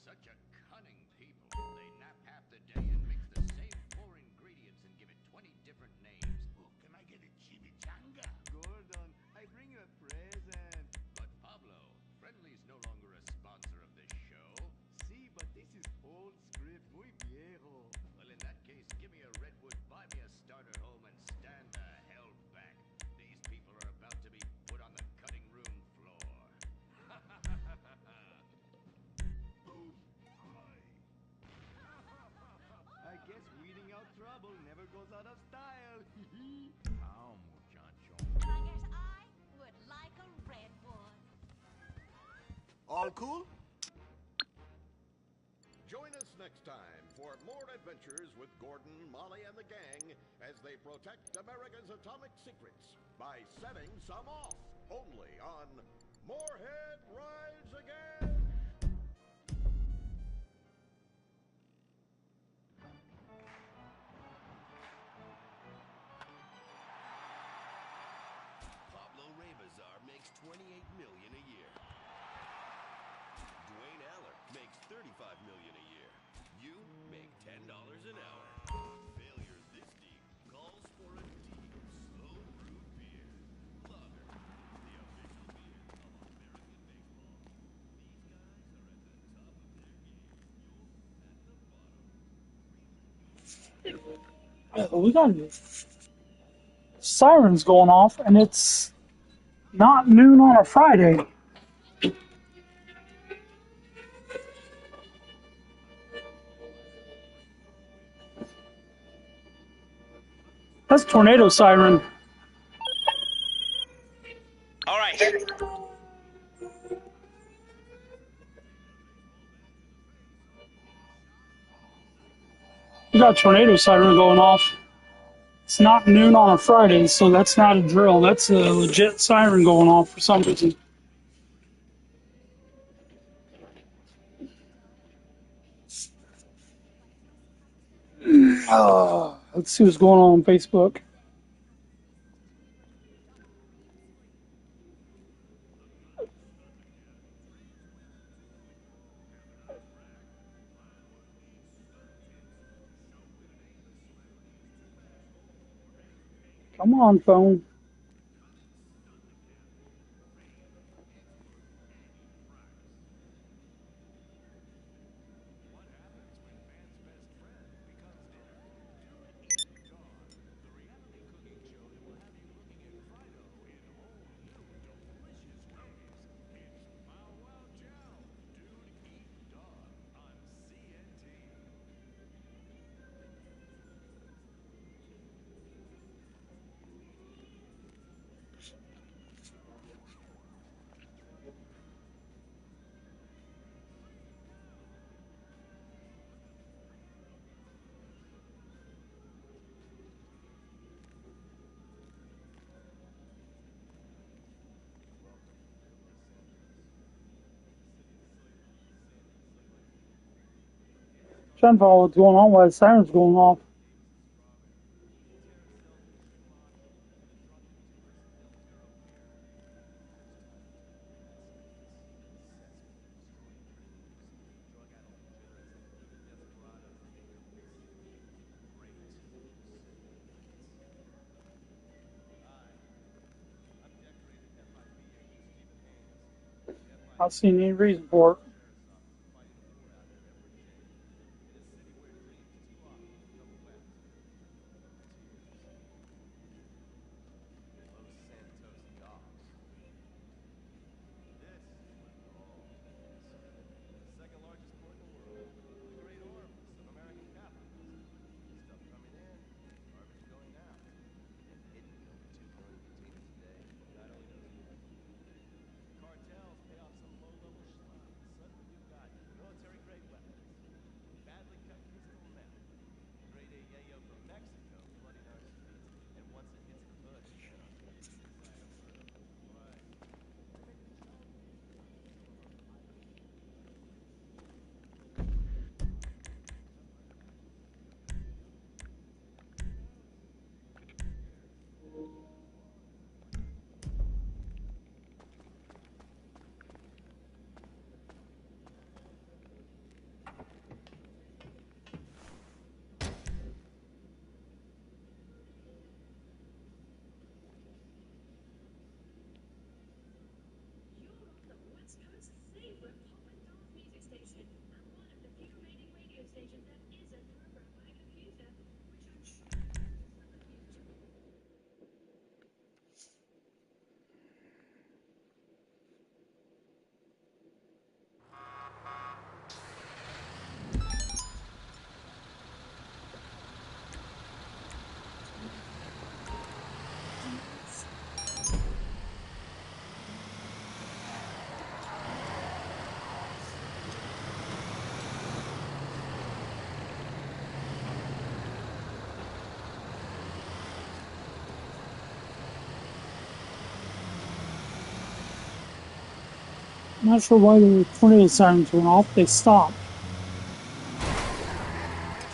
Such a cunning people. They nap half the day and mix the same four ingredients and give it 20 different names. Oh, can I get a chimichanga? Gordon, I bring you a present. But Pablo, Friendly's no longer a sponsor of this show. See, but this is old script, muy viejo. Well, in that case, give me a redwood, buy me a starter home, and stand the hell back. These people are about to be put on the cutting room floor. Boom. I guess weeding out trouble never goes out of style. Calm, muchacho. I guess I would like a redwood. All cool? Join us next time for more adventures with Gordon, Molly, and the gang as they protect America's atomic secrets by setting some off. Only on Moorhead Rides Again! Pablo Rebazar makes $28 million a year. Dwayne Aller makes $35 million a year. You make $10 an hour. Failure this deep calls for a deep, slow brewed beer. Lager, the official beer of American baseball. These guys are at the top of their game. You're at the bottom. We got sirens going off, and it's not noon on a Friday. That's tornado siren. All right. We got tornado siren going off. It's not noon on a Friday, so that's not a drill. That's a legit siren going off for some reason. Let's see what's going on Facebook. Come on, phone. Trying to follow what's going on while the siren's going off. Not seeing any reason for it. I'm not sure why the tornado sirens went off. They stopped.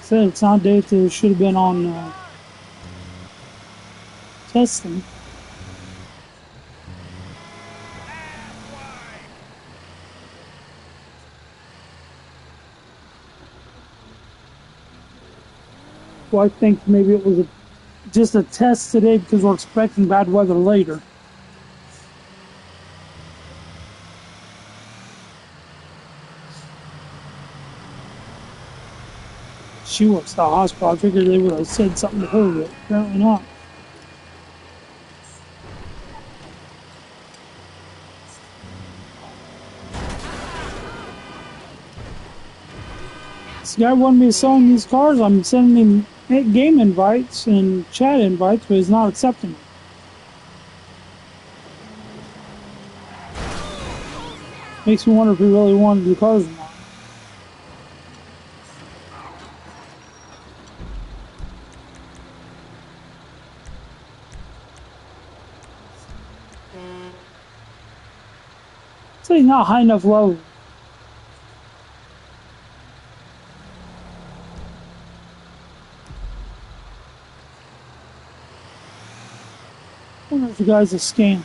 Said it's not data. It should have been on testing. Well, I think maybe it was just a test today because we're expecting bad weather later. She works at the hospital. I figured they would have said something to her, but apparently not. This guy wanted me to sell him these cars. I'm sending him game invites and chat invites, but he's not accepting them. Makes me wonder if he really wanted the cars or not. So he's not high enough level. I wonder if the guy's a scam.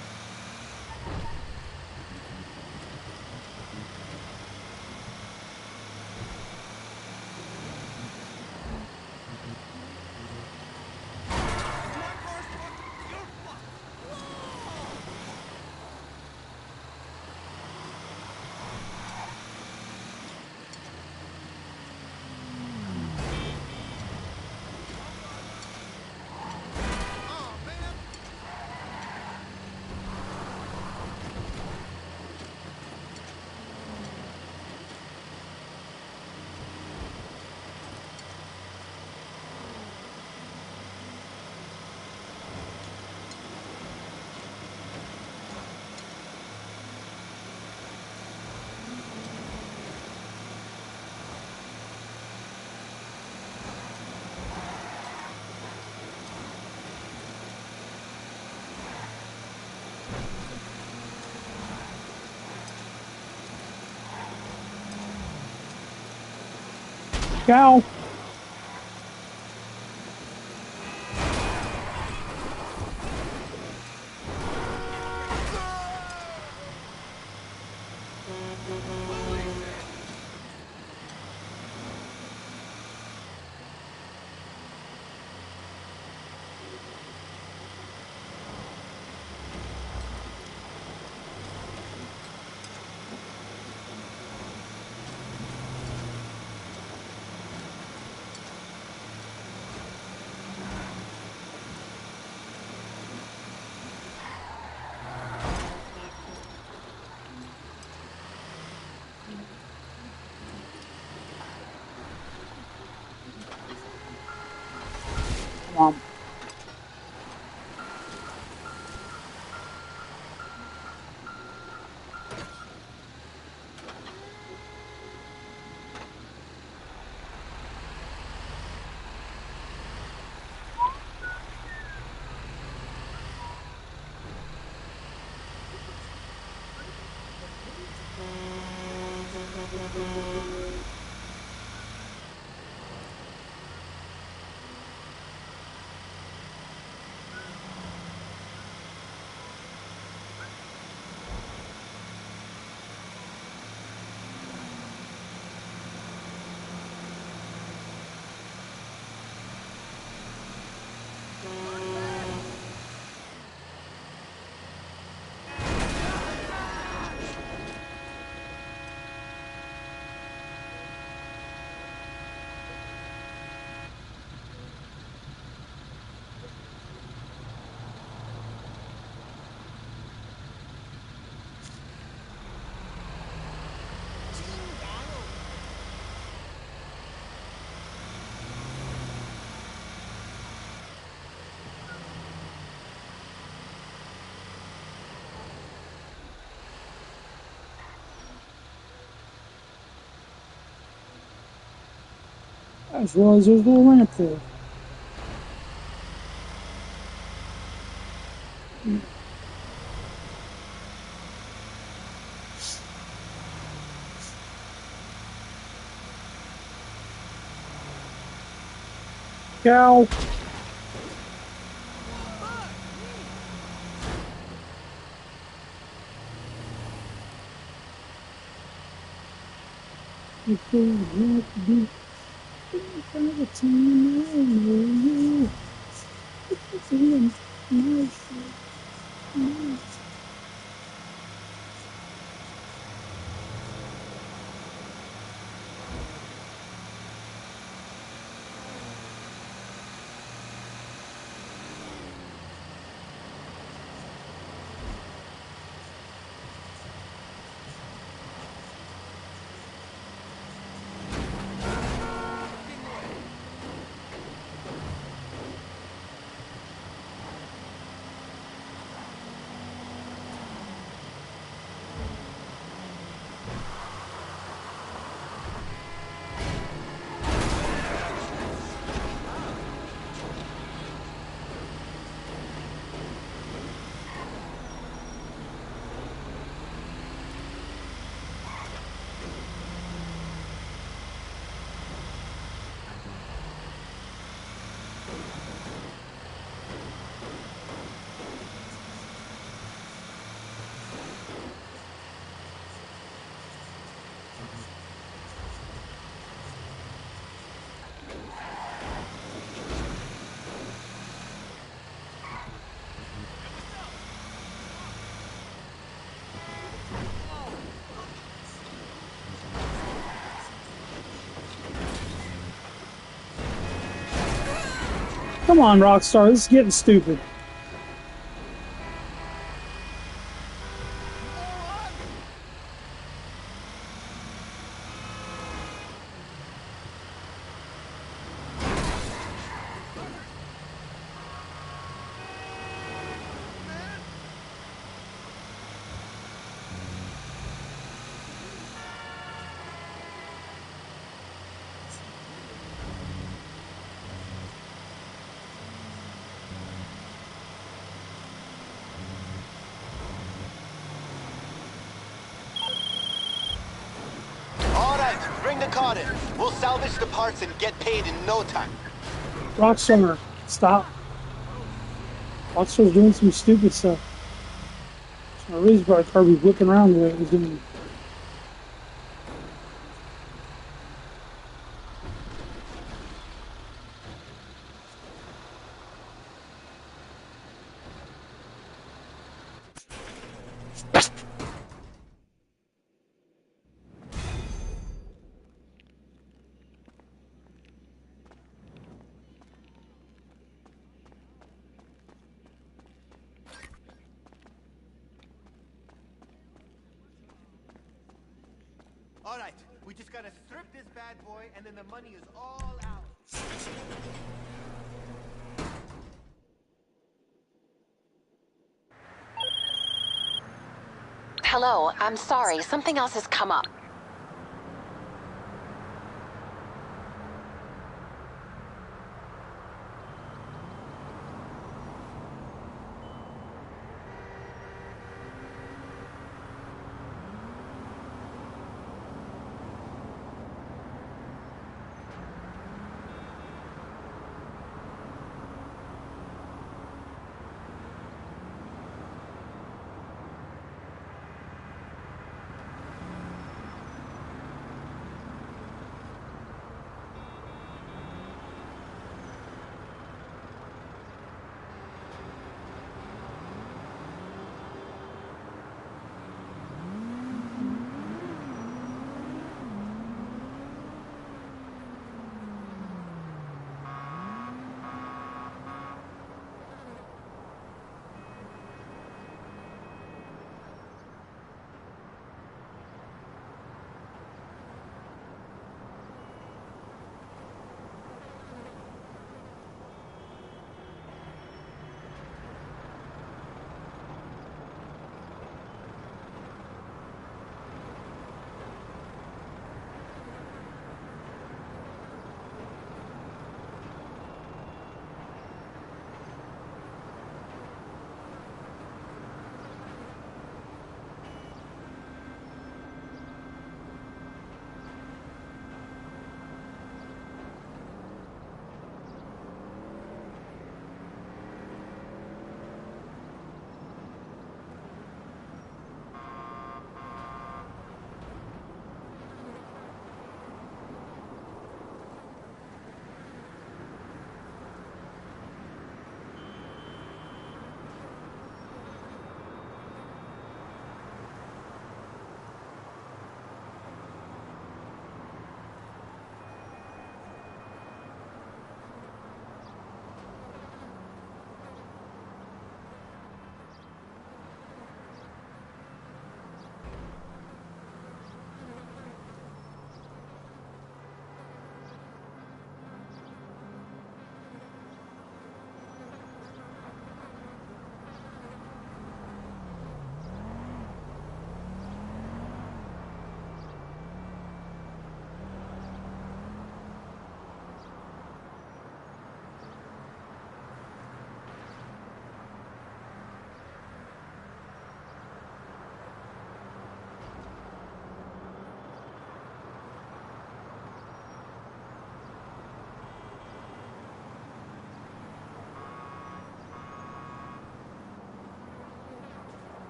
Cow. Come on. I just realized there's a little ramp there. Cow. Come on, Rockstar, this is getting stupid. Bring the car in. We'll salvage the parts and get paid in no time. Rockstar, stop. Rockstar's doing some stupid stuff. So my Razorback car be whipping around the way it was doing. All right, we just gotta strip this bad boy, and then the money is all out. Hello, I'm sorry, something else has come up.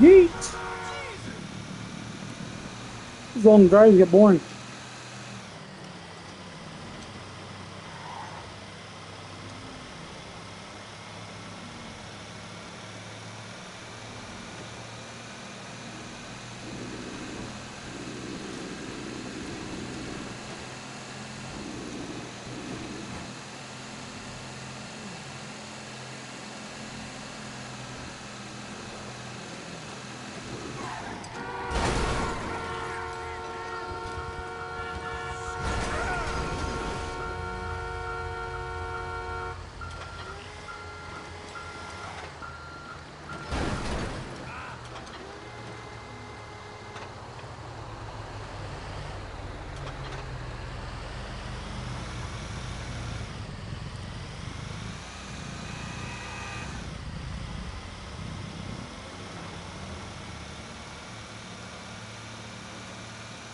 Yeet! These long drives get boring.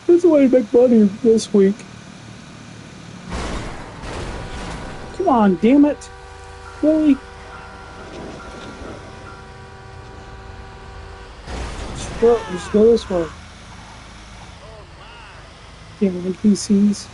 There's a way to make money this week. Come on, damn it. Really? Let's go this way. Damn NPCs.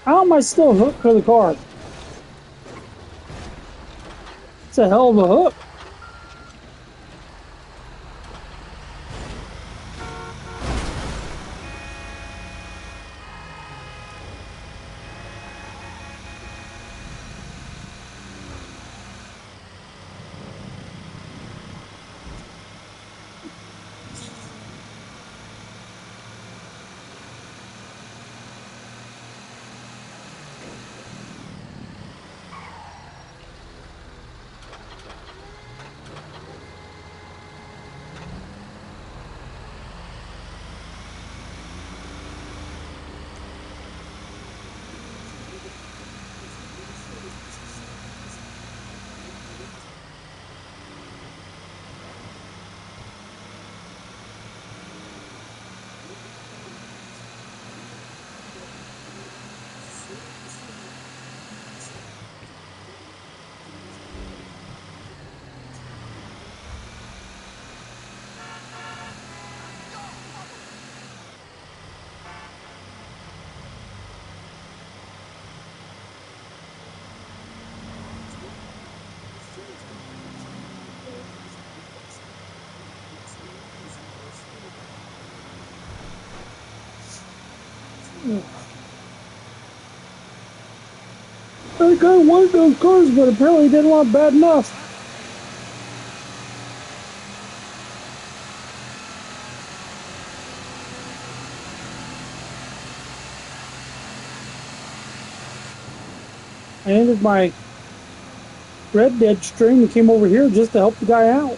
How am I still hooked to the car? It's a hell of a hook. That guy wanted those cars, but apparently didn't want it bad enough. I ended my Red Dead stream and came over here just to help the guy out.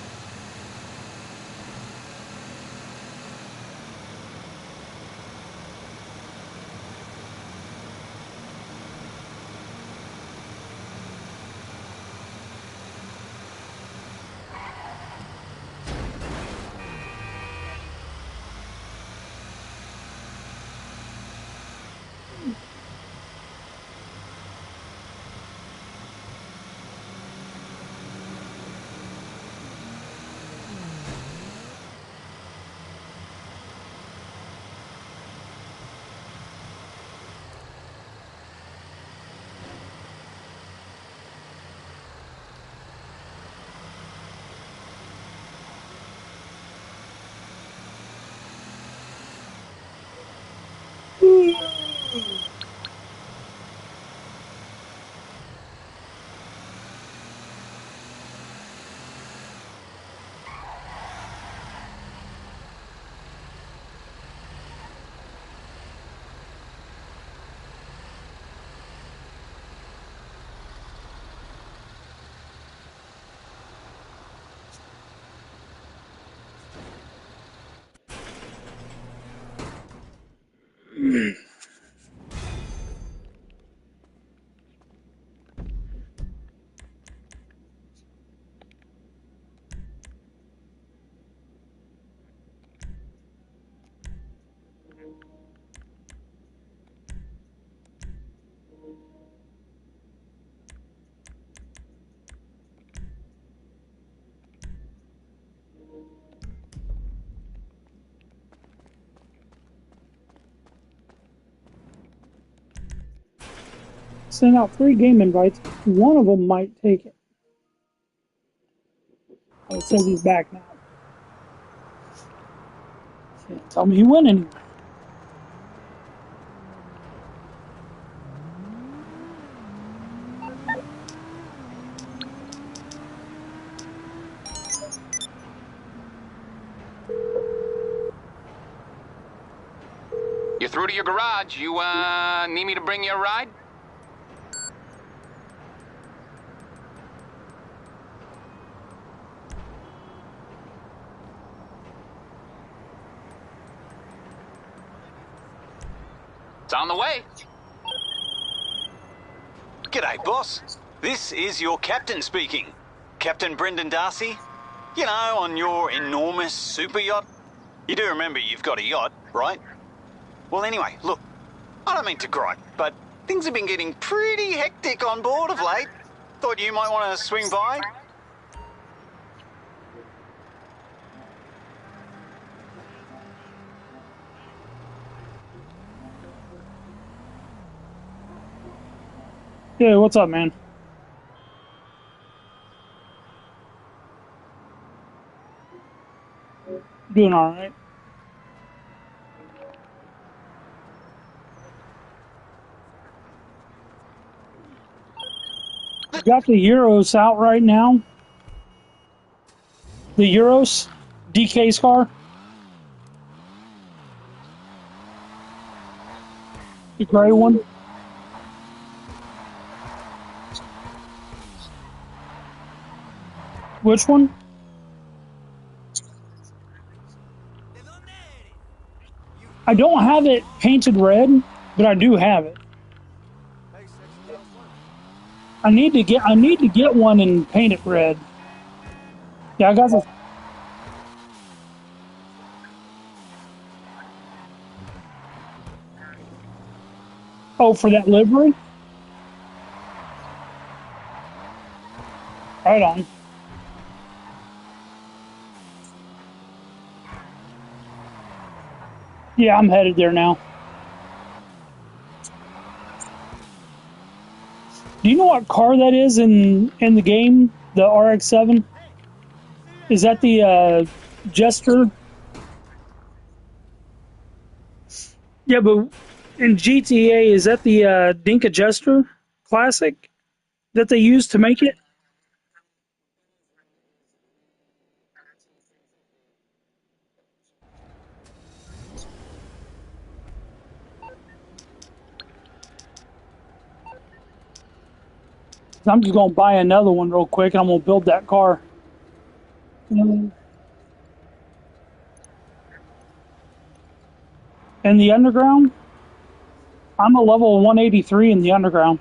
Send out 3 game invites. One of them might take it. Oh, it says he's back now. Can't tell me he went anywhere. You're through to your garage. You, need me to bring you a ride? It's on the way. G'day, boss. This is your captain speaking. Captain Brendan Darcy. You know, on your enormous super yacht. You do remember you've got a yacht, right? Well, anyway, look, I don't mean to gripe, but things have been getting pretty hectic on board of late. Thought you might want to swing by. Yeah, what's up, man? Doing all right. I got the Euros out right now. The Euros, DK's car. The gray one. Which one? I don't have it painted red, but I do have it. I need to get one and paint it red. Yeah, I got the. Oh, for that livery? Right on. Yeah, I'm headed there now. Do you know what car that is in the game? The RX-7? Is that the Jester? Yeah, but in GTA, is that the Dinka Jester Classic that they used to make it? I'm just gonna buy another one real quick, and I'm gonna build that car. In the underground, I'm a level 183 in the underground.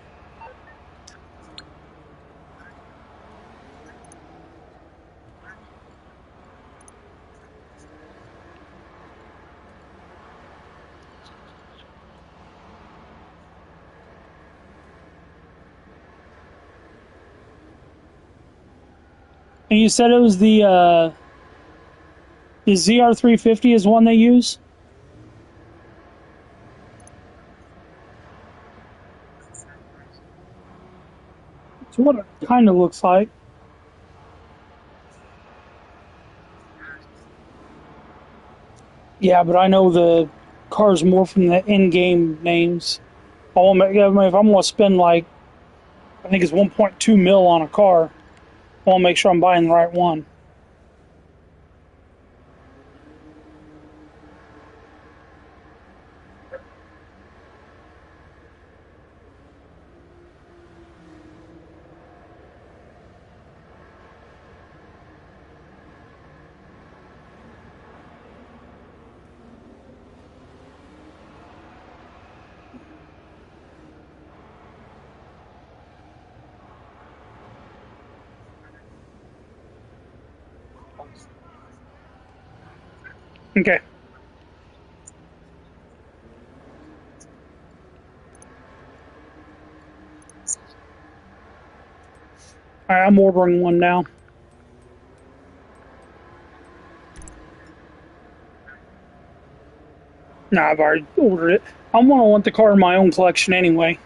And you said it was the ZR350 is one they use? That's what it kind of looks like. Yeah, but I know the cars more from the in-game names. If I'm going to spend like, I think it's 1.2 mil on a car, I want to make sure I'm buying the right one. Okay. Alright, I'm ordering one now. Nah, I've already ordered it. I'm going to want the car in my own collection anyway.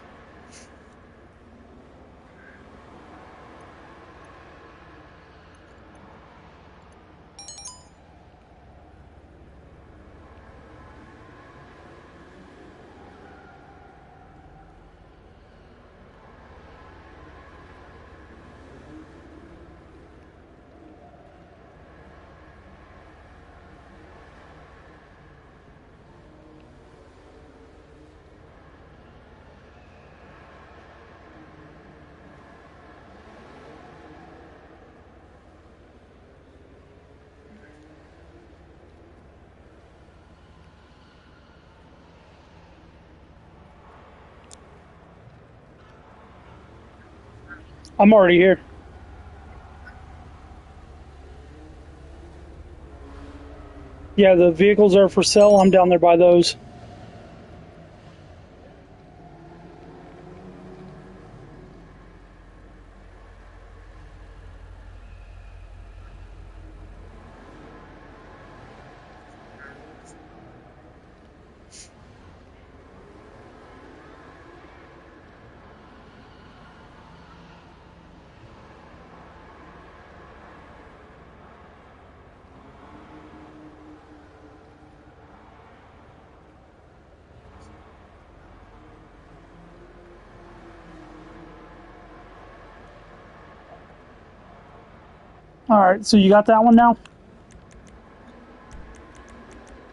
I'm already here. Yeah, the vehicles are for sale. I'm down there by those. Alright, so you got that one now?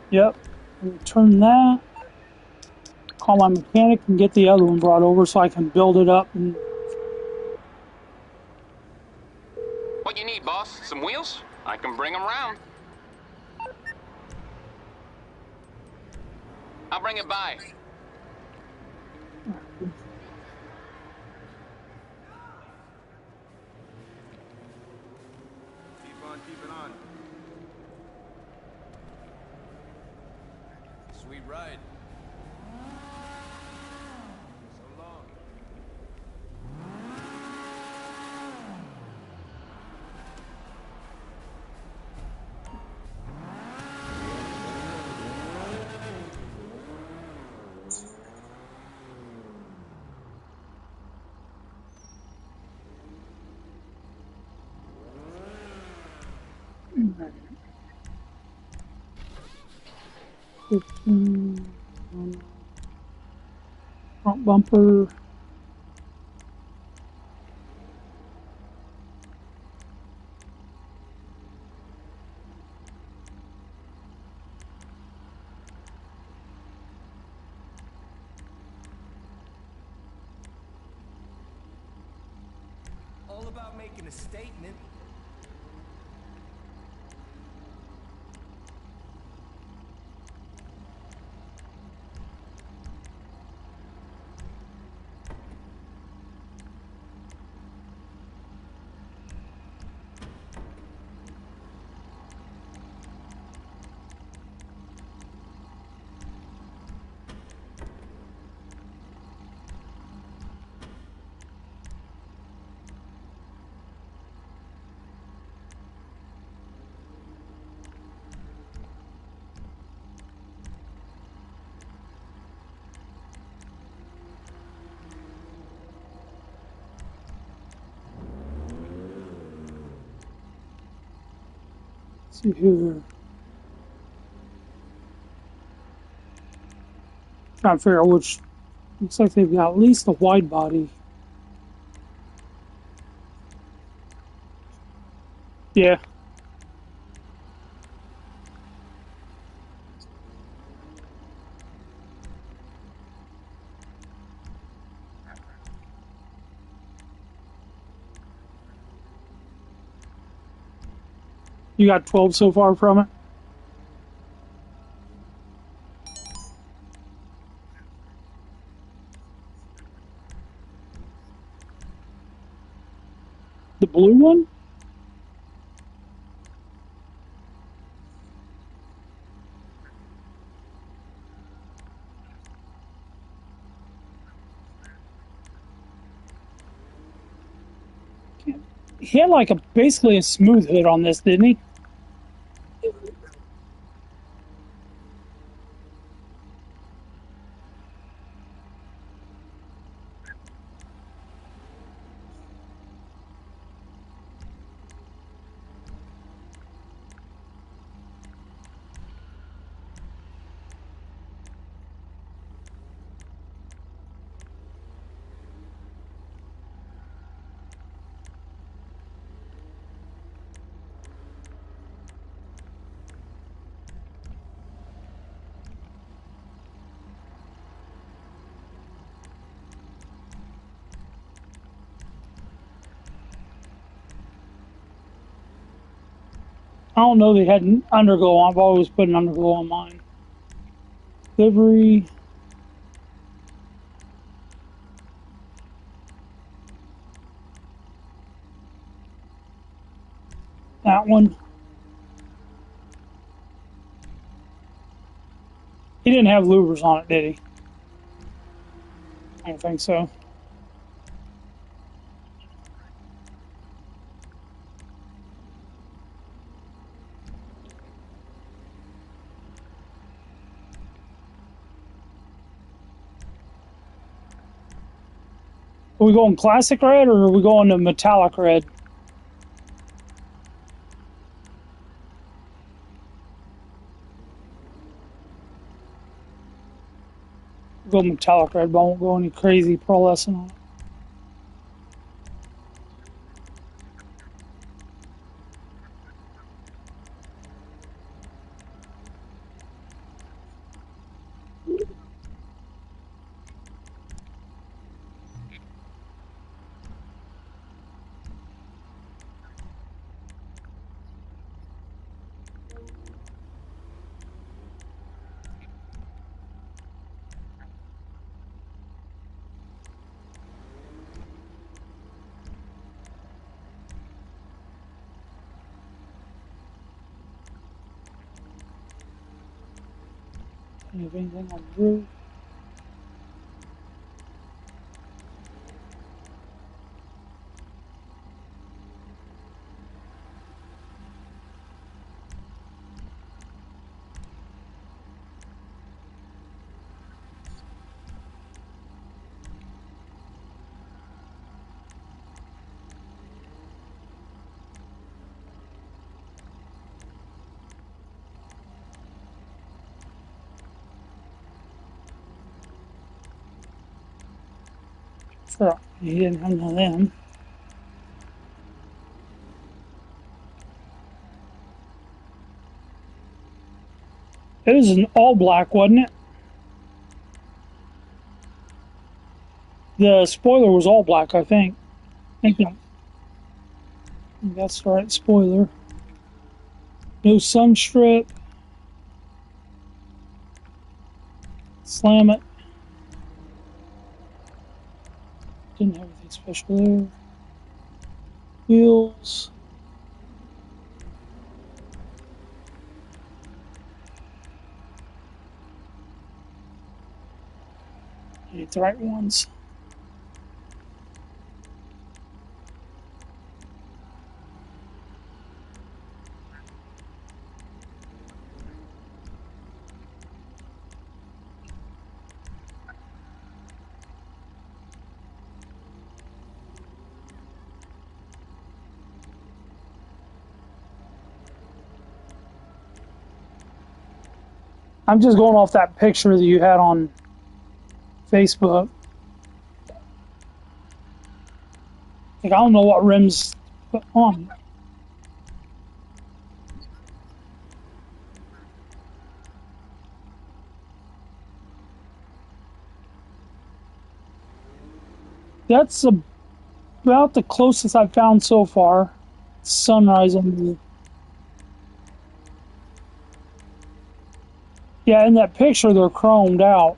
Yep. Return that. Call my mechanic and get the other one brought over so I can build it up. And What you need, boss? Some wheels? I can bring them round. I'll bring it by. Keep it on. Sweet ride. So long. front bumper. all about making a statement. See here. Trying to figure out which. Looks like they've got at least a wide body. Yeah. You got 12 so far from it? The blue one? He had like basically a smooth hood on this, didn't he? I don't know they had an underglow on. I've always put an underglow on mine. Livery. That one. He didn't have louvers on it, did he? I don't think so. Are we going classic red or are we going to metallic red? We'll go metallic red, but I won't go any crazy pearlescent on it. Do you have anything on the roof? Sure, he didn't have none of them. It was an all black, wasn't it? The spoiler was all black, I think. That's the right spoiler. No sunstrip. Slam it. Didn't have anything special there. Wheels. Need the right ones. I'm just going off that picture that you had on Facebook. Like, I don't know what rims to put on. That's about the closest I've found so far. Sunrise on the... Yeah, in that picture they're chromed out.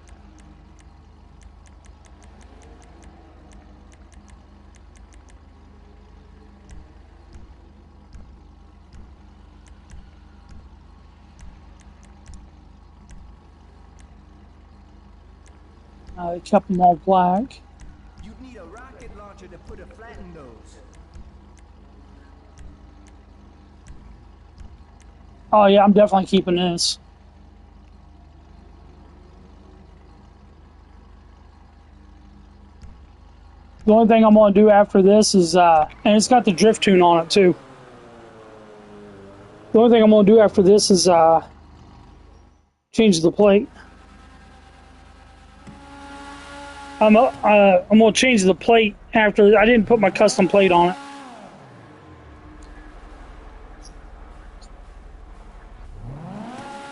They kept them all black. You'd need a rocket launcher to put a flattened nose. Oh yeah, I'm definitely keeping this. The only thing I'm going to do after this is, and it's got the drift tune on it too. The only thing I'm going to do after this is change the plate. I'm going to change the plate after. I didn't put my custom plate on it.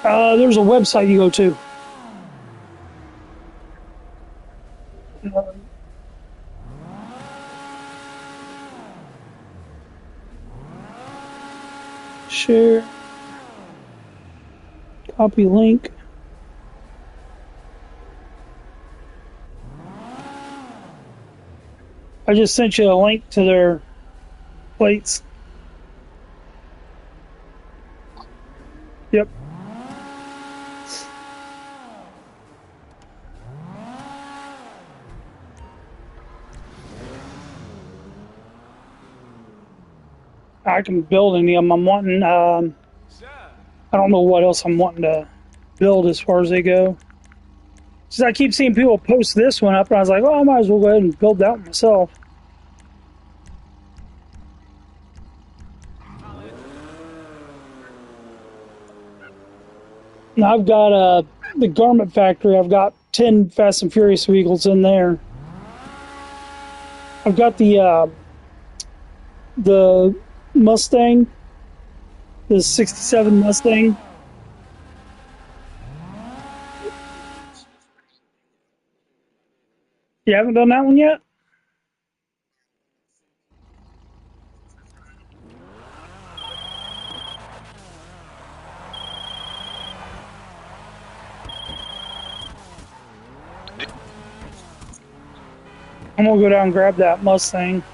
There's a website you go to. Share. Copy link. I just sent you a link to their plates. Yep. I can build any of them. I'm wanting, I don't know what else I'm wanting to build as far as they go. Just I keep seeing people post this one up, and I was like, oh, I might as well go ahead and build that one myself. Now I've got the garment factory. I've got 10 Fast and Furious vehicles in there. I've got the Mustang, the 67 Mustang. You haven't done that one yet? I'm gonna go down and grab that Mustang.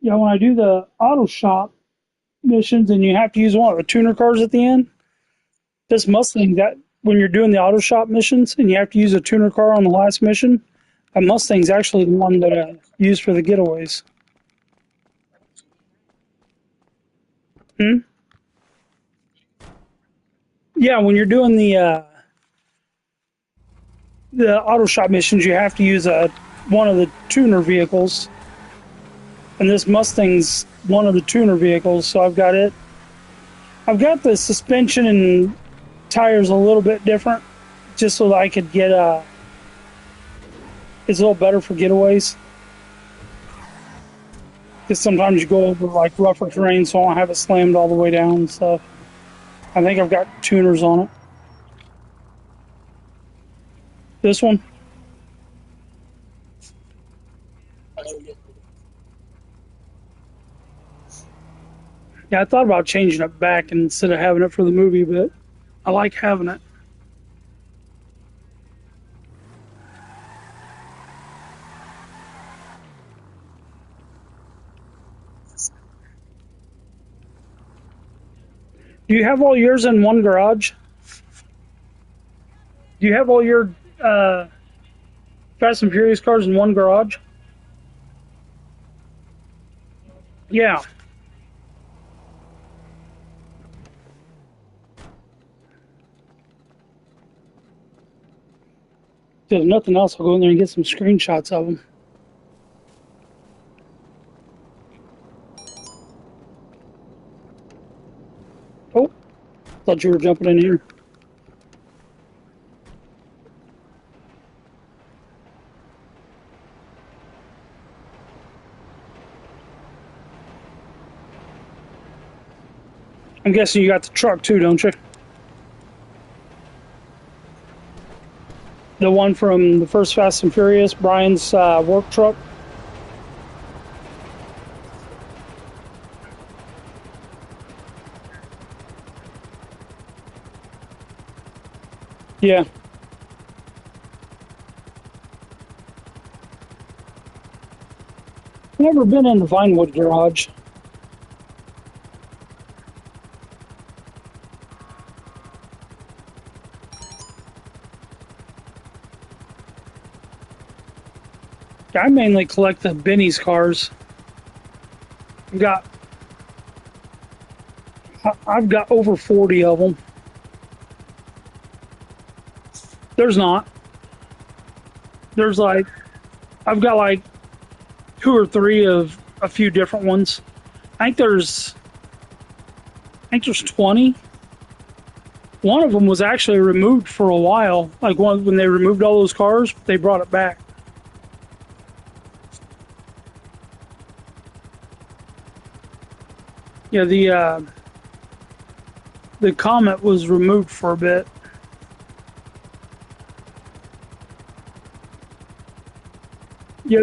Yeah, when I do the auto shop missions and you have to use one of the tuner cars at the end, this Mustang, that when you're doing the auto shop missions and you have to use a tuner car on the last mission, a Mustang's actually the one that I use for the getaways. Yeah, when you're doing the the auto shop missions, you have to use one of the tuner vehicles, and this Mustang's one of the tuner vehicles, so I've got it. I've got the suspension and tires a little bit different, just so that I could get it's a little better for getaways. Because sometimes you go over like rougher terrain, so I don't have it slammed all the way down and stuff. I think I've got tuners on it. This one. Yeah, I thought about changing it back instead of having it for the movie, but I like having it. Do you have all yours in one garage? Do you have all your Fast and Furious cars in one garage? Yeah. If there's nothing else, I'll go in there and get some screenshots of them. Oh, thought you were jumping in here. I'm guessing you got the truck too, don't you? The one from the first Fast and Furious, Brian's work truck. Yeah. Never been in the Vinewood garage. I mainly collect the Benny's cars. I've got over 40 of them. There's not. There's like, I've got like 2 or 3 of a few different ones. I think there's 20. One of them was actually removed for a while. Like when they removed all those cars, they brought it back. Yeah, the Comet was removed for a bit. Yeah.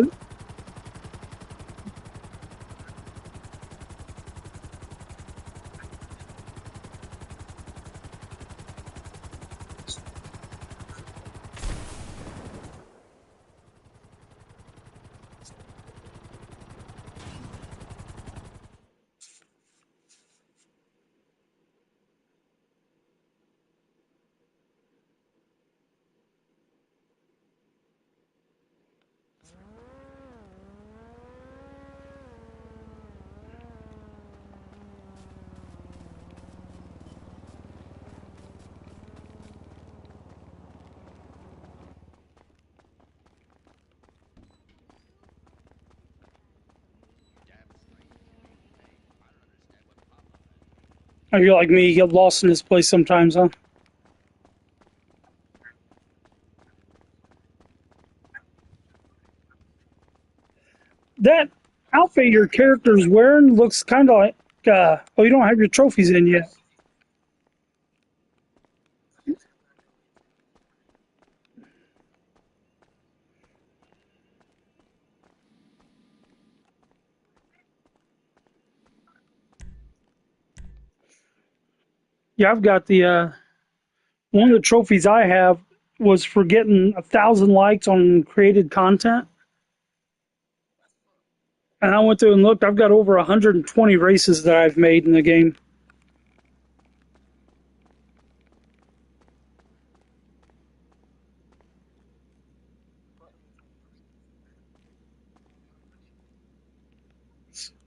Oh, you're like me, you get lost in this place sometimes, huh? That outfit your character's wearing looks kind of like, oh, you don't have your trophies in yet. Yeah, I've got the, one of the trophies I have was for getting 1,000 likes on created content. And I went through and looked, I've got over 120 races that I've made in the game.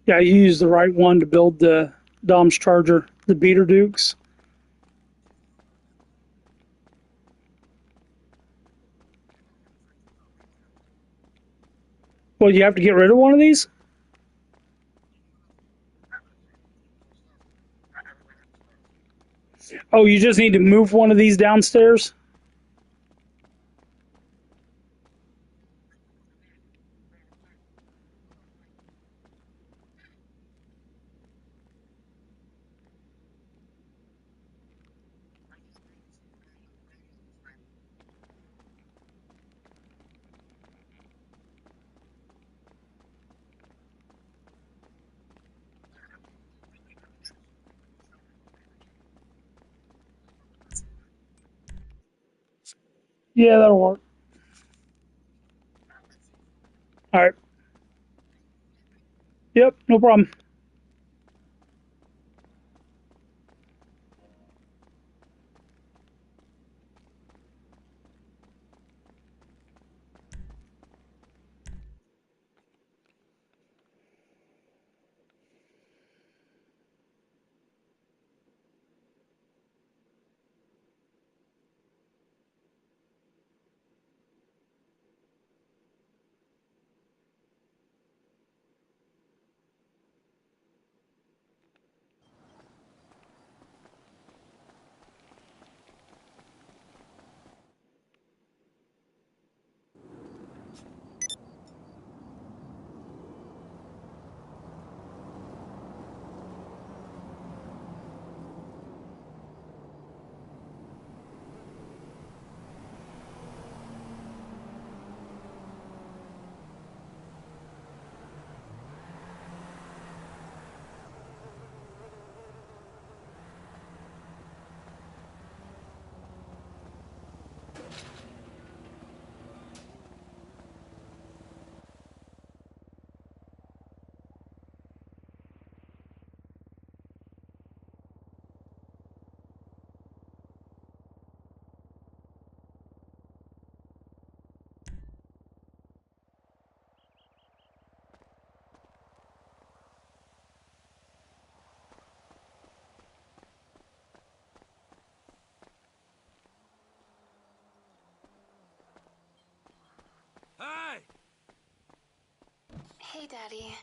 Yeah, you used the right one to build the Dom's Charger, the Beater Dukes. Well, you have to get rid of one of these? Oh, you just need to move one of these downstairs? Yeah, that'll work. All right. Yep, no problem. Hey! Hey, Daddy.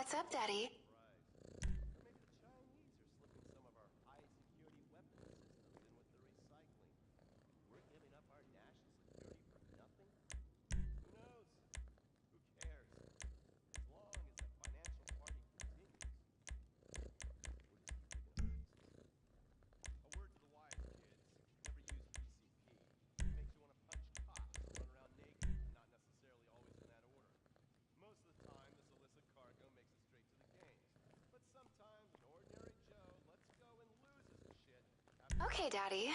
What's up, Daddy? Or maybe the Chinese are slipping some of our high-security weapon systems in with the recycling. We're giving up our national security for nothing? Who knows? Who cares? As long as the financial party continues, we're just picking up pieces. A word to the wise, kids. Never use PCP. It makes you want to punch cops and run around naked, and not necessarily always in that order. Most of the time, this illicit cargo makes it straight to the gangs. But sometimes an ordinary Joe lets go and loses the shit after Okay, Daddy.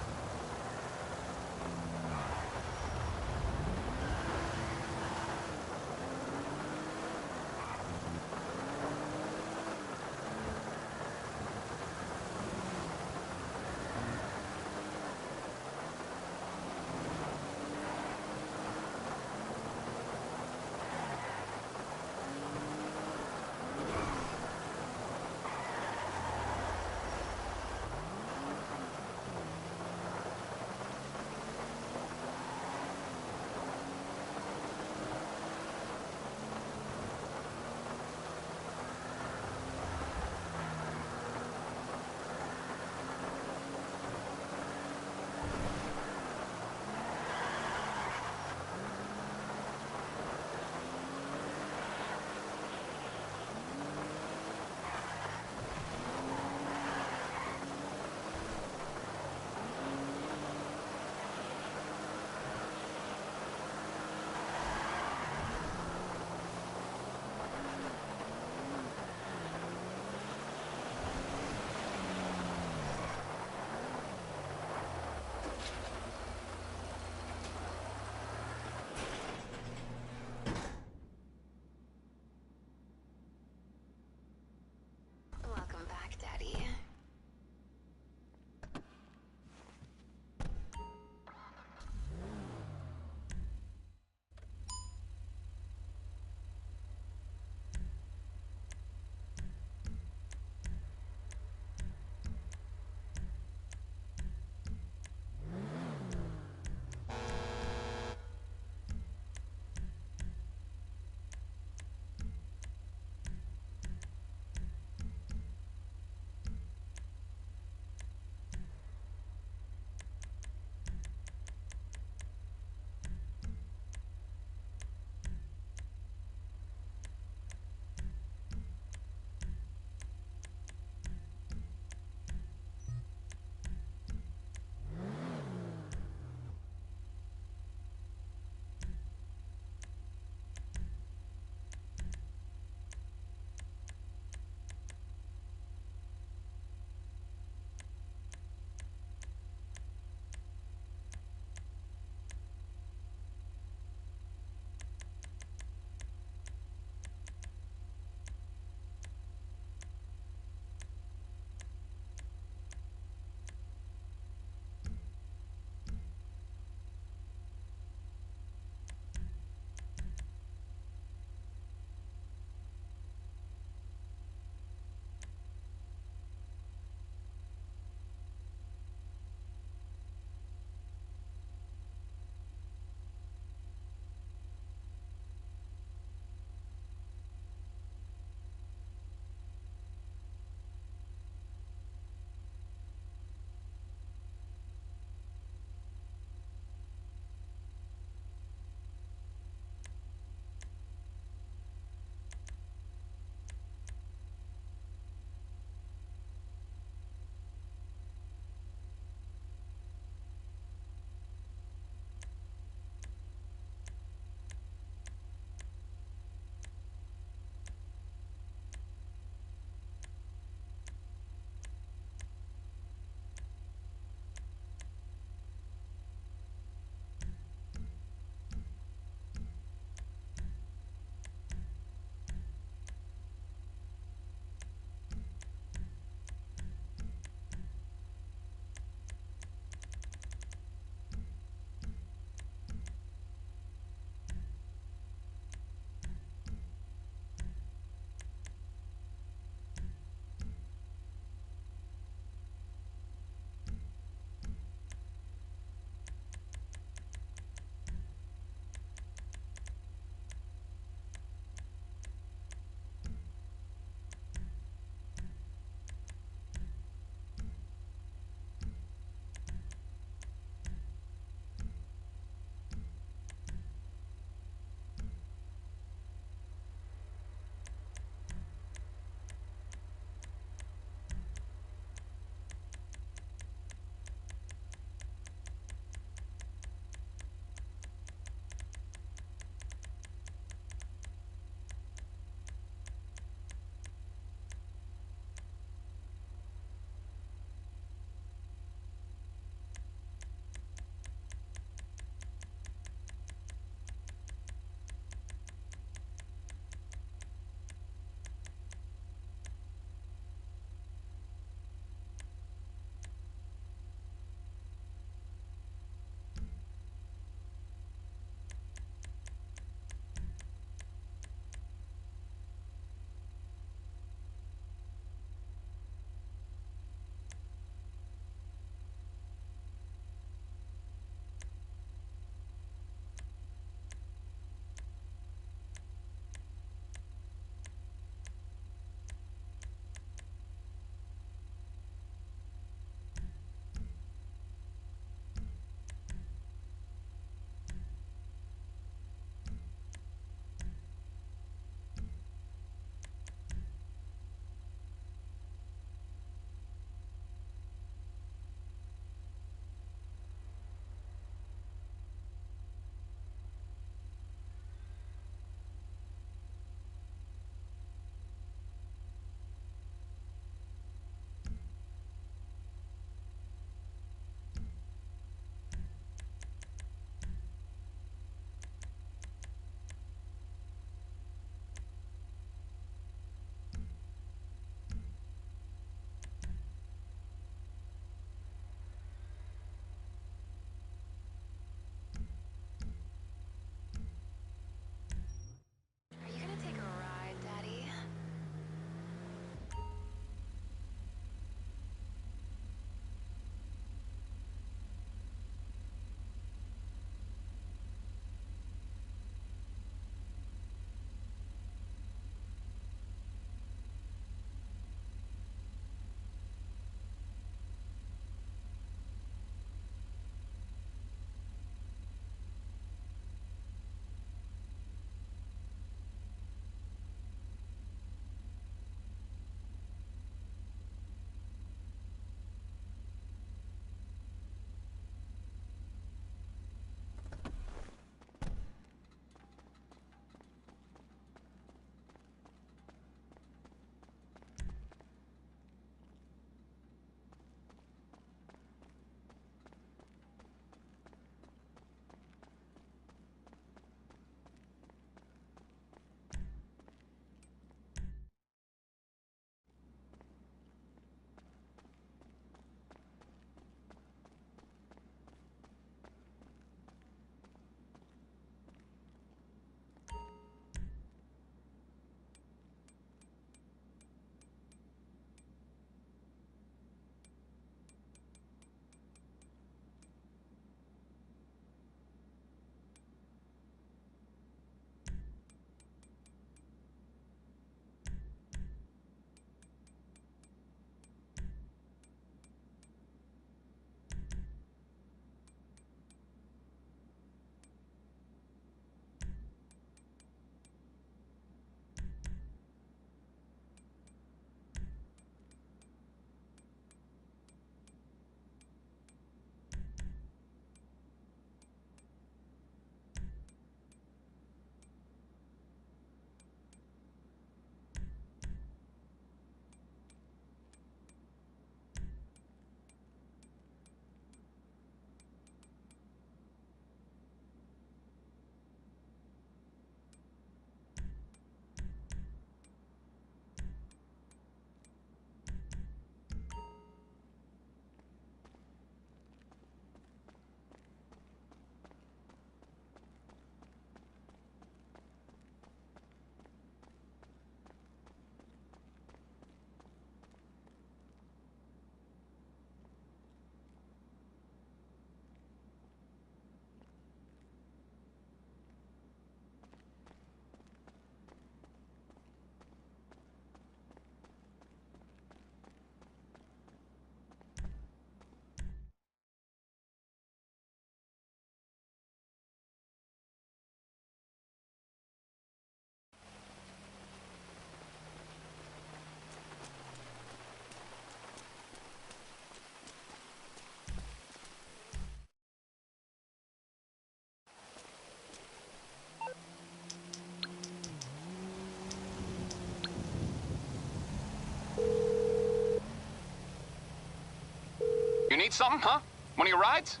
You need something, huh? One of your rides?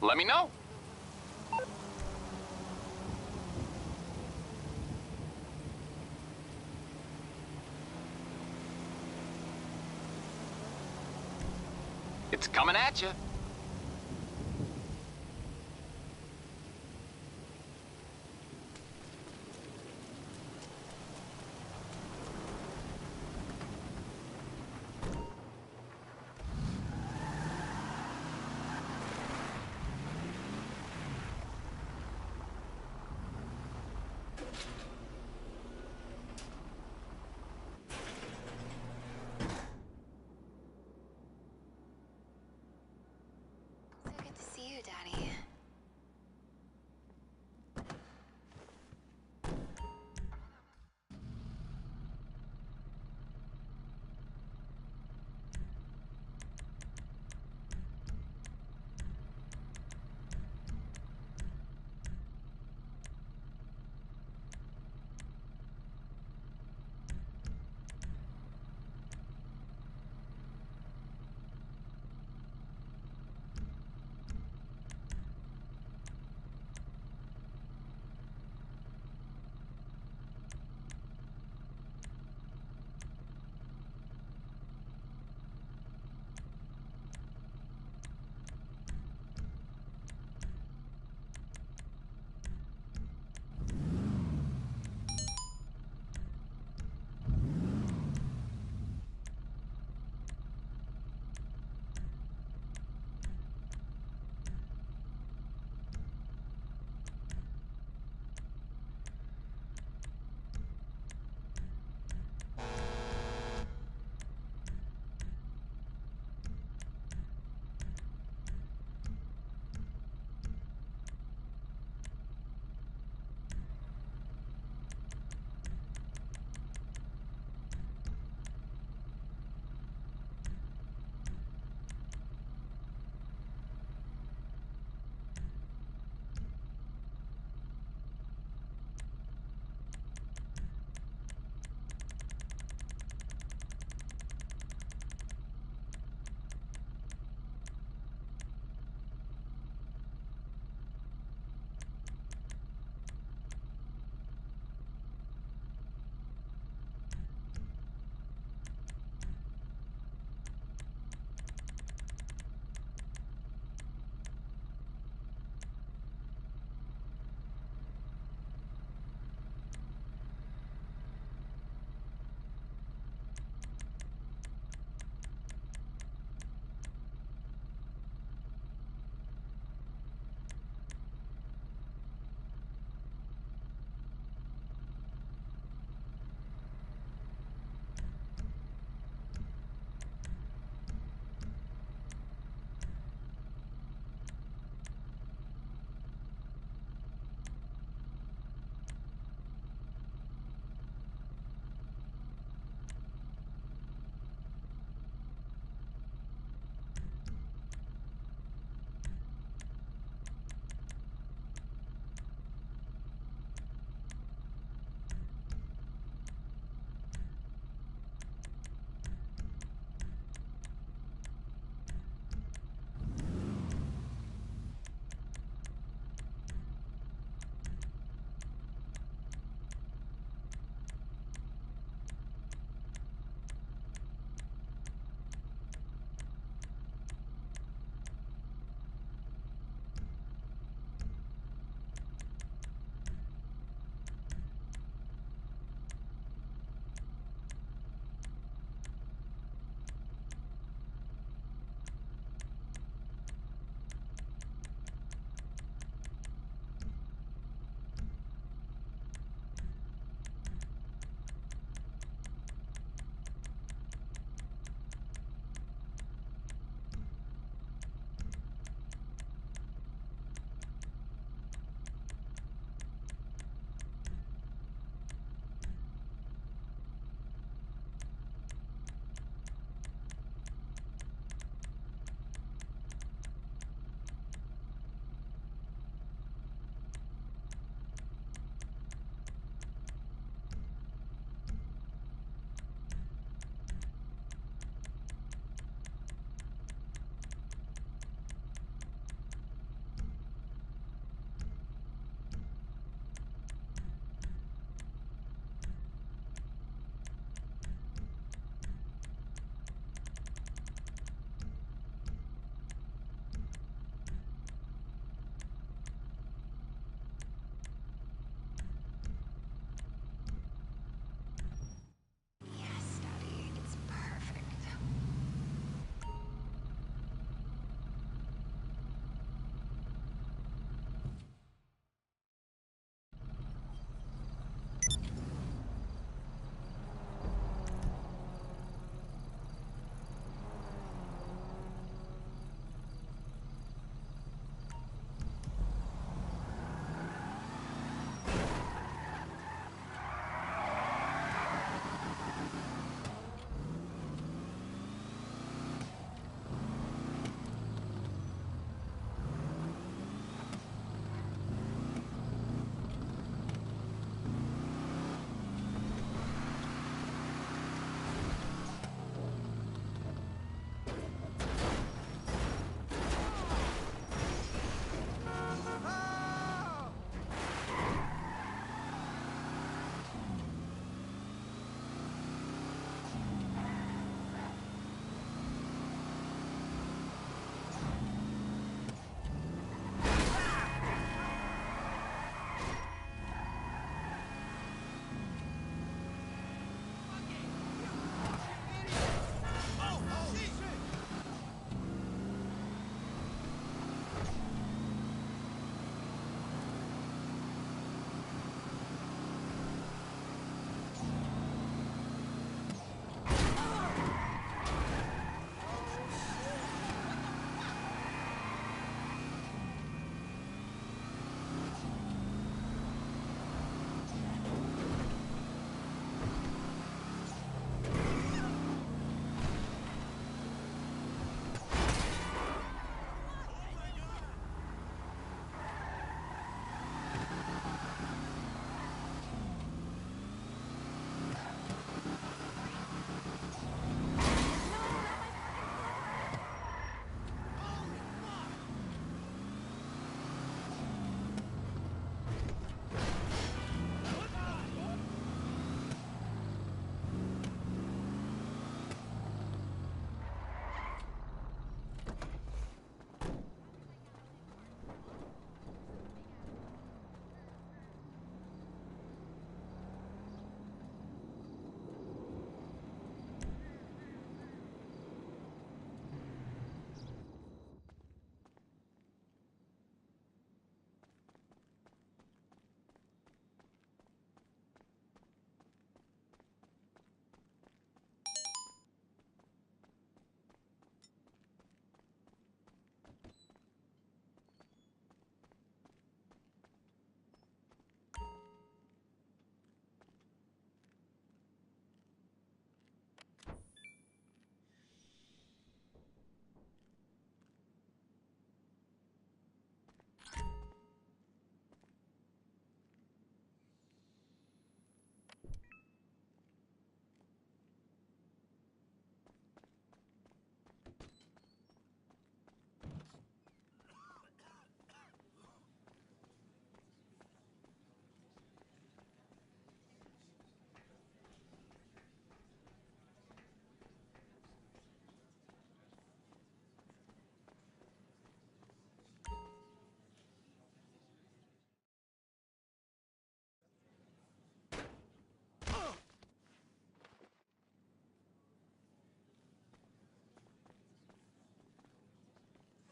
Let me know. It's coming at you.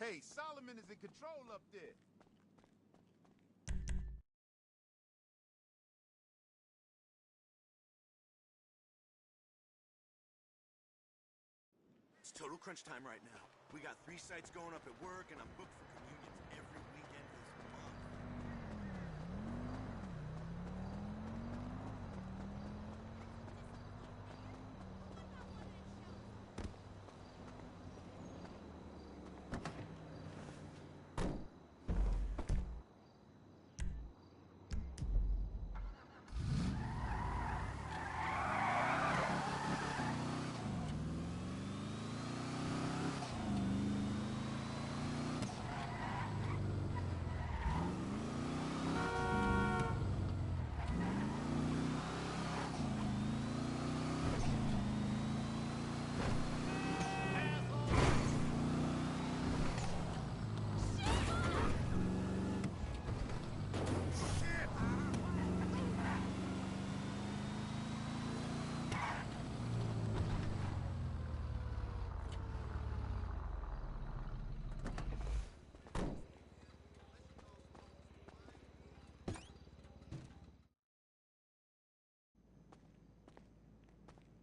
Hey, Solomon is in control up there. It's total crunch time right now. We got 3 sites going up at work, and I'm booked for communions every weekend this month.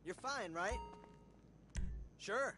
You're fine, right? Sure.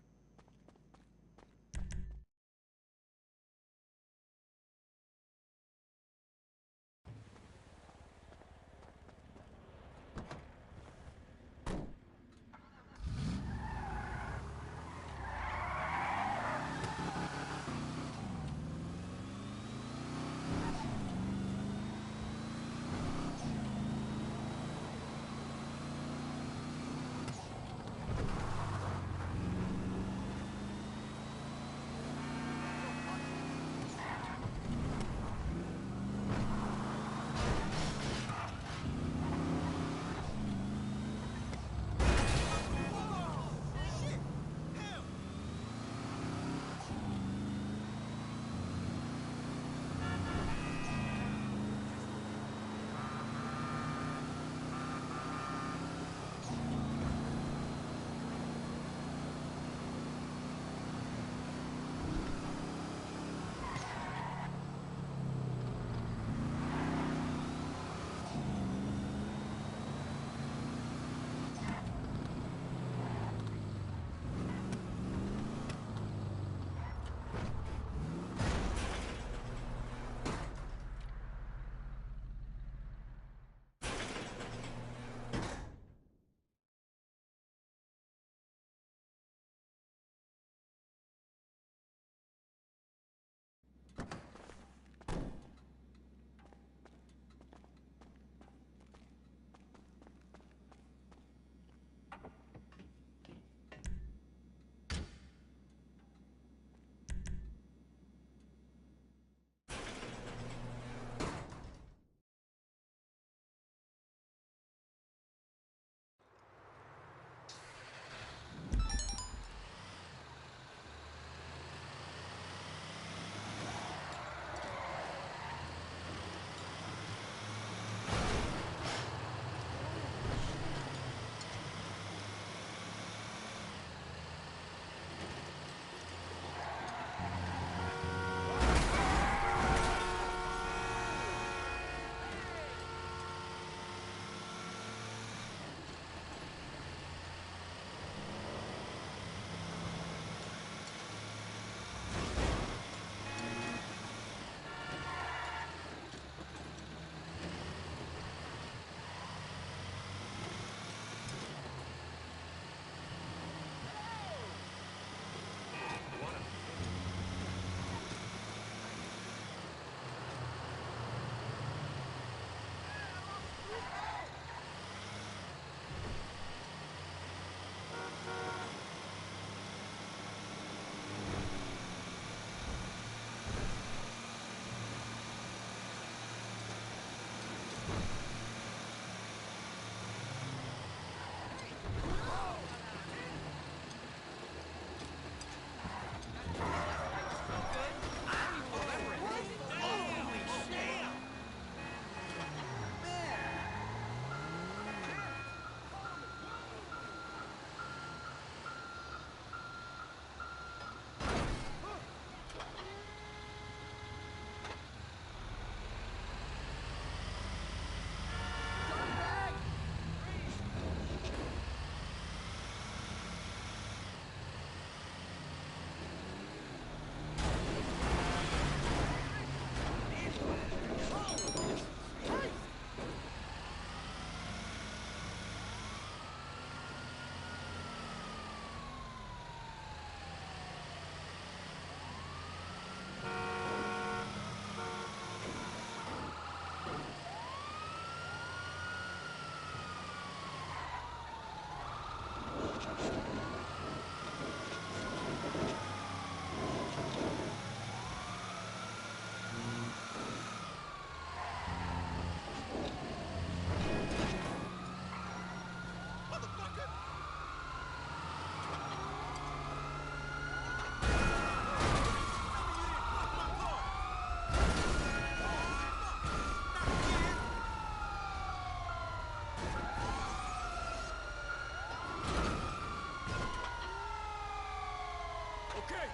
Okay,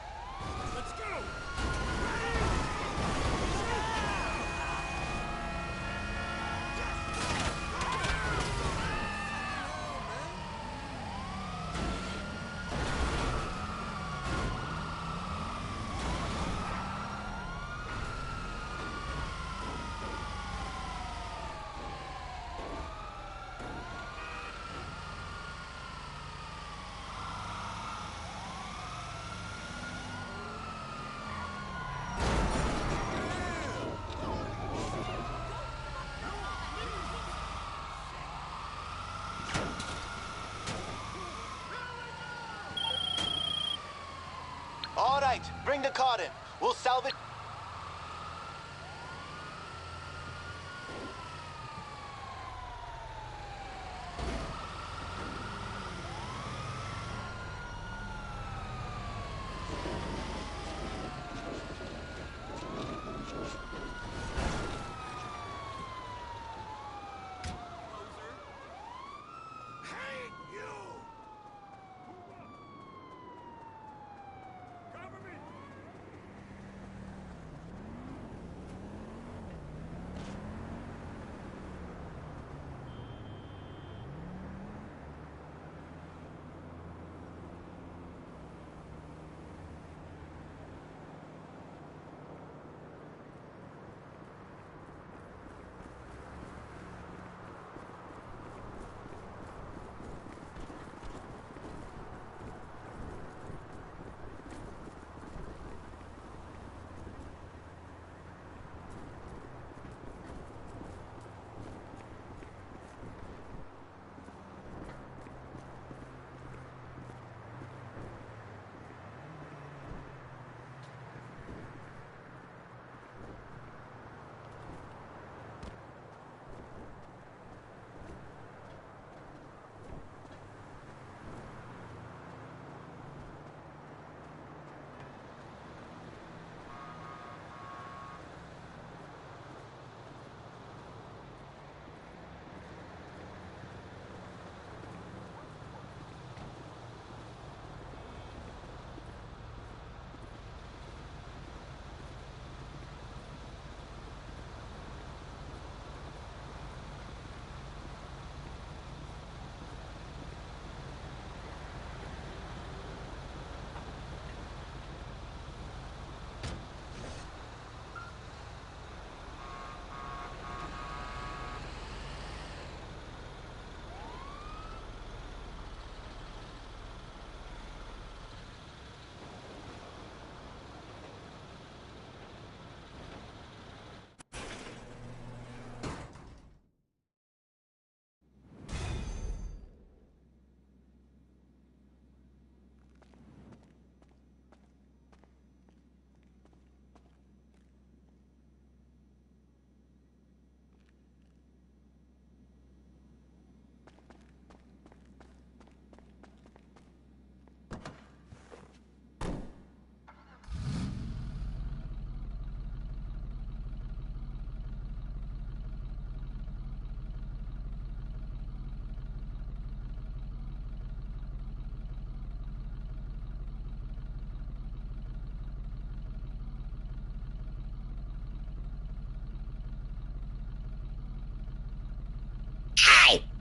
let's go! All right, bring the car in. We'll salvage...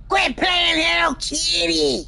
Quit playing Hello Kitty!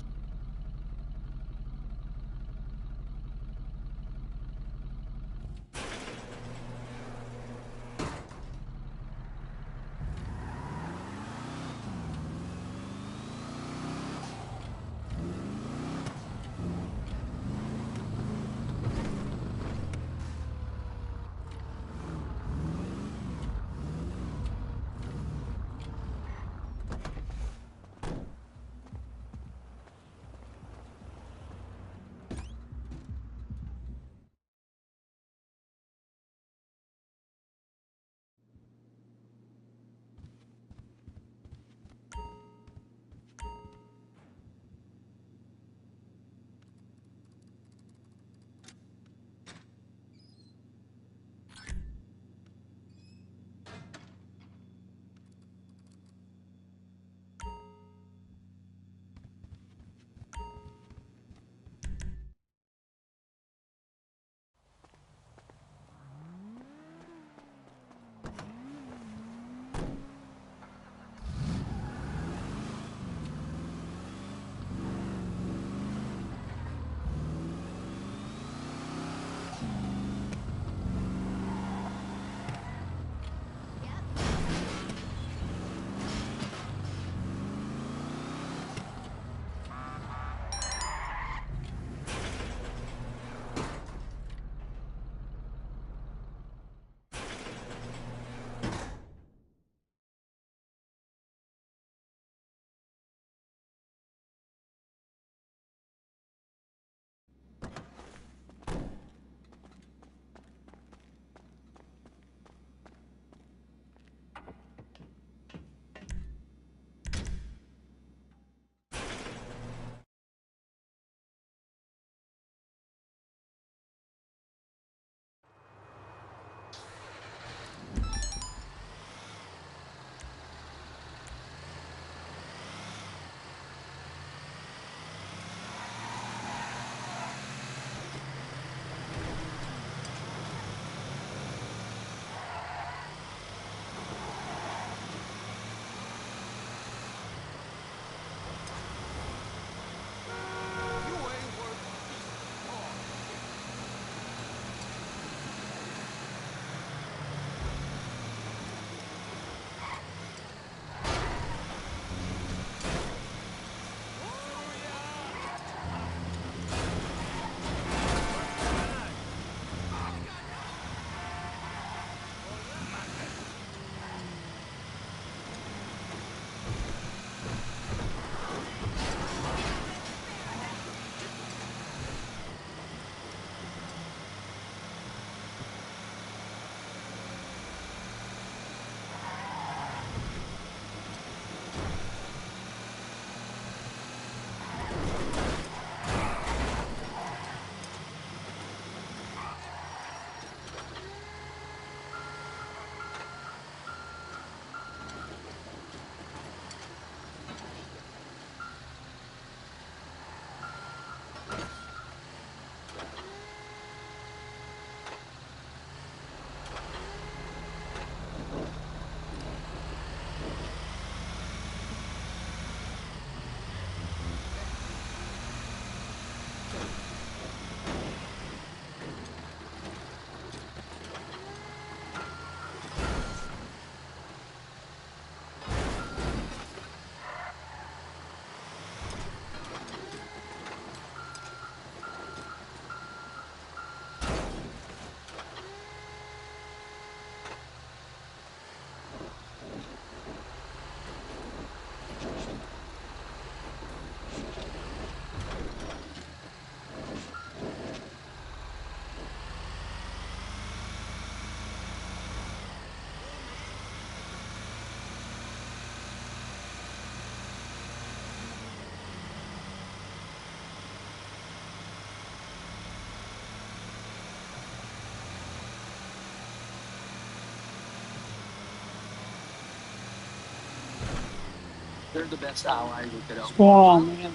They're the best ally we could What's going on, man?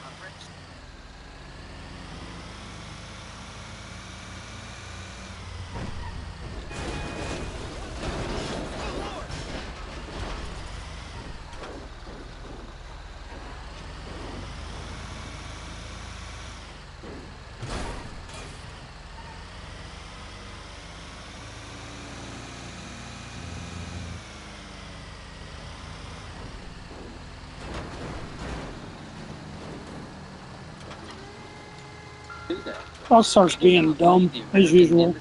All starts being dumb as usual.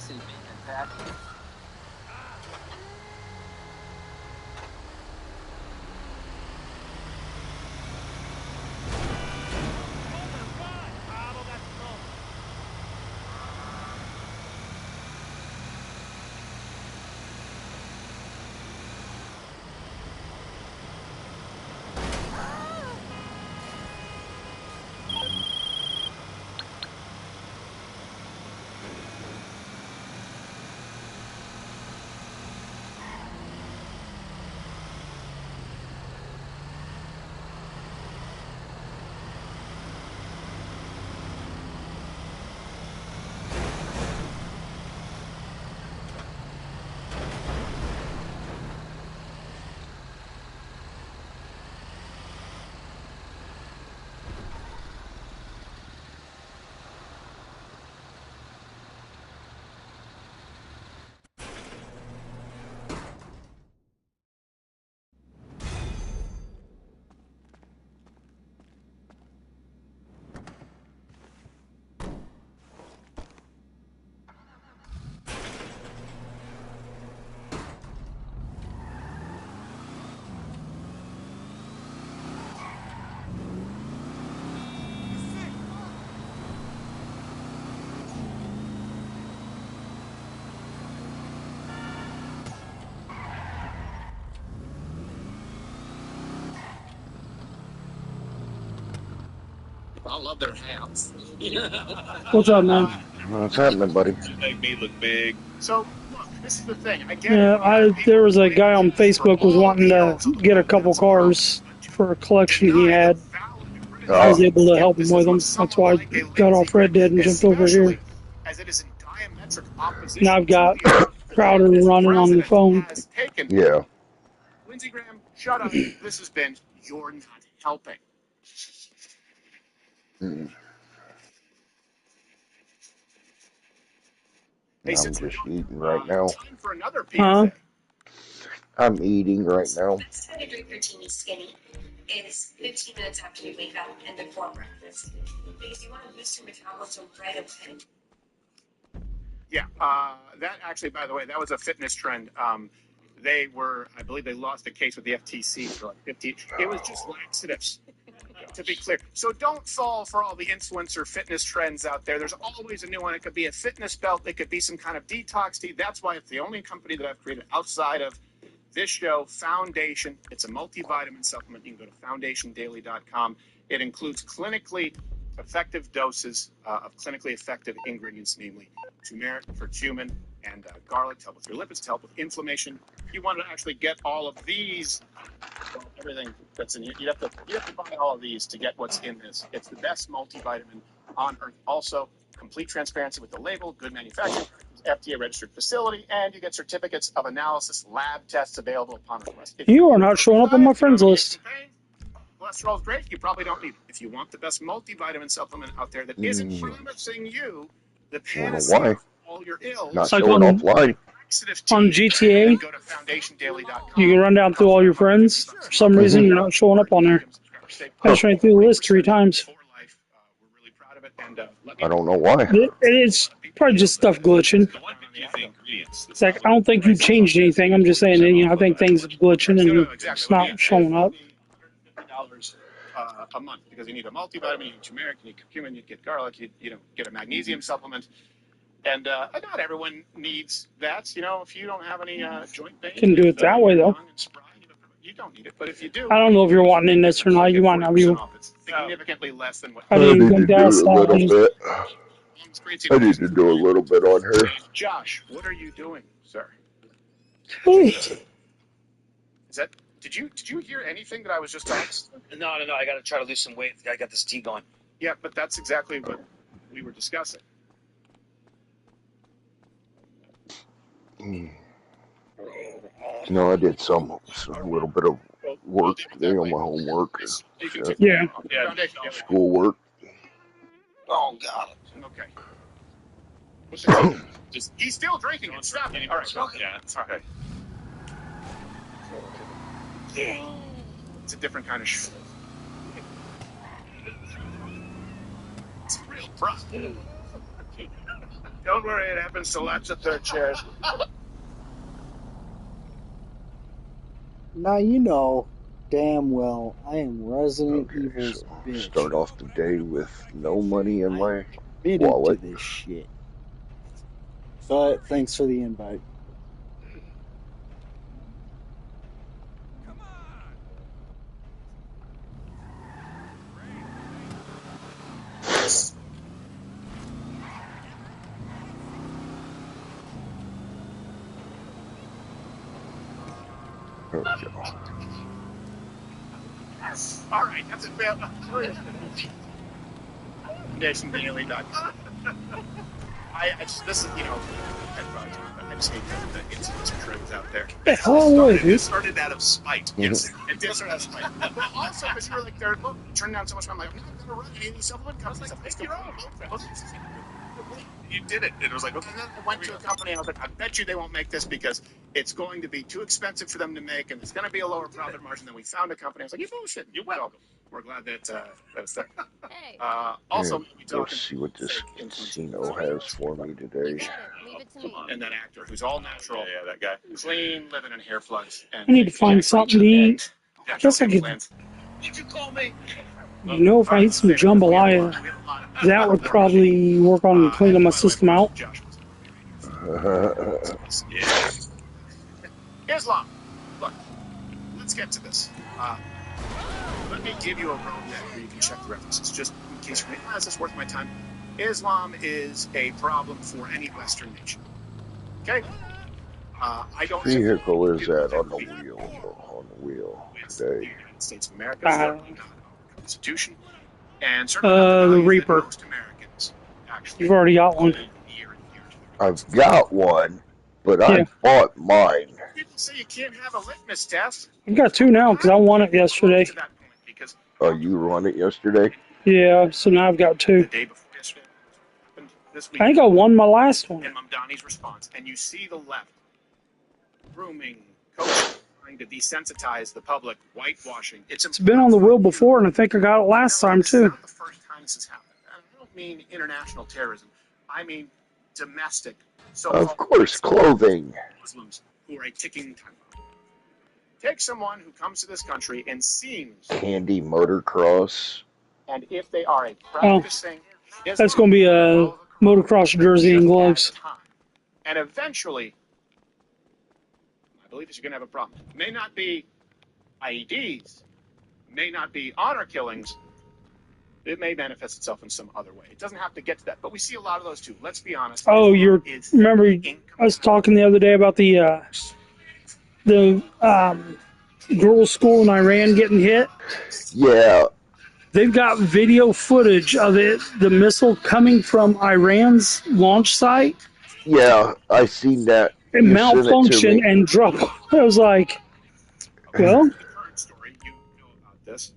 I love their hats. What's up, man? What's happening, buddy? To make me look big. So, look, this is the thing. I get Yeah, there was a guy on Facebook was wanting to get a couple cars for a collection he had. I was able to help him with them. That's why I got off Red Dead and jumped over here. As it is in diametric opposition. Now I've got Crowder running on the phone. Yeah. Lindsey Graham, shut up. This has been You're Not Helping. I'm just eating right now. Time for another Huh? I'm eating right now. Best time to drink your teeny skinny is 15 minutes after you wake up and before breakfast. Because you want to boost your metabolism right away. Yeah, that actually, by the way, that was a fitness trend. They were, I believe they lost a case with the FTC for like 50. It was just laxatives, to be clear. So don't fall for all the influencer fitness trends out there. There's always a new one. It could be a fitness belt. It could be some kind of detox tea. That's why it's the only company that I've created outside of this show, Foundation. It's a multivitamin supplement. You can go to foundationdaily.com. It includes clinically effective doses of clinically effective ingredients, namely turmeric, curcumin, and garlic to help with your lipids, to help with inflammation. If you want to actually get all of these, well, everything that's in here, you have to buy all of these to get what's in this. It's the best multivitamin on earth. Also, complete transparency with the label, good manufacturing, FDA registered facility, and you get certificates of analysis, lab tests available upon request. You are not showing up on my friends list. Cholesterol is great. You probably don't need it. If you want the best multivitamin supplement out there that isn't promising you the panacea for all your ills, Not like showing on- offline. On GTA, go to foundationdaily.com. you can run down through all your friends. For some reason, you're not showing up on there. I just ran through the list 3 times. I don't know why. It's probably just stuff glitching. It's like, I don't think you changed anything. I'm just saying that, I think things are glitching and it's not showing up. A month, because you need a multivitamin, you need turmeric, you need curcumin, you get garlic, you get a magnesium supplement, and not everyone needs that. If you don't have any joint pain, Can do it that way, though. you don't need it. But if you do, I don't know if you're wanting in this or not. You might not be. it's significantly less than what. I I need didn't to think do a that's little bit. I need to do a little bit on her. Josh, what are you doing, sir? Hey. Is that Did you hear anything that I was just talking? No. I got to try to lose some weight. I got this tea going. Yeah, but that's exactly what we were discussing. I did some little bit of work today on my homework and shit. Yeah. Schoolwork. Oh, God. Okay. He's still drinking it. Stop it. All right. Yeah. Okay. It's a different kind of shit. It's a real problem. Don't worry, it happens to lots of third chairs. Now you know damn well I am Resident Evil's bitch. Start off the day with no money in my Committed wallet. to this shit. But thanks for the invite. There we go. All right, that's a fail. NationDaily.com. This is, I just hate the incidents of trends out there. It started out of spite. Yes, it did start out of spite. But also, because you were like, they're turning down so much, I'm like, I'm not going to run any supplement companies. I was like, make your own. You did it. It was like, okay, then I went to a company and I was like, I bet you they won't make this because it's going to be too expensive for them to make and it's going to be a lower profit margin. Then we found a company. I was like, you bullshit. You're welcome. We're glad that it's there. Hey. Also, Yeah, let's see what this casino has for me today. Leave it to me. And that actor who's all natural. Yeah, that guy. Clean, living in hair plugs. And I need to find something to eat. I guess I could. Did you call me? If I eat some jambalaya, that would probably work on cleaning my system out. Islam. Look, let's get to this. Let me give you a road map where you can check the references, just in case you're like, is this worth my time? Islam is a problem for any Western nation. Okay? I don't. Vehicle is that on the wheel? On the wheel today. The United States of America, Constitution, and certainly the Reaper. most Americans actually. You've already got one. I've got one, but I bought mine. People say you can't have a litmus test. I've got two now because I won it yesterday. Oh, you won it yesterday? Yeah, so now I've got two. The day before yesterday, this week, I think I won my last one. and Mamdani's response, and you see the left grooming, coaching, trying to desensitize the public, whitewashing. It's been on the wheel before, and I think I got it last time too. Not the first time this has happened. And I don't mean international terrorism. I mean domestic. Of course, clothing. Muslims who are a ticking time bomb. Take someone who comes to this country and seems, Candy motocross. and if they are a practicing, That's going to be a motocross jersey and gloves. and eventually, my belief is you're going to have a problem. It may not be IEDs, may not be honor killings. It may manifest itself in some other way. It doesn't have to get to that, but we see a lot of those too. Let's be honest. Oh, remember I was talking the other day about the girls' school in Iran getting hit? Yeah. They've got video footage of it, the missile coming from Iran's launch site. Yeah, I seen that. It malfunctioned and dropped. I was like, well. The current story, you know about this.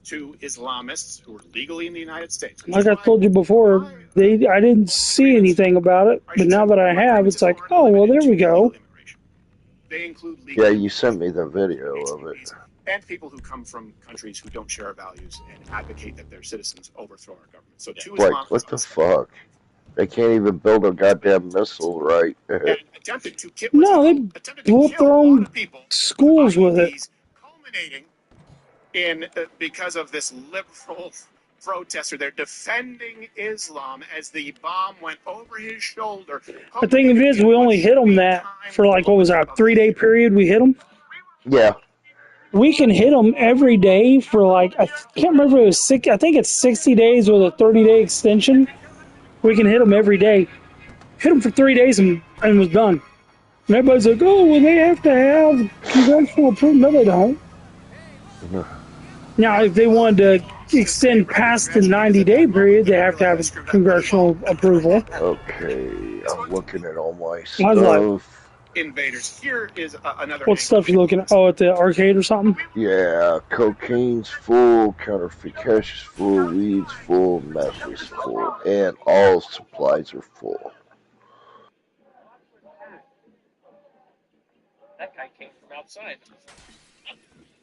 Two Islamists who are legally in the United States. Like I told you before, I didn't see anything about it, but now that I have, it's like, oh, well, there we go. They include Yeah, you sent me the video of it. and people who come from countries who don't share our values and advocate that their citizens overthrow our government. So two Like, Islamists what the fuck? They can't even build a goddamn missile right. attempted to kill. No, they blew up their own schools with it. Culminating in because of this liberal protester. They're defending Islam as the bomb went over his shoulder. The thing is, we only hit them that for like, what was that, 3-day period we hit them? Yeah. We can hit them every day for like, I can't remember if it was I think it's 60 days with a 30-day extension. We can hit them every day. Hit them for 3 days and it was done. And everybody's like, oh, well, they have to have congressional approval. No, they don't. Now, if they wanted to extend past the 90-day period, they have to have congressional approval. Okay, I'm looking at all my I was like, stuff. Invaders. Here is another. what stuff you looking at? Oh, at the arcade or something? Yeah, cocaine's full, counterfeit cash is full, weed's full, meth is full, and all supplies are full. That guy came from outside.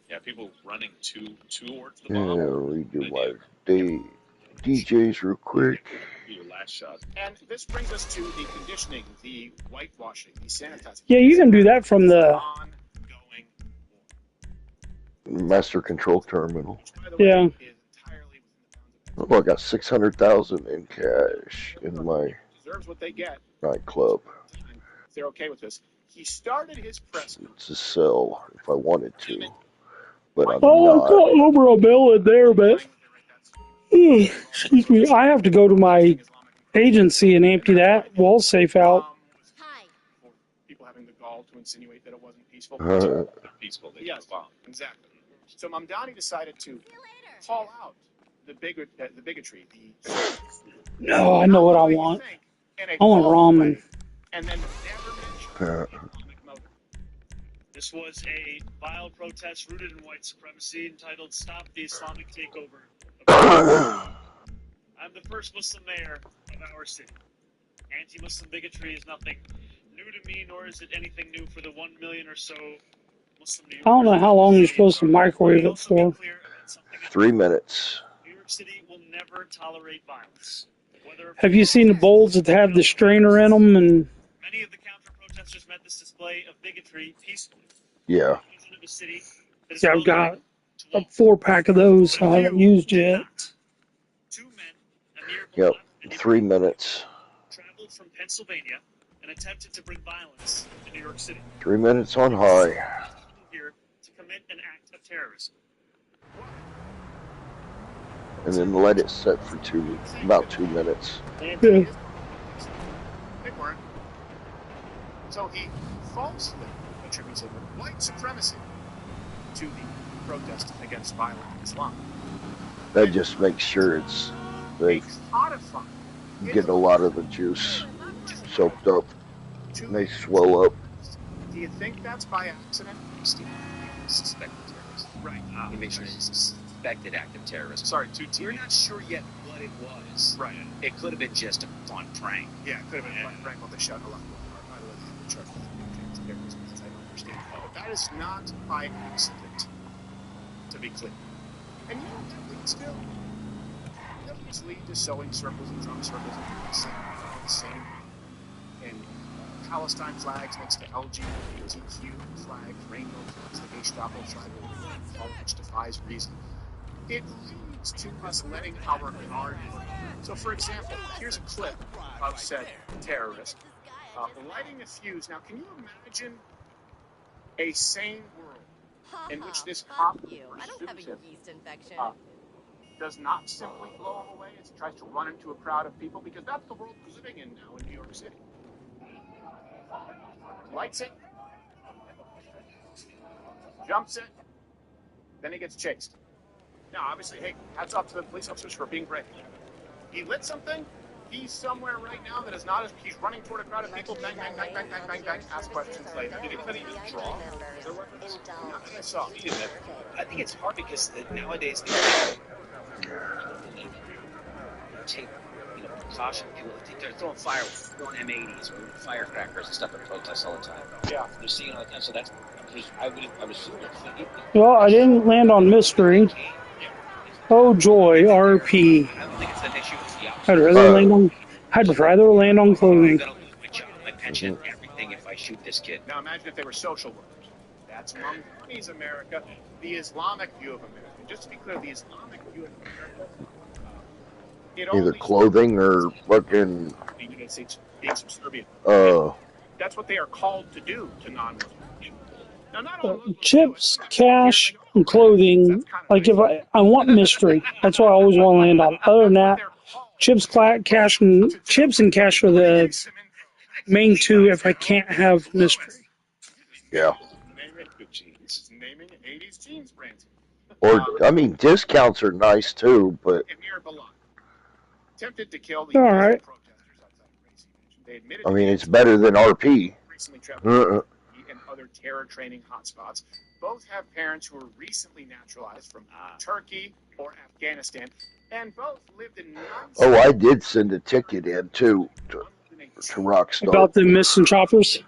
Yeah, people running towards the Yeah, bomb. redo my DJs real quick. Your last shot. And this brings us to the conditioning, the whitewashing, the sanitizing. Yeah, you can do that from the. Master control terminal. Yeah. Oh, I got 600,000 in cash in my Deserves what they get. nightclub. If they're okay with this. He started his press. It's a sell if I wanted to, but I'm Oh, not. I got over a bill in there, but. Excuse me, I have to go to my agency and empty that wall safe out. People having the gall to insinuate that it wasn't peaceful. Peaceful. Yes, exactly. So Mamdani decided to call out the bigotry. No, I know what I want. I want ramen. And then never mention. This was a vile protest rooted in white supremacy entitled Stop the Islamic Takeover. I'm the first Muslim mayor of our city. Anti-Muslim bigotry is nothing new to me, nor is it anything new for the 1 million or so Muslim New Yorkers. I don't know how long you're supposed to microwave it for. 3 minutes. New York City will never tolerate violence. Have you seen the bowls that have the strainer in them? And many of the counter-protesters met this display of bigotry peacefully. Yeah. Yeah, I've got a 4-pack of those I haven't used yet. Yep, 3 minutes. Traveled from Pennsylvania and attempted to bring violence to New York City. 3 minutes on high. Here to commit an act of terrorism. And then let it set for about 2 minutes. Yeah. They weren't. So he falsely attributed white supremacy to the protest against violent Islam. That just makes sure they Codified. get a lot of the juice soaked up and they swell up. Do you think that's by accident? Steve, suspected terrorist. Right. He made sure it was a suspected act of terrorism. Sorry, We're not sure yet what it was. Right. It could have been just a fun prank. Yeah, it could have been a fun prank while they shot a lot more. I don't know the charge with terrorism because I don't understand. But that is not by accident, to be clear. And you know what that leads to? That leads to sewing circles and drum circles and the same and Palestine flags next to LGBTQ flags, rainbow flags, the Gestapo flag, all which defies reason. It leads to us letting our guard. So, for example, here's a clip of said terrorist lighting a fuse. Now, can you imagine a sane world in which this cop I don't have a yeast infection. does not simply blow him away as he tries to run into a crowd of people? Because that's the world we're living in now in New York City. Lights it, jumps it, then he gets chased. Now, obviously, hey, hats off to the police officers for being brave. He lit something. He's somewhere right now that is not as... He's running toward a crowd of people. Bang, bang, bang, bang, bang, bang, bang. Ask questions later. Did anybody just draw? Is there weapons? Not that I saw. I think it's hard because nowadays they take precaution. They're throwing fireworks, throwing M80s or firecrackers and stuff at protests all the time. Yeah. They're seeing all the time, so that's... I would assume well, I didn't land on mystery. Oh joy, RP. I don't think it's an issue. It's the opposite. I'd rather land on clothing. I'm gonna lose my job, my pension, everything if I shoot this kid. Now imagine if they were social workers. That's Mamdani's America, the Islamic view of America. Just to be clear, the Islamic view of America. Either clothing or fucking. The United States being subservient. That's what they are called to do to non-Muslims. Now, not all Chips, cash, and clothing. Like if I want mystery, that's what I always want to land on. Other than that, chips, cash, and chips and cash are the main two. If I can't have mystery. Yeah. Naming 80s jeans brands. Or, I mean, discounts are nice too, but Emir Bilal attempted to kill the All right. protesters outside Gracie Mansion. They admitted I to mean, the it's better than RP. recently traveled to Turkey and other terror training hotspots. Both have parents who were recently naturalized from Turkey or Afghanistan, and both lived in Oh, I did send a ticket in too to Rockstar. About the missing choppers.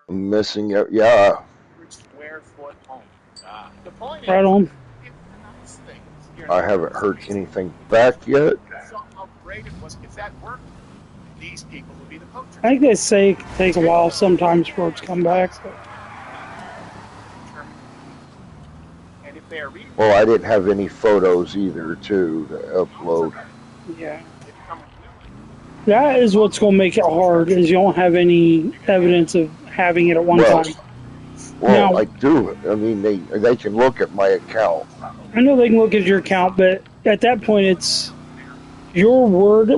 Missing it, yeah. square foot home. The point Right is, on. if nice things here I haven't heard anything back yet. saw how great it was, if that worked, these people would be the poachers. I think they say it can take a while sometimes for it to come back. But And if they are reading, Well, I didn't have any photos either too to upload. yeah, that is what's going to make it hard. Is you don't have any evidence of having it at one time. Well, Now- I do. I mean, they can look at my account. I know they can look at your account, but at that point, it's your word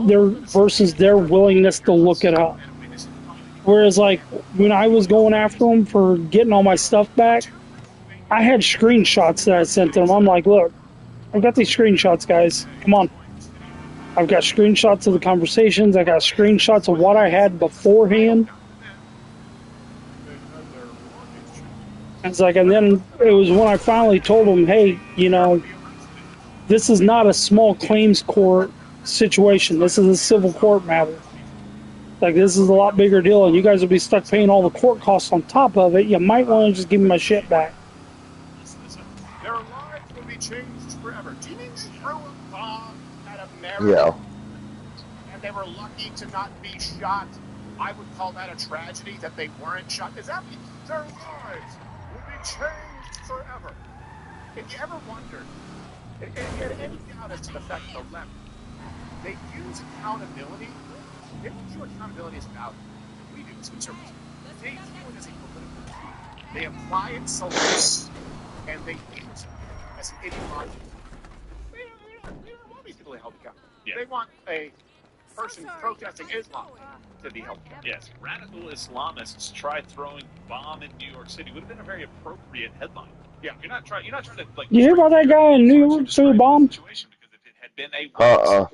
versus their willingness to look it up. Whereas, like, when I was going after them for getting all my stuff back, I had screenshots that I sent them. I'm like, look, I've got these screenshots, guys. Come on. I've got screenshots of the conversations. I got screenshots of what I had beforehand. It's like, and then it was when I finally told them, hey, you know, this is not a small claims court situation. This is a civil court matter. Like, this is a lot bigger deal, and you guys will be stuck paying all the court costs on top of it. You might want to just give me my shit back. their lives will be changed forever. Do you mean they threw a bomb at America? Yeah. And they were lucky to not be shot? I would call that a tragedy that they weren't shot. Is that their lives will be changed forever? If you ever wondered, if you had any doubt as to the fact of the left, they use accountability. They don't view accountability as value. We do as conservatives. They view it as a political tool. They apply it selectively, and they use it as an ideological. They don't want these people to be held accountable. Yeah. They want a person protesting Islam to be held accountable. Yes, radical Islamists try throwing bomb in New York City would have been a very appropriate headline. Yeah, you're not trying to like. You hear about that guy in New York threw a bomb? Had been a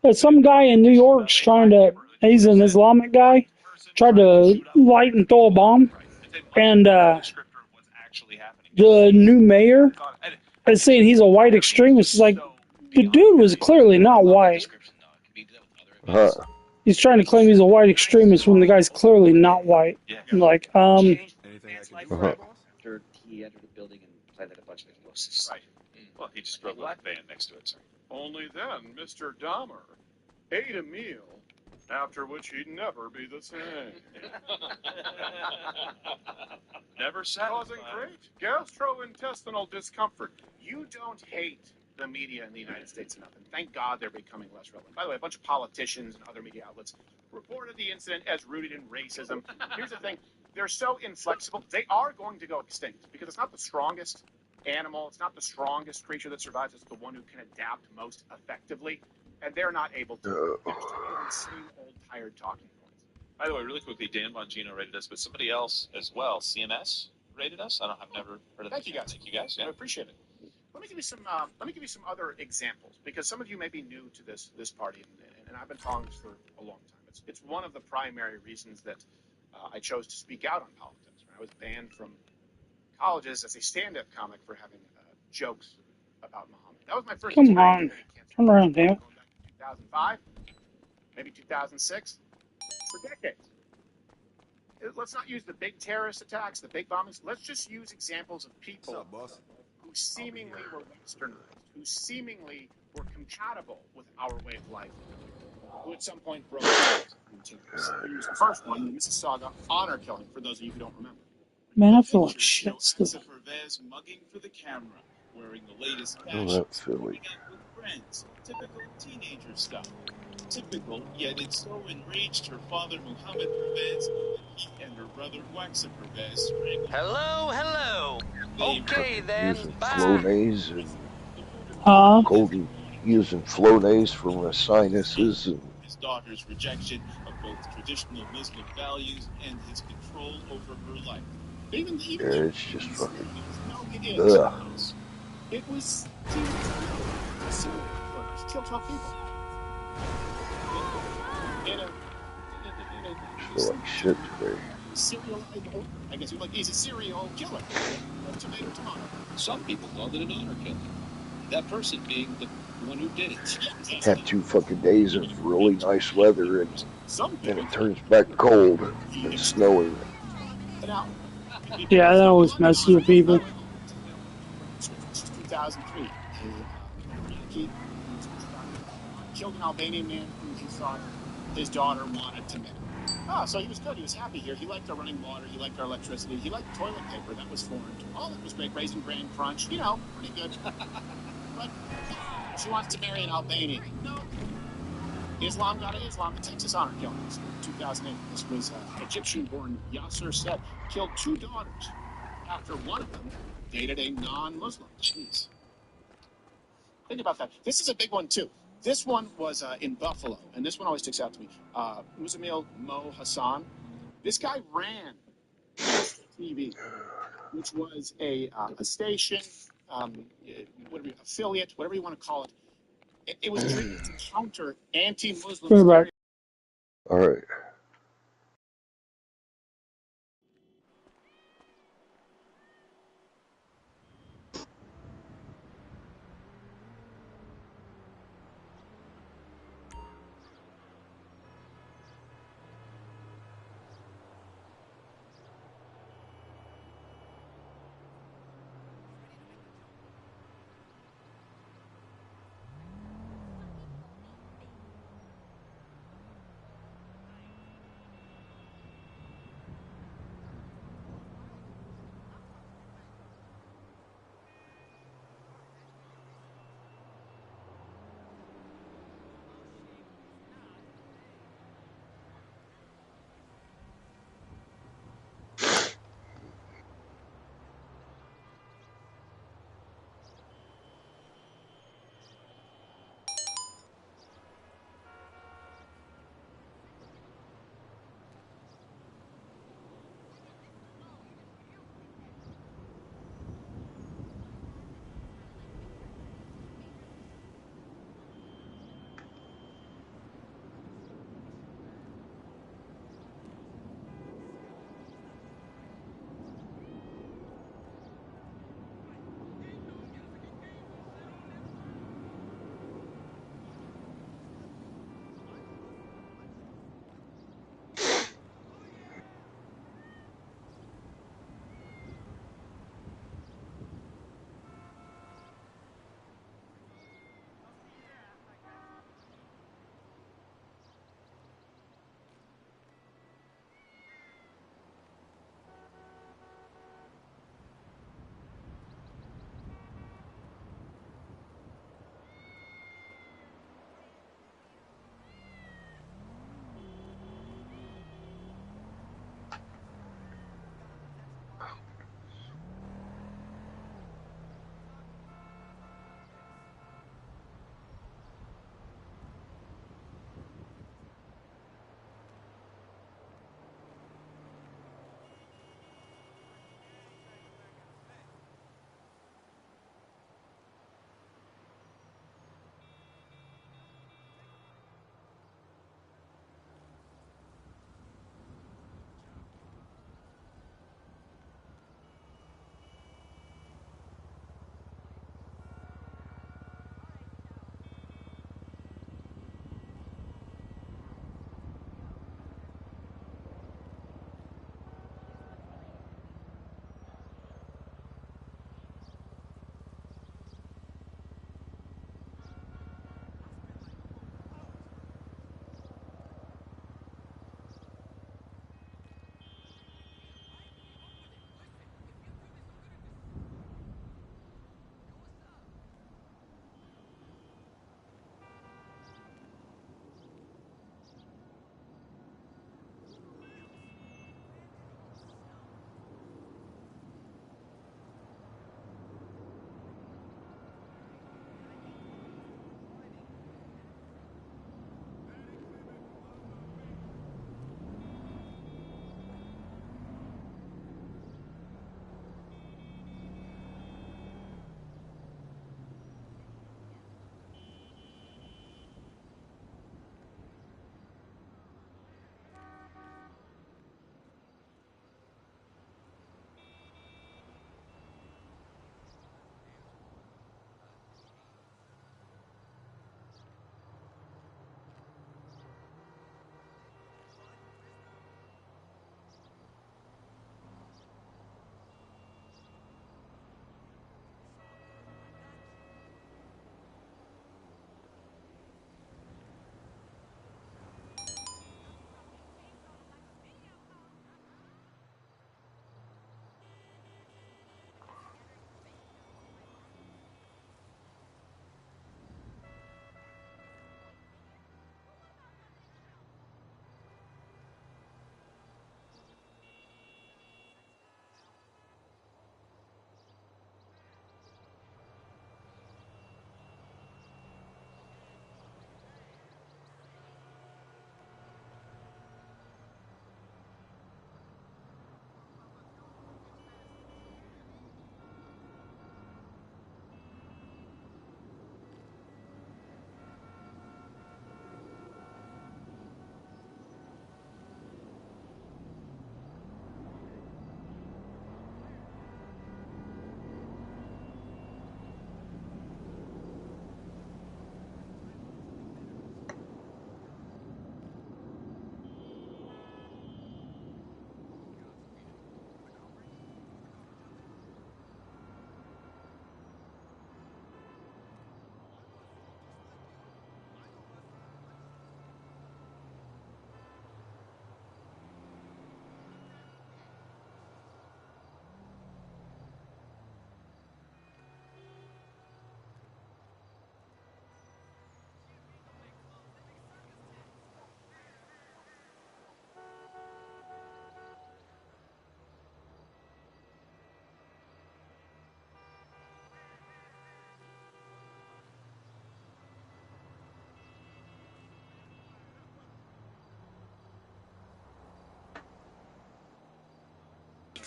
There's some guy in New York's trying to, he's an Islamic guy, tried to light and throw a bomb. And the new mayor is saying he's a white extremist. It's like, the dude was clearly not white. He's trying to claim he's a white extremist when the guy's clearly not white. Like, After he entered the building and planted a bunch of explosives. Right. Well, he just drove a van next to it. Sorry. Only then Mr. Dahmer ate a meal after which he'd never be the same. Never satisfied. Causing great gastrointestinal discomfort. You don't hate the media in the United States enough, and thank God they're becoming less relevant. By the way, a bunch of politicians and other media outlets reported the incident as rooted in racism. Here's the thing. They're so inflexible. They are going to go extinct because it's not the strongest animal. It's not the strongest creature that survives. It's the one who can adapt most effectively. And they're not able to. They're just the same old, tired talking points. By the way, really quickly, Dan Bongino rated us, but somebody else as well, CMS, rated us. I've never heard of that. Thank you guys. Thank you guys. Yeah. I appreciate it. Let me give you some. Let me give you some other examples because some of you may be new to this party, and I've been following this for a long time. It's one of the primary reasons that I chose to speak out on politics. I was banned from colleges as a stand-up comic for having jokes about Muhammad. That was my first. come on. Turn around, damn it. 2005, maybe 2006, for decades. Let's not use the big terrorist attacks, the big bombings. Let's just use examples of people who seemingly were westernized, who seemingly were compatible with our way of life, who at some point broke the first one, the Mississauga honor killing, for those of you who don't remember. Man, I feel like shit still. Pervez mugging for the camera, wearing the latest Oh, fashion, that's silly. with friends, typical teenager stuff. Typical, yet it so enraged her father Muhammad Pervez that he and her brother Waxa Pervez strangled. Hello. Okay then, Using bye. Flonase and Golden using Flonase for my sinuses and His daughter's rejection of both traditional Muslim values and his control over her life. yeah, it's just fucking Ugh. ugh. It was serial killers. Killed 12 people. In a Feel like shit today. serial, I guess he's a serial killer. Tomato. Some people called it an honor killing. That person being the one who did it. Have 2 fucking days of really nice weather, and then it turns back cold and snowing. Yeah, that always messes with people. 2003. He killed an Albanian man who he thought his daughter wanted to marry. Oh, so he was good. He was happy here. He liked our running water. He liked our electricity. He liked toilet paper. That was foreign to him. All that was great. Raisin Bran Crunch. You know, pretty good. But she wants to marry an Albanian. No. Islam got Islam. The Texas honor killings. 2008. This was Egyptian-born Yasser Said. Killed 2 daughters after one of them dated a non-Muslim. Jeez. Think about that. This is a big one, too. This one was in Buffalo, and this one always sticks out to me. Muzamil Mo Hassan. This guy ran TV, which was a station, whatever, affiliate, whatever you want to call it. It was created to counter anti-Muslim. All right.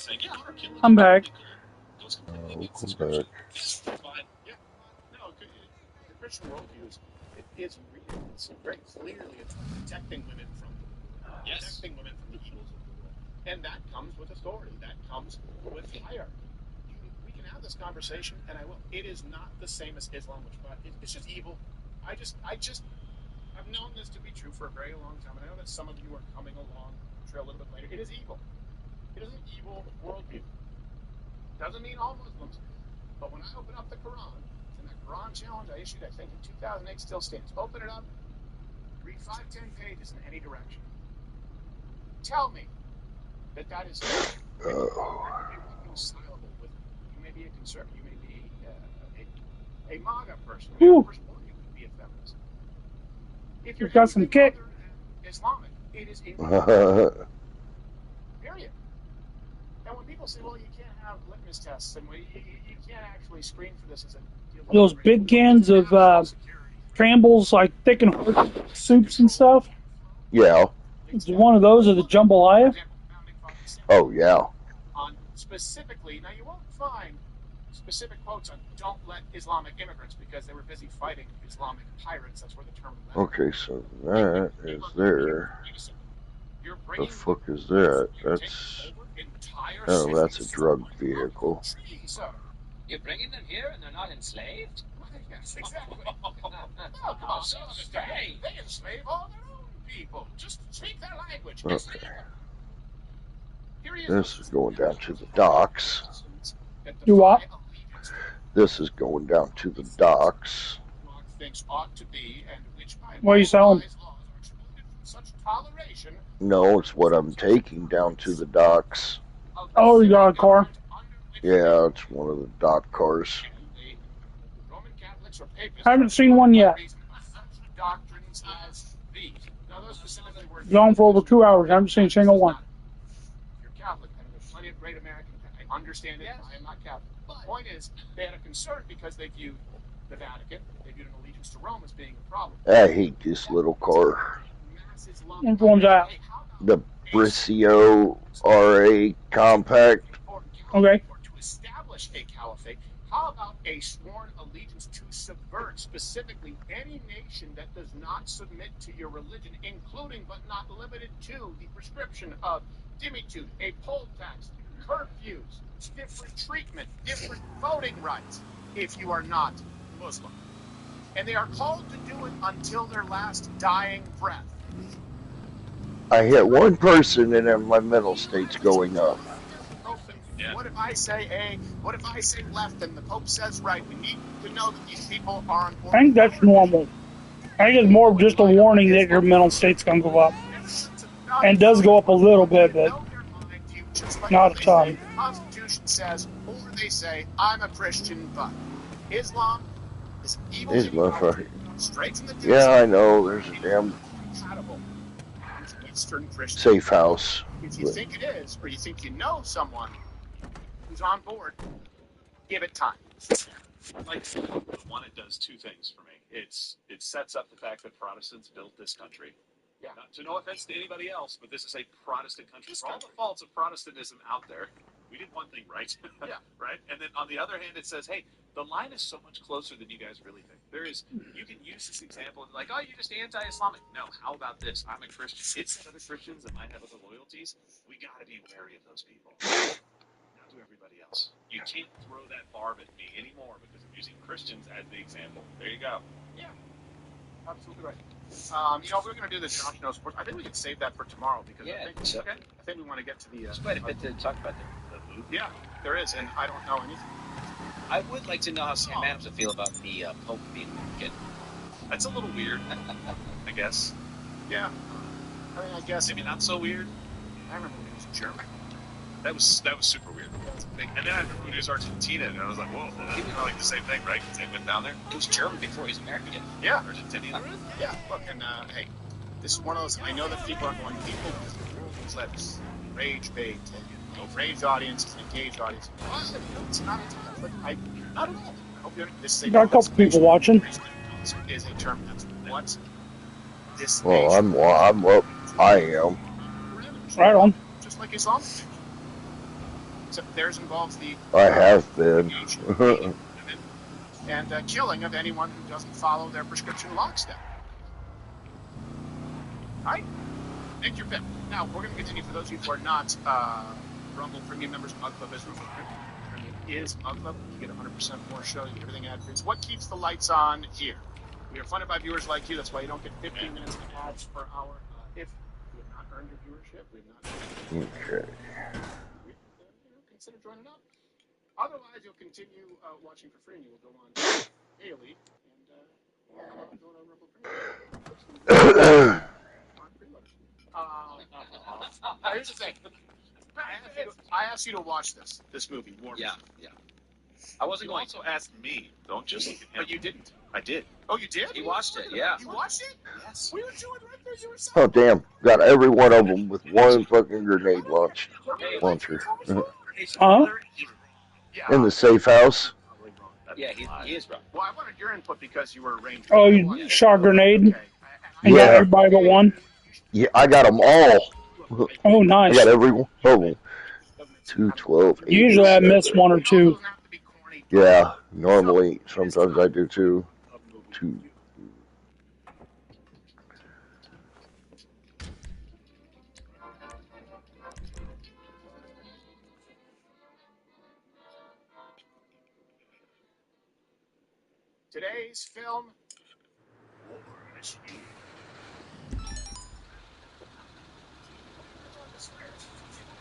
saying, yeah, honor killing. I'm back. Welcome back. Yeah. No, the Christian worldview is real. It's very clearly it's protecting women from the evils of the world, and that comes with authority. That comes with fire. We can have this conversation, and I will. It is not the same as Islam, it's just evil. I've known this to be true for a very long time, and I know that some of you are coming along the trail a little bit later. It is evil. It is an evil worldview. Doesn't mean all Muslims, but when I open up the Quran, and the Quran challenge I issued, I think in 2008 still stands. Open it up, read 5-10 pages in any direction. Tell me that is irreconcilable with it. You may be a conservative, you may be a MAGA person. You could be a feminist. If you've got some kick. Islamic, it is a period. And when people say, well, you can't have litmus tests, and you can't actually screen for this as a Those big cans of Campbell's, like thick and hard soups and stuff. Yeah. Is one of those or the jambalaya? Oh, yeah. Specifically, now you won't find specific quotes on don't let Islamic immigrants because they were busy fighting Islamic pirates. That's where the term is. Okay, so that is there. The fuck is that? That's a drug vehicle. You're bringing them here and they're not enslaved? Yes, exactly. Oh, come on, they enslave all their own people. Just speak their language. Okay. This is going down to the docks. You what? This is going down to the docks. What are you selling? No, it's what I'm taking down to the docks. Oh, you got a car? Yeah, it's one of the dock cars. I haven't seen one yet. Gone for over 2 hours. I haven't seen a single one. You're Catholic, and there's plenty of great Americans. I understand it. Yes. I am not Catholic. The point is, they had a concern because they viewed the Vatican, they viewed an allegiance to Rome as being a problem. I hate this little car. Which one's that? The Bricio RA Compact. Okay. To establish a caliphate, how about a sworn allegiance to subvert specifically any nation that does not submit to your religion, including but not limited to the prescription of dimitude, a poll tax, curfews, different treatment, different voting rights if you are not Muslim. And they are called to do it until their last dying breath. I hit one person and then my mental state's going up. Yeah. What if I say A? What if I say left and the Pope says right? We need to know that these people are on board. I think that's normal. I think it's more of just a warning that your mental state's going to go up. And it does go up a little bit, but not a ton. The Constitution says, or they say, I'm a Christian, but Islam is an evil motherfucker. Straight from the Yeah, I know. There's a damn Eastern Christian safe house. If you think it is, or you think you know someone who's on board, give it time. Like, one, it does two things for me. It sets up the fact that Protestants built this country. Yeah. Not to no offense to anybody else, but this is a Protestant country. For all the faults of Protestantism out there, we did one thing right. Yeah. Right? And then on the other hand, it says, hey, the line is so much closer than you guys really think. You can use this example and like, oh, you're just anti-Islamic. No, how about this? I'm a Christian. It's other Christians that might have other loyalties. We got to be wary of those people. Not to everybody else. You can't throw that barb at me anymore because I'm using Christians as the example. There you go. Yeah. Absolutely right. We're going to do the Josh Knows Sports. I think we can save that for tomorrow because I think we want to get to the... There's quite a bit to talk about the movie. Yeah, there is, and I don't know anything. I would like to know how Sam Adams would feel about the Pope being a kid. That's a little weird, I guess. Yeah. I mean, I guess... Maybe not so weird. I remember when he was German. That was super weird. And then I remember when he was Argentina, and I was like, whoa, that's kind of like the same thing, right? Because they went down there. He was German before he was American. Yeah. Argentinian. Yeah, look, and hey, this is one of those, I know that people are going, people clips, rage bait, and rage audiences, engaged audiences. It's not a time, but I don't know. I hope this got a couple people watching. Is a term that's what this Well, I'm what I am. Right on. Just like Islam. Except theirs involves the I have been. and killing of anyone who doesn't follow their prescription lockstep. All right, make your pick. Now we're going to continue. For those of you who are not Rumble Premium members, Mug Club is Rumble Premium is Mug Club. You get 100% more show. You get everything ad free. What keeps the lights on here? We are funded by viewers like you. That's why you don't get 15 minutes of ads per hour. If you have not earned your viewership, we have not. Okay. Consider joining up. Otherwise, you'll continue watching for free, and you will go on daily and go on Rumble Premium. Here's the thing. I asked you to watch this movie, War Machine. Yeah. I wasn't going to. You also asked me. Don't just look at him. But you didn't. I did. Oh, you did? He watched it, yeah. You watched it? Yes. We were doing right there. You were Oh, damn. Got every one of them with one fucking grenade launcher. In the safe house. Yeah, he is wrong. Well, I wanted your input because you were a ranger. Oh, you shot a grenade? And got everybody but one? Yeah, I got them all. Oh, nice. I got every one of them. 212. Usually I miss one or two. Yeah, normally. Sometimes I do too. 2. Today's film.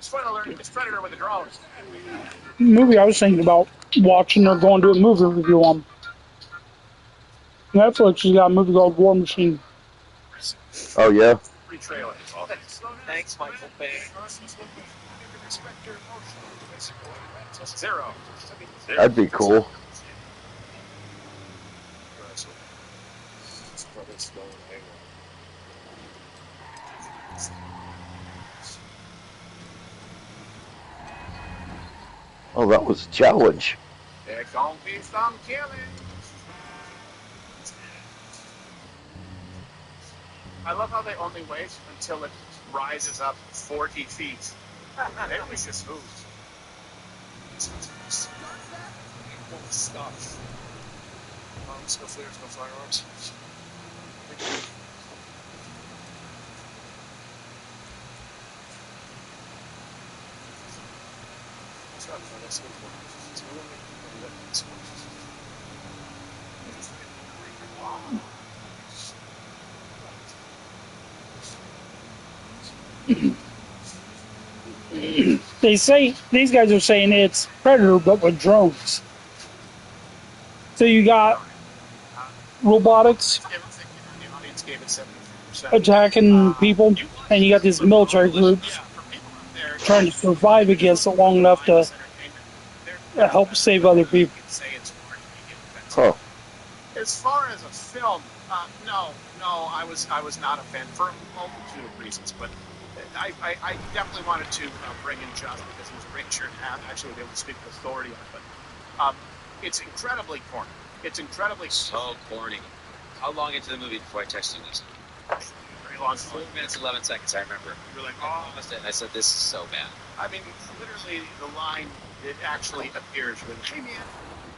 Spoiler alert, it's Predator with a drone. The movie I was thinking about watching or going to a movie review on. Netflix has got a movie called War Machine. Oh, yeah? Free trailer. Thanks, Michael Bay. Zero. That'd be cool. Oh, that was a challenge. There gonna be some killing. I love how they only wait until it rises up 40 feet. Then we just move. Stop. Let's go flares, no firearms. They say, these guys are saying it's Predator, but with drones. So you got robotics attacking people, and you got these military groups trying to survive against it long enough to help save other people. Oh. As far as a film, no, I was not a fan for a multitude of reasons, but I definitely wanted to bring in Josh because he was a great shirt to have. Actually, be able to speak with authority on it, but it's incredibly corny. It's incredibly so corny. How long into the movie before I texted you this? Very long. 4 minutes, 11 seconds, I remember. You're like, I almost did. I said, this is so bad. I mean, literally, the line, it actually appears with, hey man,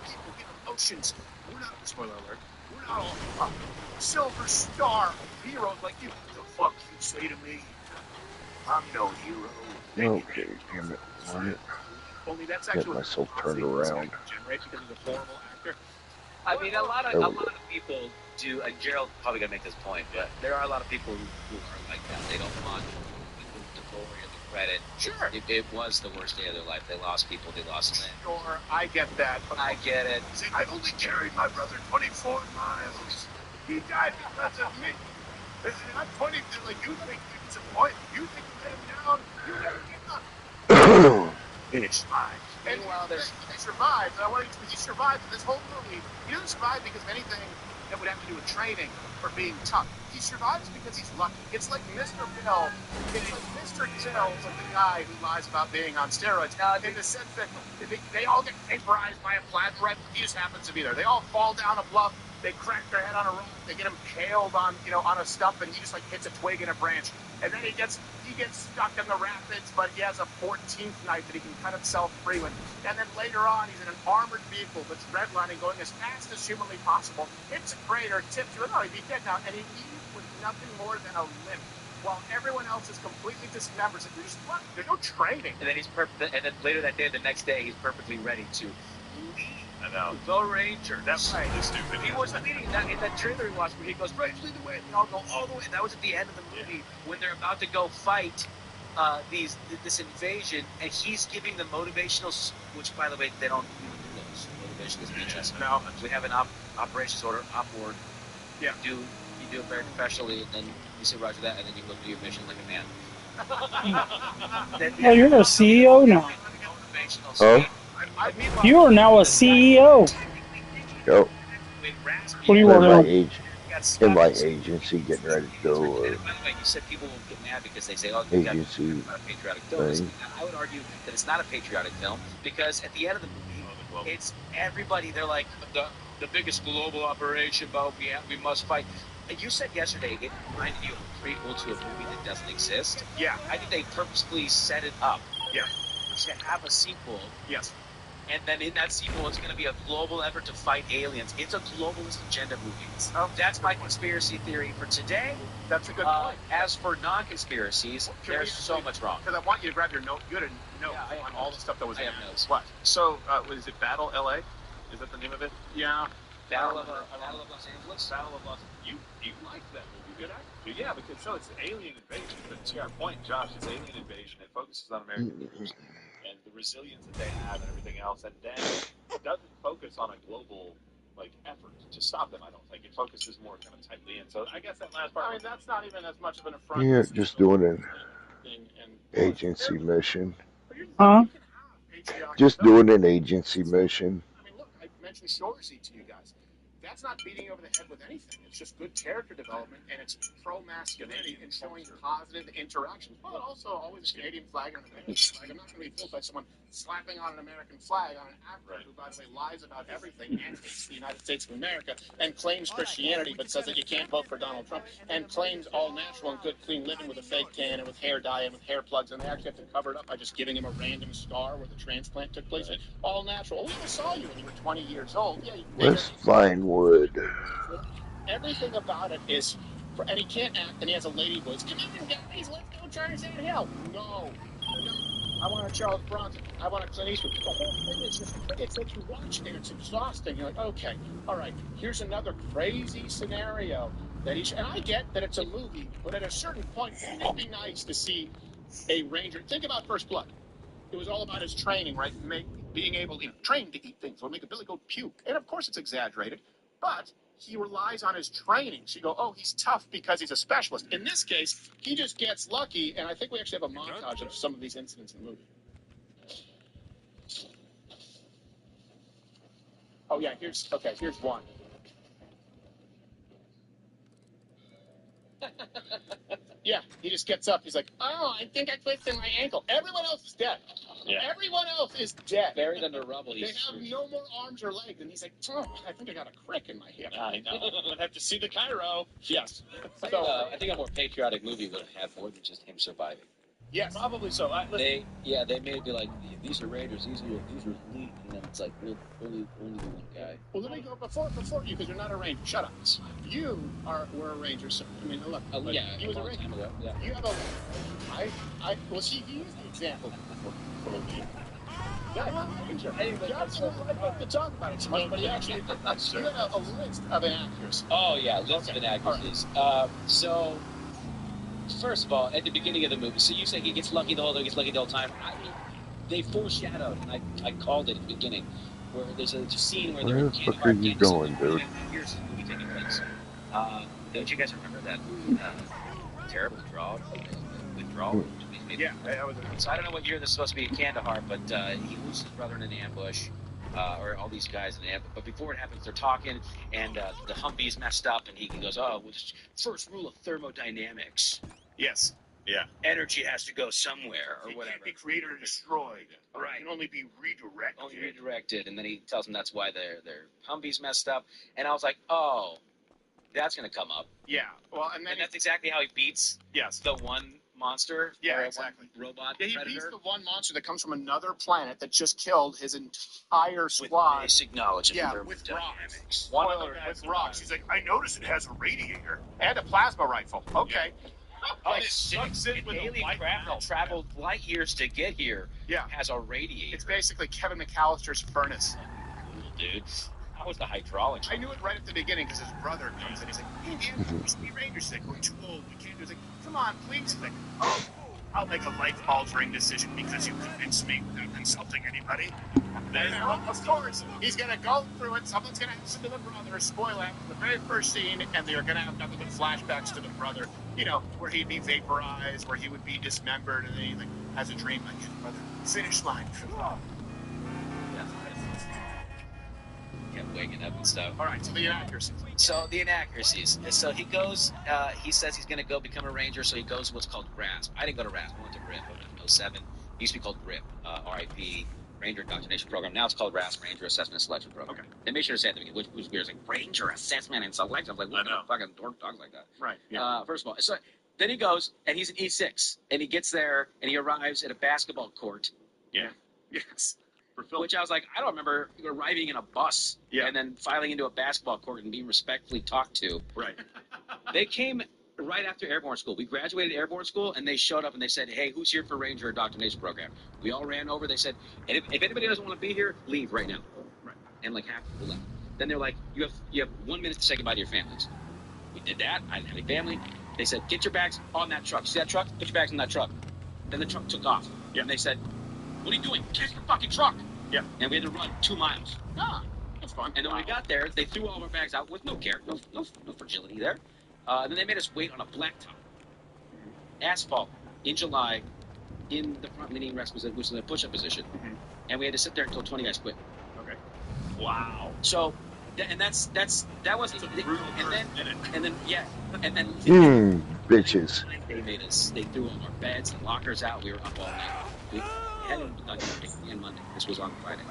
people give emotions. We're not, spoiler alert, we're not all silver star heroes like you. What the fuck you say to me? I'm no hero. Okay, damn it. What? Only that's Get actually myself turned around. Generate because he's a horrible actor. I mean, a lot of people do. Gerald probably gonna make this point, but there are a lot of people who are like that. They don't want the glory or the credit. Sure. It was the worst day of their life. They lost people. They lost land. Sure, I get that. But I get it. See, I only carried my brother 24 miles. He died because of me. I'm 20. Like you think it's a point. You think you let him down. You never give up. It's fine. And while they survived, and I want to he survived this whole movie. He doesn't survive because of anything that would have to do with training or being tough. He survives because he's lucky. It's like Mr. Bill. It's like Mr. Till's like the guy who lies about being on steroids. In the sense that they all get vaporized by a plasma. He just happens to be there. They all fall down a bluff. They crack their head on a rope. They get him impaled on, on a stump, and he just like hits a twig and a branch. And then he he gets stuck in the rapids, but he has a 14th knife that he can cut himself free with. And then later on, he's in an armored vehicle that's redlining, going as fast as humanly possible. Hits a crater, tips you, oh, he'd be dead now, and he leaves with nothing more than a limp, while everyone else is completely dismembered. So there's no training. And then and then later that day, the next day, he's perfectly ready to lead. I know. The Ranger. That's right. Stupid. He was leading in that trailer we watched where he goes, Ranger, lead the way. And they all go all the way. That was at the end of the movie when they're about to go fight this invasion, and he's giving the motivational, which, by the way, they don't do those motivational speeches. No. We have an operations order, op board. Yeah. You do it very professionally, and then you say roger that, and then you go do your mission like a man. Oh, you're a CEO now. Oh? You are now a CEO. Yep. What are you working on? In my agency, getting ready to go. By the way, you said people will get mad because they say, oh, you got Agency a patriotic film. thing. I would argue that it's not a patriotic film because at the end of the movie, it's everybody. They're like the biggest global operation, but we must fight. You said yesterday it reminded you of a prequel to a movie that doesn't exist. Yeah. I think they purposefully set it up. Yeah. To have a sequel. Yes. And then in that sequel, it's going to be a global effort to fight aliens. It's a globalist agenda movie. Oh, that's my conspiracy theory for today. That's a good point. As for non-conspiracies, there's so much wrong. Because I want you to grab your note, note on all the stuff that was in I have notes. What? So, was it Battle LA? Is that the name of it? Yeah. Battle of Los Angeles? Battle of Los Angeles. You liked that movie, did I? Yeah, because it's alien invasion. But to our point, Josh, it's alien invasion. It focuses on American leaders and the resilience that they have and everything else, and then it doesn't focus on a global effort to stop them. I don't think it focuses more kind of tightly in. So I guess that last part. I mean, that's not even as much of an affront. Yeah, just doing an agency mission. Huh? Just doing an agency mission. I mean, look, I mentioned Shoresy to you guys. That's not beating you over the head with anything. It's just good character development, and it's pro-masculinity and showing positive interactions. But also always a Canadian flag and an American flag. I'm not going to be fooled by someone slapping on an American flag on an actor who, by the way, lies about everything and hates the United States of America and claims Christianity, but says that you can't vote for Donald Trump, and claims all natural and good, clean living with a fake tan and with hair dye and with hair plugs, and they actually have to cover it up by just giving him a random scar where the transplant took place. All natural. Oh, we never saw you when you were 20 years old. Yeah, West Vinewood. Everything about it is, and he can't act, and he has a lady voice. Come on, guys, let's go Tarzan Hill. No. I want a Charles Bronson. I want a Clint Eastwood. The whole thing is just, it's like you watch it, and it's exhausting. You're like, okay, all right, here's another crazy scenario that and I get that it's a movie, but at a certain point, it'd be nice to see a ranger. Think about First Blood. It was all about his training, right? Being able to train to eat things, or make a Billy Goat puke. And of course it's exaggerated, but he relies on his training. So you go, oh, he's tough because he's a specialist. In this case, he just gets lucky, and I think we actually have a montage of some of these incidents in the movie. Oh yeah, here's one. Yeah, he just gets up. He's like, oh, I think I twisted my ankle. Everyone else is dead. Yeah. Everyone else is dead. Buried under rubble. They have no more arms or legs. And he's like, oh, I think I got a crick in my hip. I know. I'd have to see the Cairo. Yes. I think a more patriotic movie would have more than just him surviving. Yes. Probably so. They may be like, these are Raiders, these are elite, and then it's like, only one guy. Well, let me go before you, because you're not a Ranger. Shut up. You were a Ranger, so I mean, look. Yeah, he was a Ranger. Time ago, yeah. You have well, see, he used the example for me. Yeah, Ranger. Josh doesn't like to talk about it so much, but he actually, you have a list of inaccuracies. Oh, yeah, list of inaccuracies. Right. So, first of all, at the beginning of the movie, so you say he gets lucky the whole time. I mean, they foreshadowed, and I called it at the beginning, where there's a scene where they're in Kandahar. Where the fuck are you going, dude? Here's the movie taking place. Don't you guys remember that terrible withdrawal? Yeah, I was. So I don't know what year this is supposed to be in Kandahar, but he loses his brother in an ambush, or all these guys in an ambush. But before it happens, they're talking, and the Humvee's messed up, and he goes, "Oh, well, first rule of thermodynamics." Yes. Yeah. Energy has to go somewhere, or whatever. It can't be created or destroyed. Right. It can only be redirected. Only redirected, and then he tells them that's why their Humvee's messed up. And I was like, oh, that's going to come up. Yeah. Well, and then that's exactly how he beats yes the one monster. Yeah, or exactly. one robot Yeah, he predator. beats the one monster that comes from another planet that just killed his entire squad. Basic knowledge of Yeah, thermal with dynamics. rocks. One of Spoiler, the with guys rocks. He's like, I noticed it has a radiator and a plasma rifle. Okay. Like it sucks in with a alien white craft that traveled light years to get here. Yeah. Has a radiator. It's basically Kevin McAllister's furnace. Cool, dude. How was the hydraulics? I knew it right at the beginning because his brother comes in. He's like, hey, man, we should be Rangers. He's like, we're too old. We can't do it. He's like, come on, please. He's like, oh, I'll make a life-altering decision because you convinced me without consulting anybody. Then, of course, he's going to go through it. Something's going to happen to the brother. Spoiler, the very first scene, and they're going to have nothing but flashbacks to the brother. You know, where he'd be vaporized, where he would be dismembered, and then he like has a dream like his brother. Finish line. Kept waking up and stuff. All right, so the inaccuracies. So the inaccuracies. So he goes. He says he's going to go become a ranger. So he goes to what's called RASP. I didn't go to RASP. I went to RIP. I went in 07. It used to be called RIP. RIP. Ranger Indoctrination Program. Now it's called RASP, Ranger Assessment and Selection Program. Okay. They made sure to say at the beginning, which was weird. It's like Ranger Assessment and Selection. I was like, what kind of fucking dork dogs like that? Right. Yeah. First of all, so then he goes and he's an E6 and he gets there and he arrives at a basketball court. Yeah. Yes. Which I was like, I don't remember arriving in a bus and then filing into a basketball court and being respectfully talked to. Right. They came right after airborne school. We graduated airborne school, and they showed up and they said, hey, who's here for Ranger Indoctrination Program? We all ran over. They said, and if anybody doesn't want to be here, leave right now. Right. And like half people left. Then they're like, you have 1 minute to say goodbye to your families. We did that. I didn't have any family. They said, get your bags on that truck. See that truck? Put your bags in that truck. Then the truck took off. Yeah. And they said, what are you doing? Catch the fucking truck. Yeah. And we had to run 2 miles. Ah, that's fun. And then when we got there, they threw all of our bags out with no care, no fragility there. Then they made us wait on a blacktop, asphalt, in July, in the front leaning Rex, which was in a push-up position. Mm-hmm. And we had to sit there until 20 guys quit. Okay. Wow. So, that wasn't, and then bitches. They made us, they threw all our beds and lockers out. We were up all night. We hadn't done anything on Monday. This was on Friday.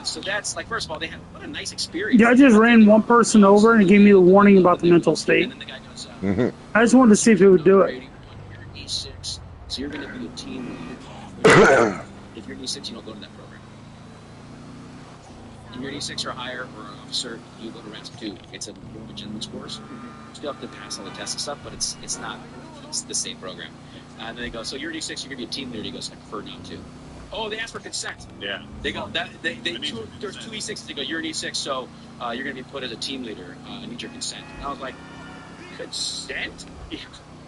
So that's like, first of all, they had what a nice experience. Yeah, I just ran one person over and gave me the warning about the mental state. And then the guy goes, I just wanted to see if he would do it. You're an E6, so you're going to be a team leader. If you're an E6, you don't go to that program. If you're an E6 or higher or an officer, you go to RASP 2. It's more of a gentleman's course. You still have to pass all the tests and stuff, but it's the same program. And then they go, so you're an E6, you're going to be a team leader. He goes, I prefer not to. Oh, they asked for consent. Yeah. They go there's 2 E6s. They go, you're an E6, so you're going to be put as a team leader. I need your consent. And I was like, consent?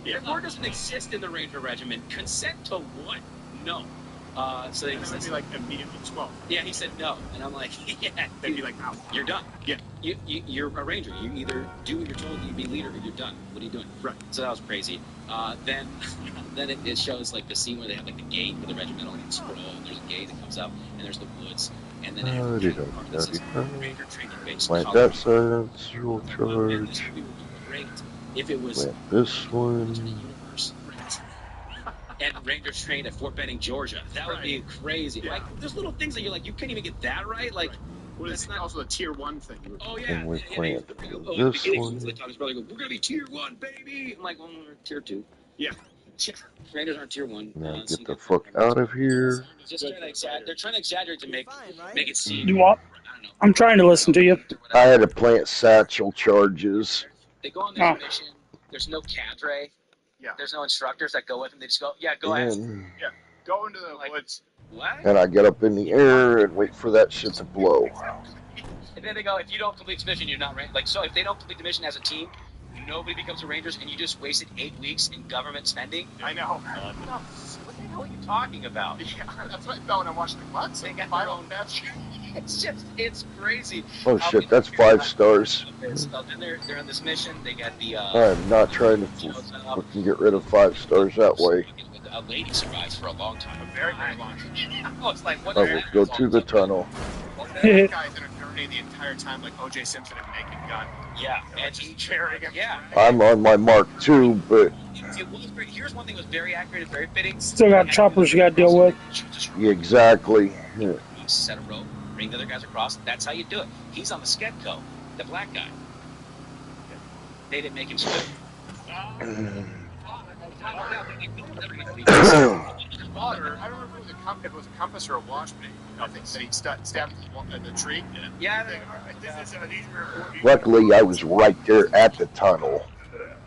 Yeah. The word doesn't exist in the Ranger Regiment. Consent to what? No. So they would be like immediately 12. Yeah, he said no, and I'm like, yeah. They'd be like, "Ow, you're done." Yeah. You're a ranger. You either do what you're told, you be leader, or you're done. What are you doing? Right. So that was crazy. Then it shows like the scene where they have like the gate for the regimental and scroll. And there's a gate that comes up, and there's the woods, and then Ranger training base. Like that silence, you'll charge. Great if it was like this one. And Rangers trained at Fort Benning, Georgia. That would be crazy. Yeah. Like, there's little things that you're like, you can't even get that right. Like, well, that's not also a tier 1 thing. Oh yeah. And we plan to do this one. They taught his brother, we're gonna be tier 1, baby. I'm like, well, we're tier 2. Yeah. Rangers aren't tier 1. Now get the fuck out of here. Just trying to exaggerate. They're trying to exaggerate to make it seem. You what? I'm trying to listen to you. I had to plant satchel charges. They go on their mission. There's no cadre. Yeah. There's no instructors that go with them. They just go, yeah, go ahead. Yeah. Go into the woods. What? And I get up in the air and wait for that shit to blow. And then they go, if you don't complete the mission, you're not ranger. Like, so if they don't complete the mission as a team, nobody becomes a Rangers, and you just wasted 8 weeks in government spending. I know. What the hell are you talking about? Yeah, that's what I thought when I watched the Bucks. They got their own death. It's crazy. Oh shit, that's 5 stars. Then they're on this mission. They got the. I'm not trying to fucking get rid of 5 stars that way. A lady survives for a long time. A very, very long time. Oh, it's like what? I will go to the tunnel. That guy's in a gurney the entire time, like O.J. Simpson in Naked Gun. Yeah, and he's carrying him. Yeah. I'm on my Mark II, but. It was very, here's one thing that was very accurate and very fitting. Still got choppers you got to deal with. Yeah, exactly. Yeah. Set a rope, bring the other guys across. That's how you do it. He's on the Sketco, the black guy. They didn't make him spit. Water. I don't remember if it was a compass or a watch, but I think that he stabbed the tree. Yeah. Luckily, I was right there at the tunnel.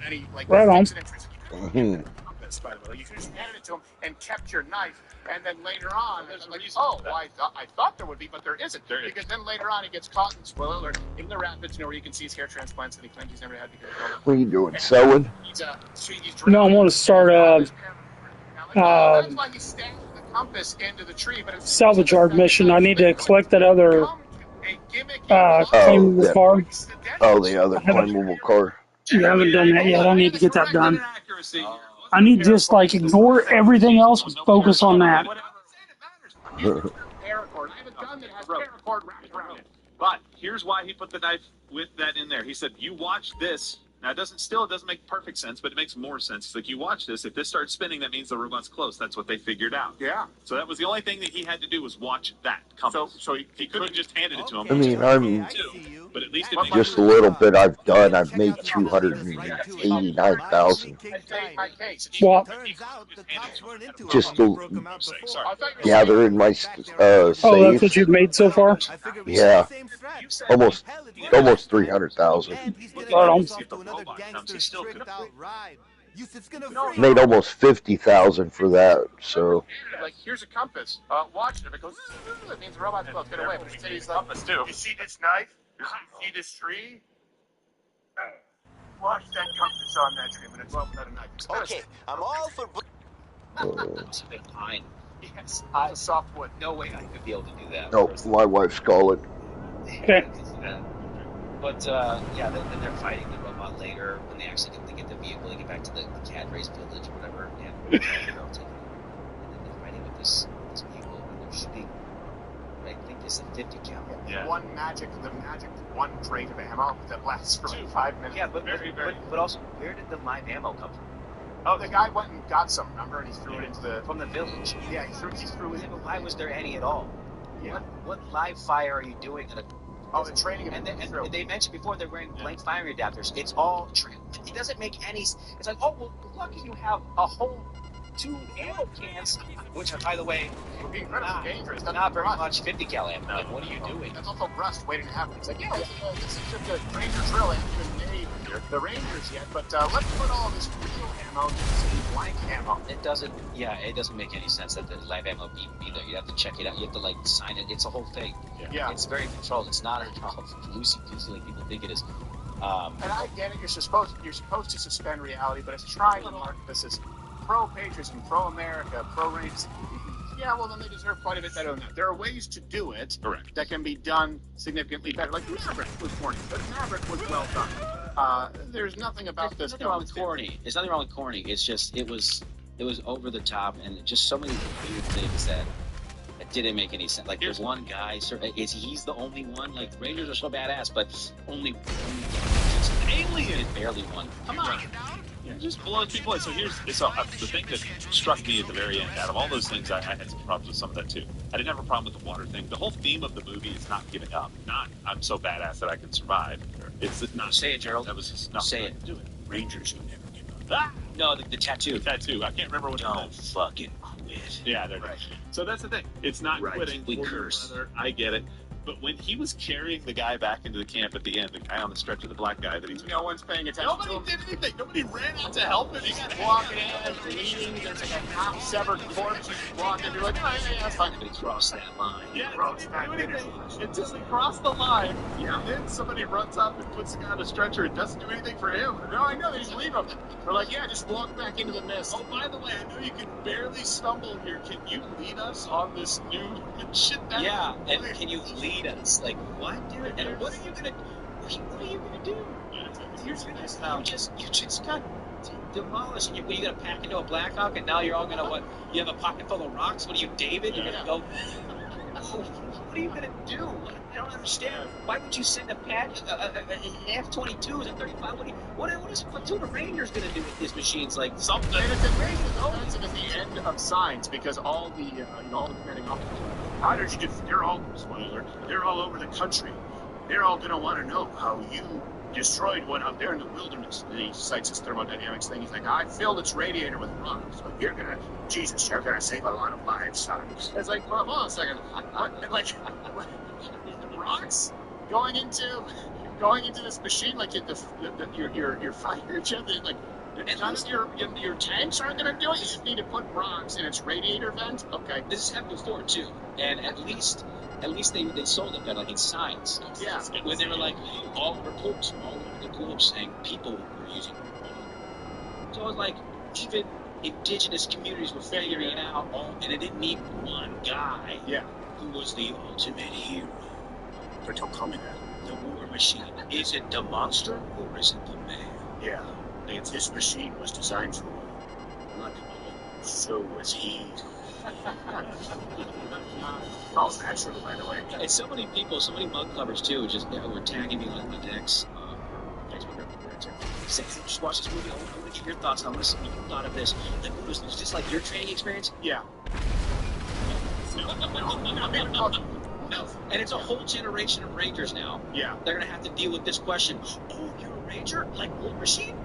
And he right on. Compass, by the way, you could just handed it to him and kept your knife, and then later on, like, oh, well, I thought there would be, but there isn't. Because then later on, he gets caught in, spoiler alert, in the rapids, where you can see his hair transplants, and he claims he's never had to get it. What are you doing, sewing? No, I want to start that's why he stabbed the compass into the tree, but it's salvage yard mission. I need to collect that other claimable car. Oh, the other claimable car. You haven't done that yet. I need to get that done. I need to just like ignore everything else and focus on that. Paracord. I have a gun that has paracord wrapped around it. But here's why he put the knife with that in there. He said, "You watch this." Now, it doesn't make perfect sense, but it makes more sense. It's like, you watch this. If this starts spinning, that means the robot's close. That's what they figured out. Yeah. So that was the only thing that he had to do was watch that compass. So he could have just handed it to him. I mean, I'm but at least it just a little bit I've done. I've made 289,000. What? Just to gather in my save. Oh, that's what you've made so far? Yeah. Almost 300,000. Right on. Made almost 50,000 for that, so. Like, here's a compass. Watch it. If it goes, it means the robot's close. Get away. But instead he's like, compass too. You see this knife? You see this tree? Watch that compass on that tree. But it's well without a knife. Okay, I'm all for. It's a big pine. Yes, it's a softwood. No way I could be able to do that. No, my wife's calling. Okay. But yeah, then they're fighting the robot later when they actually get the vehicle, they get back to the Cadres village or whatever, and then they're fighting with this vehicle, and they're shooting. I think it's a 50 cal. Yeah. One crate of ammo that lasts for like 5 minutes. Yeah, but also, where did the live ammo come from? Oh, the guy went and got some. Remember, and he threw it into the from the village. Yeah, he threw it. Yeah, but why was there any at all? Yeah. What live fire are you doing at a? Oh, the training. And they mentioned before they're wearing blank firing adapters. It's all it doesn't make any. It's like, oh well, lucky you have a whole 2 ammo cans, which are, by the way, would be incredibly dangerous. Not very much 50 cal ammo. Like, what are you doing? That's also rust waiting to happen. It's like, yeah, this is just a Ranger drill. I haven't even made the Rangers yet, but let's put all this real ammo into some blank ammo. It doesn't make any sense that the live ammo be there. You have to check it out. You have to like sign it. It's a whole thing. Yeah. It's very controlled. It's not all loosey-goosey like people think it is. And I get it. You're supposed to suspend reality, but it's trying to market this as pro-patriotism, pro-America, pro-Rangers. Yeah, well, then they deserve quite a bit better than that. There are ways to do it that can be done significantly better. Like Maverick was corny, but Maverick was well done. There's nothing about this. Nothing wrong with corny. There's nothing wrong with corny. It's just it was over the top and just so many weird things that didn't make any sense. Like there's one guy, he's the only one. Like Rangers are so badass, but only just an alien barely won. Come on. Yeah, just blows people away. So here's the thing that struck me at the very end. Out of all those things, I had some problems with some of that too. I didn't have a problem with the water thing. The whole theme of the movie is not giving up. Not I'm so badass that I can survive. It's not. Say it, Gerald. That was just not. Say it. Do it. Rangers who never give up. Ah! No, the tattoo. The tattoo. I can't remember what it was. Don't fucking quit. Yeah, they're right. So that's the thing. It's not quitting. We curse. I get it. But when he was carrying the guy back into the camp at the end, the guy on the stretcher, the black guy that he's no one's paying attention. Nobody did anything. Nobody ran out to help him. He got walking in, bleeding. There's like a half-severed corpse. You walk in, you're like, oh, yeah, that's fine. But he crossed that line. Yeah, crossed that line. Until he crossed the line. Yeah. And then somebody runs up and puts the guy on a stretcher and doesn't do anything for him. No, I know. They just leave him. They're like, yeah, just walk back into the mist. Oh, by the way, I know you can barely stumble here. Can you lead us on this new shit? Yeah, and can you lead us? Like, what, dude? And what are you gonna do? You just got demolished. You're gonna pack into a Blackhawk, and now you're all gonna what? You have a pocket full of rocks. What are you, David? You're gonna go. What are you gonna do? I don't understand. Why would you send a F-22s and 35? What is Platoon of Rangers gonna do with these machines? Like something. And it's offensive at the end of Signs because all the all the commanding officers. How did you they're all over the country. They're all gonna want to know how you destroyed one out there in the wilderness. And he cites his thermodynamics thing. He's like, I filled its radiator with rocks. So you're gonna save a lot of lives, son. It's like, well, hold on a second. What, like, rocks going into this machine? Like your fighter jet? Like, none of your tanks aren't gonna do it. You just need to put rocks in its radiator vent. Okay. This has happened before too, and at least they sold it that like in Science. Yeah. When they were like all reports all over the globe saying people were using it. So it was like even indigenous communities were figuring it out, and it didn't need one guy. Yeah. Who was the ultimate hero? But don't call me that. The war machine. Is it the monster or is it the man? Yeah. This machine was designed for blood. So was he. Oh, that's true, by the way. And so many people, so many mug covers too, just were tagging me on my decks. Saying, hey, just watch this movie. I want to get your thoughts. I want to see what you thought of this. Like, was this like your training experience? Yeah. No. And it's a whole generation of Rangers now. Yeah. They're gonna have to deal with this question. Oh, you're a Ranger? Like War Machine?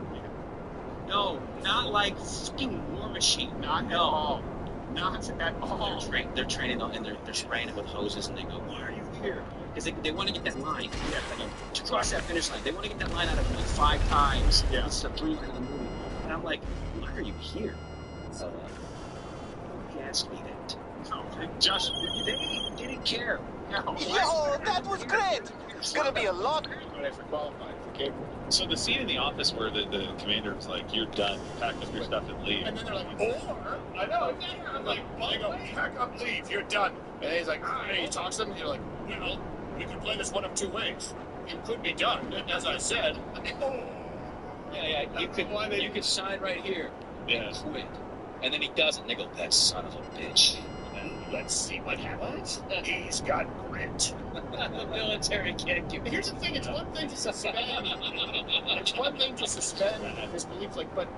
No, not like fucking War Machine. Not at all. Not at all. They're training and they're spraying it with hoses, and they go, "Why are you here?" Because they want to get that line. To cross that finish line, they want to get that line out of like 5 times. Yeah. It's the through end of the movie. And I'm like, why are you here? He asked me that. No, Josh, they didn't care. No. Yo, that was great. It's gonna be a lot. But I qualified for cable. So the scene in the office where the commander was like, "You're done. Pack up your stuff and leave." And then they're like, "Or I know." I'm like, "They go, pack up, leave. You're done." And he's like, and he talks to them. And you're like, "Well, we could play this one of 2 ways. It could be done, as I said." Yeah. You could sign right here. Yeah. And quit. And then he doesn't. And they go, "That son of a bitch." Let's see what happens. He's got grit. The military can't give. Here's the thing: it's one thing to suspend. It's one thing to suspend disbelief, but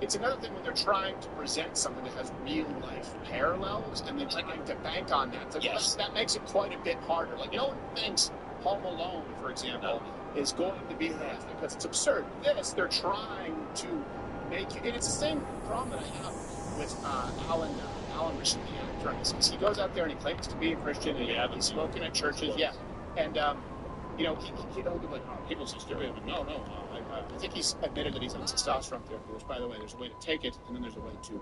it's another thing when they're trying to present something that has real life parallels, and they're trying to bank on that. So Yes. that makes it quite a bit harder. Like, no one thinks Home Alone, for example, is going to be that because it's absurd. This, they're trying to make you, and it's the same problem that I have with Alan Richard, the actor on this, because he goes out there and he claims to be a Christian, and he's spoken at churches, and you know, he'll be like, "Oh, people say stereotype." No, I think he's admitted that he's on testosterone therapy, which, by the way, there's a way to take it, and then there's a way to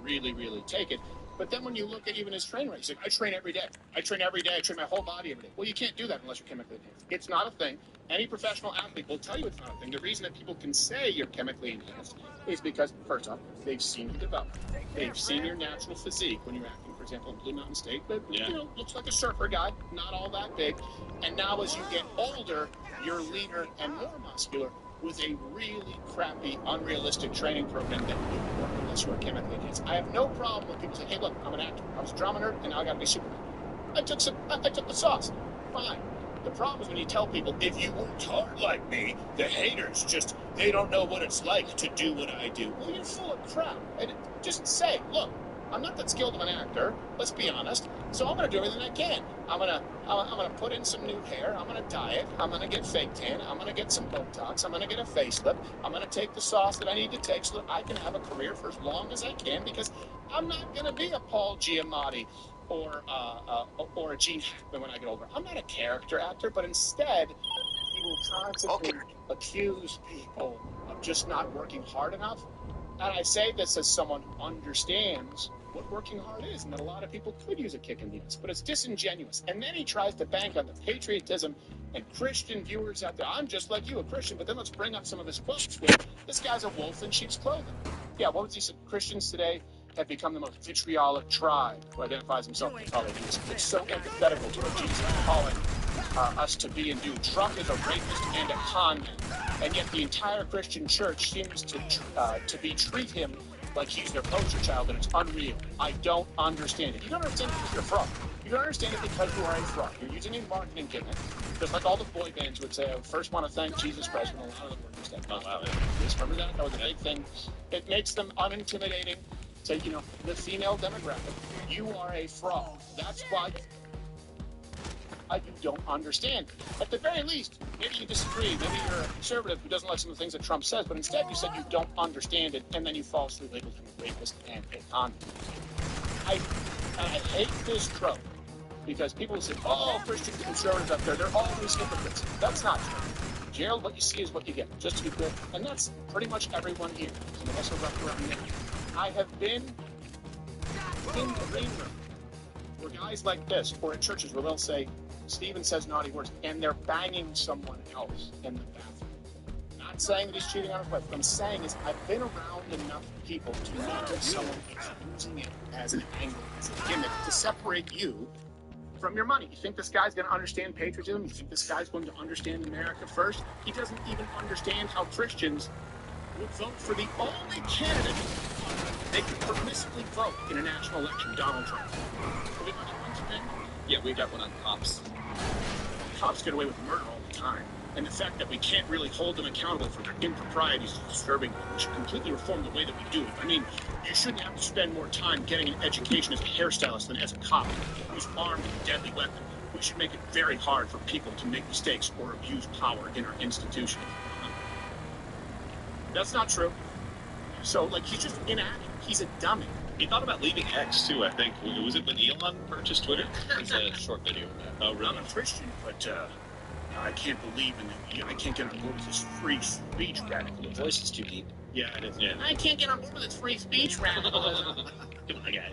really, really take it. But then when you look at even his train rate, he's like, "I train every day. I train every day. I train my whole body every day." Well, you can't do that unless you're chemically enhanced. It's not a thing. Any professional athlete will tell you it's not a thing. The reason that people can say you're chemically enhanced is because, first off, they've seen you develop. They've seen your natural physique when you're acting, for example, in Blue Mountain State. But, you know, looks like a surfer guy, not all that big. And now as you get older, you're leaner and more muscular with a really crappy, unrealistic training program that wouldn't work unless you were chemically enhanced. I have no problem when people say, "Hey, look, I'm an actor. I was a drama nerd, and now I got to be Superman." I took the sauce. Fine. The problem is when you tell people, "If you worked hard like me, the haters they don't know what it's like to do what I do." Well, you're full of crap. And just say, "Look, I'm not that skilled of an actor. Let's be honest. So I'm going to do everything I can. I'm gonna put in some new hair. I'm going to diet. I'm going to get fake tan. I'm going to get some Botox. I'm going to get a facelift. I'm going to take the sauce that I need to take so that I can have a career for as long as I can, because I'm not going to be a Paul Giamatti or a Gene Hackman when I get older. I'm not a character actor, but instead, he will constantly accuse people of just not working hard enough." And I say this as someone who understands what working hard is, and that a lot of people could use a kick in the ass, but it's disingenuous. And then he tries to bank on the patriotism and Christian viewers out there. "I'm just like you, a Christian," but then let's bring up some of his quotes where this guy's a wolf in sheep's clothing. Yeah, what was he say? Christians today have become the most vitriolic tribe who identifies himself as polytheist. It's so antithetical to what Jesus is calling us to be and do. Trump is a rapist and a con man, and yet the entire Christian church seems to treat him like he's their poster child, and it's unreal. I don't understand it. You don't understand it because you're a fraud. You don't understand it because you are a fraud. You're using a marketing gimmick, just like all the boy bands would say. "I first want to thank Jesus Christ," when a lot of them were just that. Oh, wow. Remember that? That was a big thing. It makes them unintimidating to, you know, the female demographic. You are a fraud. That's why. you don't understand. At the very least, maybe you disagree. Maybe you're a conservative who doesn't like some of the things that Trump says, but instead you said you don't understand it, and then you falsely labeled him a rapist and a con. I hate this trope because people say, oh, Christian conservatives up there, they're always hypocrites. That's not true. Gerald, what you see is what you get, just to be clear. And that's pretty much everyone here. Some of us are rough around the edges. I have been in the green room where guys like this, or in churches where they'll say, Stephen says naughty words, and they're banging someone else in the bathroom. Not saying that he's cheating on his wife. What I'm saying is I've been around enough people to know that someone is using it as an angle, as a gimmick, to separate you from your money. You think this guy's going to understand patriotism? You think this guy's going to understand America first? He doesn't even understand how Christians would vote for the only candidate they could permissibly vote in a national election, Donald Trump. Have we got one today? Yeah, we got one on cops. Cops get away with murder all the time. And the fact that we can't really hold them accountable for their improprieties is disturbing. We should completely reform the way that we do it. I mean, you shouldn't have to spend more time getting an education as a hairstylist than as a cop who's armed with a deadly weapon. We should make it very hard for people to make mistakes or abuse power in our institution. That's not true. So, like, he's just inaccurate. He's a dummy. He thought about leaving X, too, I think. Was it when Elon purchased Twitter? It's a short video. Oh, really? I'm a Christian, but I can't believe in it. I can't get on board with this free speech radical. The voice is too deep. Yeah, it is. Yeah. I can't get on board with this free speech radicalism.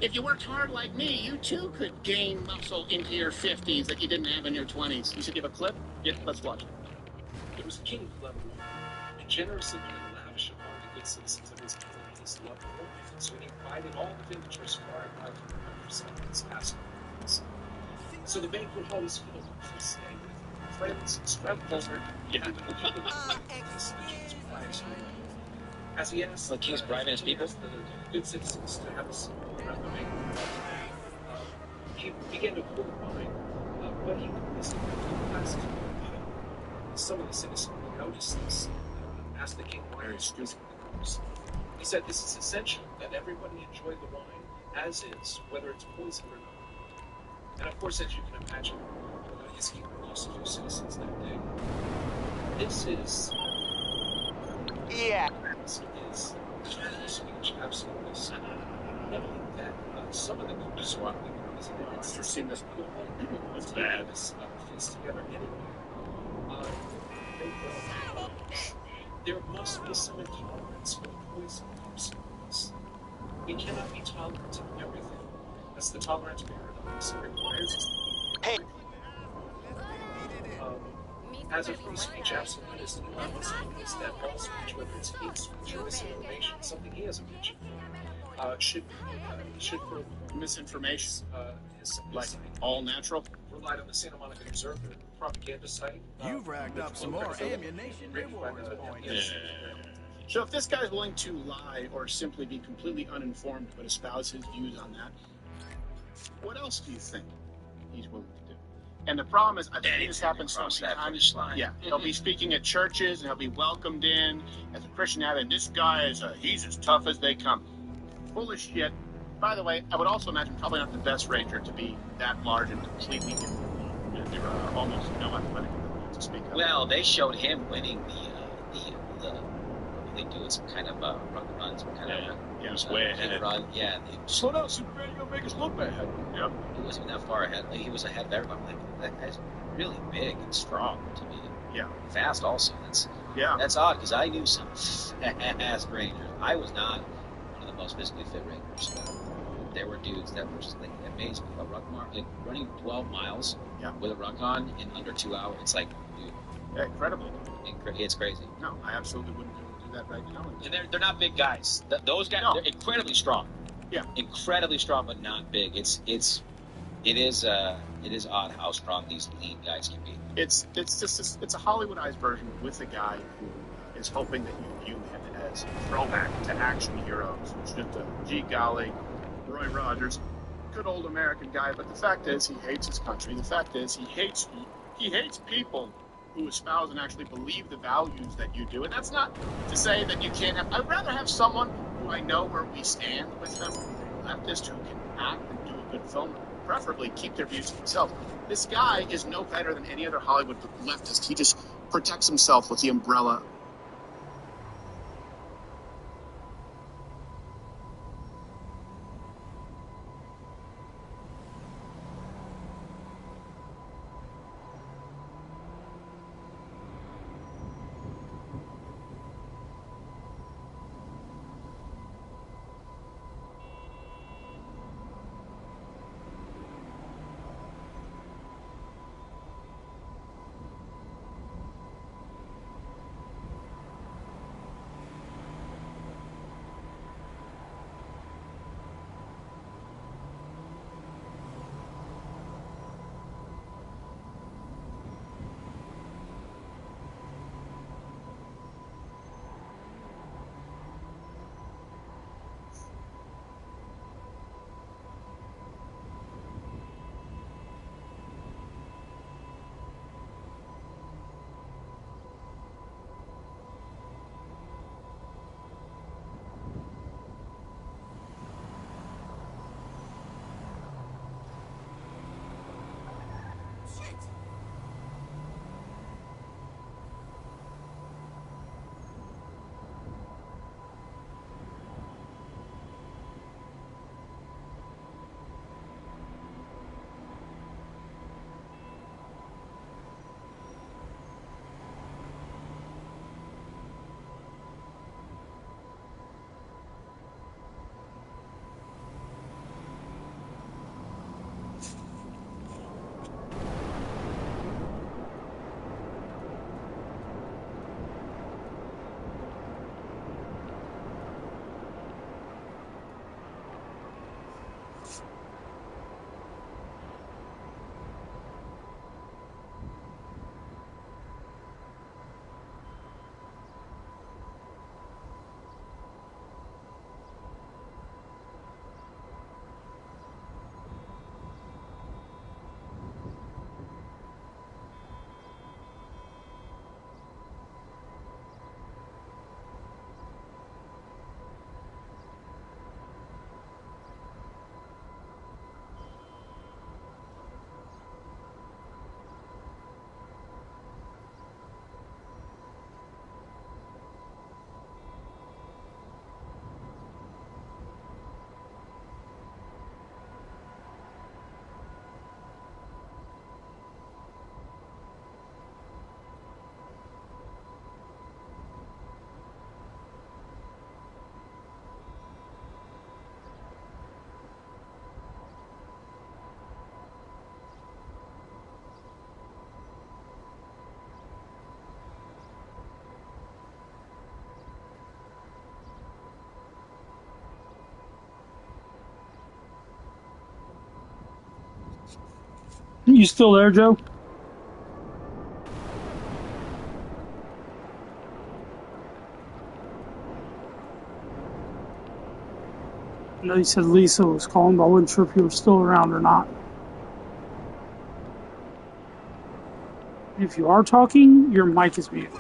If you worked hard like me, you too could gain muscle into your 50s that you didn't have in your 20s. You should give a clip? Yeah, let's watch it. It was king of level, and generous and lavish upon the good citizens of his kingdom and his love for life. And so he invited all the villagers far and wide from the countryside past. So the banquet hall was filled with feast day with friends and strangers. Yeah. As he asked, like he's bribing his people, the good citizens to have a seat around the banquet. He began to pour wine, but he missed a few glasses of wine. Some of the citizens noticed this, asked the king why he was using the cups. He said, "This is essential that everybody enjoy the wine as is, whether it's poisoned or not." And of course, as you can imagine, his king lost a few citizens that day. This is. Yeah. This is speech absolutely. Not only that, some of the SWAT leaders in the arts are seeing this. It's bad. This fits together anyway. There must be some intolerance for poison substance. We cannot be tolerant to everything. That's the tolerance paradox. It requires. Hey. As a free speech absolutist, Elon Musk believes that all speech, whether it's hate speech or misinformation, something he hasn't mentioned, should misinformation, like all natural. Relied on the Santa Monica Observer propaganda site. You've racked up some more ammunition rewards points. So if this guy's willing to lie or simply be completely uninformed but espouse his views on that, what else do you think he's willing to do? And the problem is, I've seen this happen so many times. Yeah, he'll be speaking at churches and he'll be welcomed in as a Christian advocate. And this guy he's as tough as they come. Full of shit. By the way, I would also imagine probably not the best ranger to be that large and completely different. There are almost no athletic ability to speak of. Well, they showed him winning they do some kind of run, some kind of way ahead. Run. Yeah. Slow down, Superman. You're gonna make us look bad. Yep. He wasn't that far ahead. Like, he was ahead of everyone. Like, that guy's really big and strong to me. Yeah. Fast also. That's odd because I knew some fast rangers. I was not one of the most physically fit rangers. There were dudes that were just like amazed me. A ruck mark, like running 12 miles with a ruck on in under 2 hours. It's like, dude. Yeah, incredible. It's crazy. No, I absolutely wouldn't be able to do that right now. And they're not big guys. Those guys, they're incredibly strong. Yeah. Incredibly strong, but not big. It is odd how strong these lean guys can be. It's a Hollywoodized version with a guy who is hoping that you view him as a throwback to action heroes. It's just gee golly, Roy Rogers, good old American guy. But the fact is, he hates his country. The fact is, he hates people who espouse and actually believe the values that you do. And that's not to say that you can't have. I'd rather have someone who I know where we stand with them, a leftist who can act and do a good film, preferably keep their views to themselves. This guy is no better than any other Hollywood leftist. He just protects himself with the umbrella. You still there, Joe? I know you said Lisa was calling, but I wasn't sure if you were still around or not. If you are talking, your mic is muted.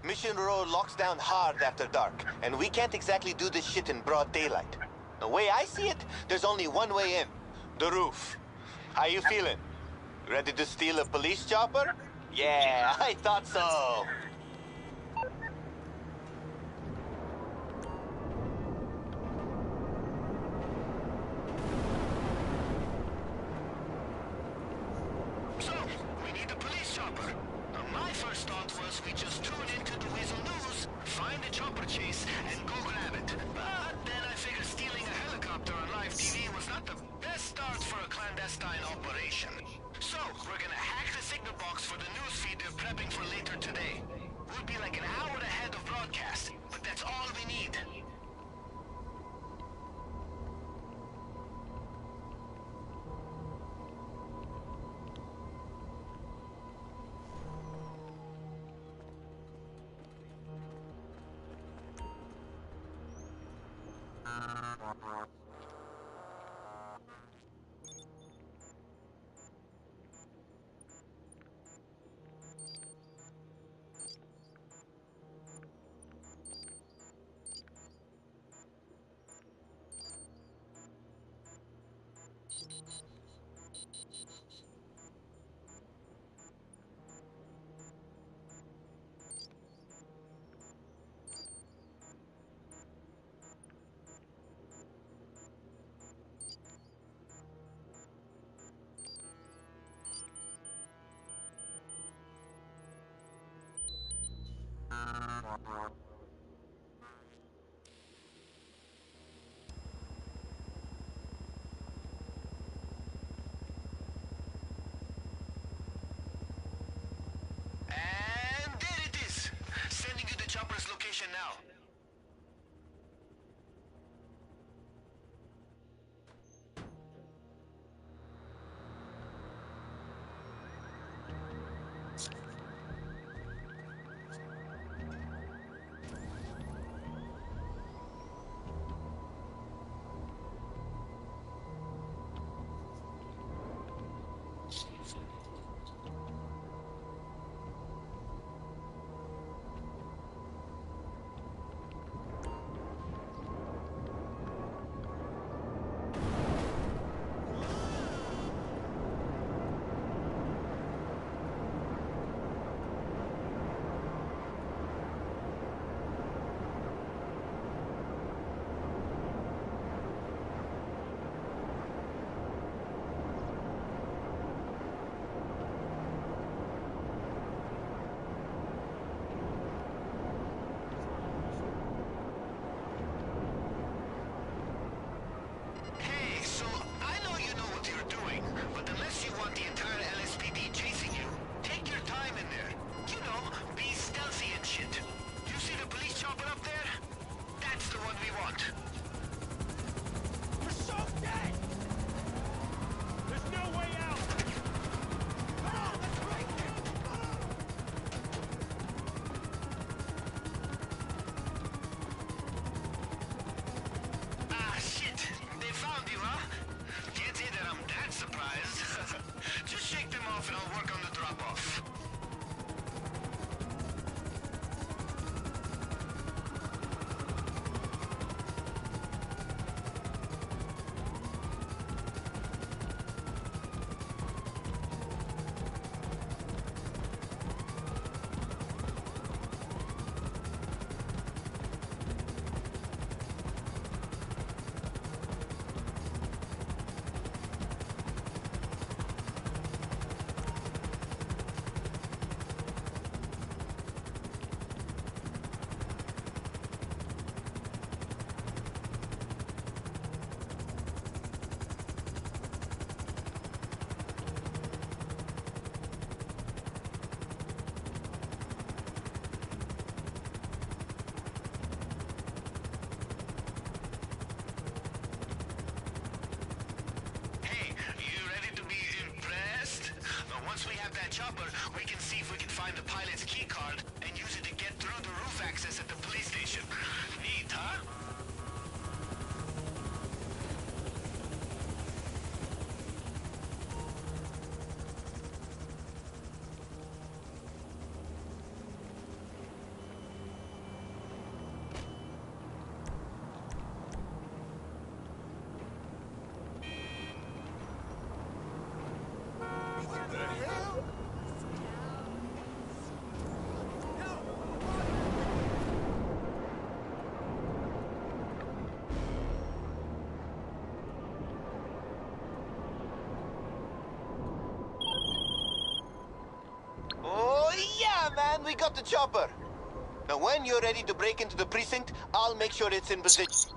Mission Row locks down hard after dark, and we can't exactly do this shit in broad daylight. The way I see it, there's only one way in. The roof. How you feeling? Ready to steal a police chopper? Yeah, I thought so. So, we need a police chopper. Now, my first thought was we just tune into the Weasel News, find a chopper chase, and go grab it. But then I figured stealing a helicopter on live TV was not the best start for a clandestine operation. So, we're gonna hack the signal box for the news feed they're prepping for later today. We'll be like an hour ahead of broadcast, but that's all we need. And there it is. Sending you the chopper's location now. Hey, so I know you know what you're doing, but unless you want the entire LSPD chasing you, take your time in there. You know, be stealthy and shit. You see the police chopper up there? That's the one we want. We're so dead! There's no way out! Ah, shit! They found you, huh? Can't say that I'm that surprised. Just shake them off and I'll work on the drop-off. Once we have that chopper, we can see if we can find the pilot's key card and use it to get through the roof access at the police station. Neat, huh? we got the chopper. Now, when you're ready to break into the precinct, I'll make sure it's in position.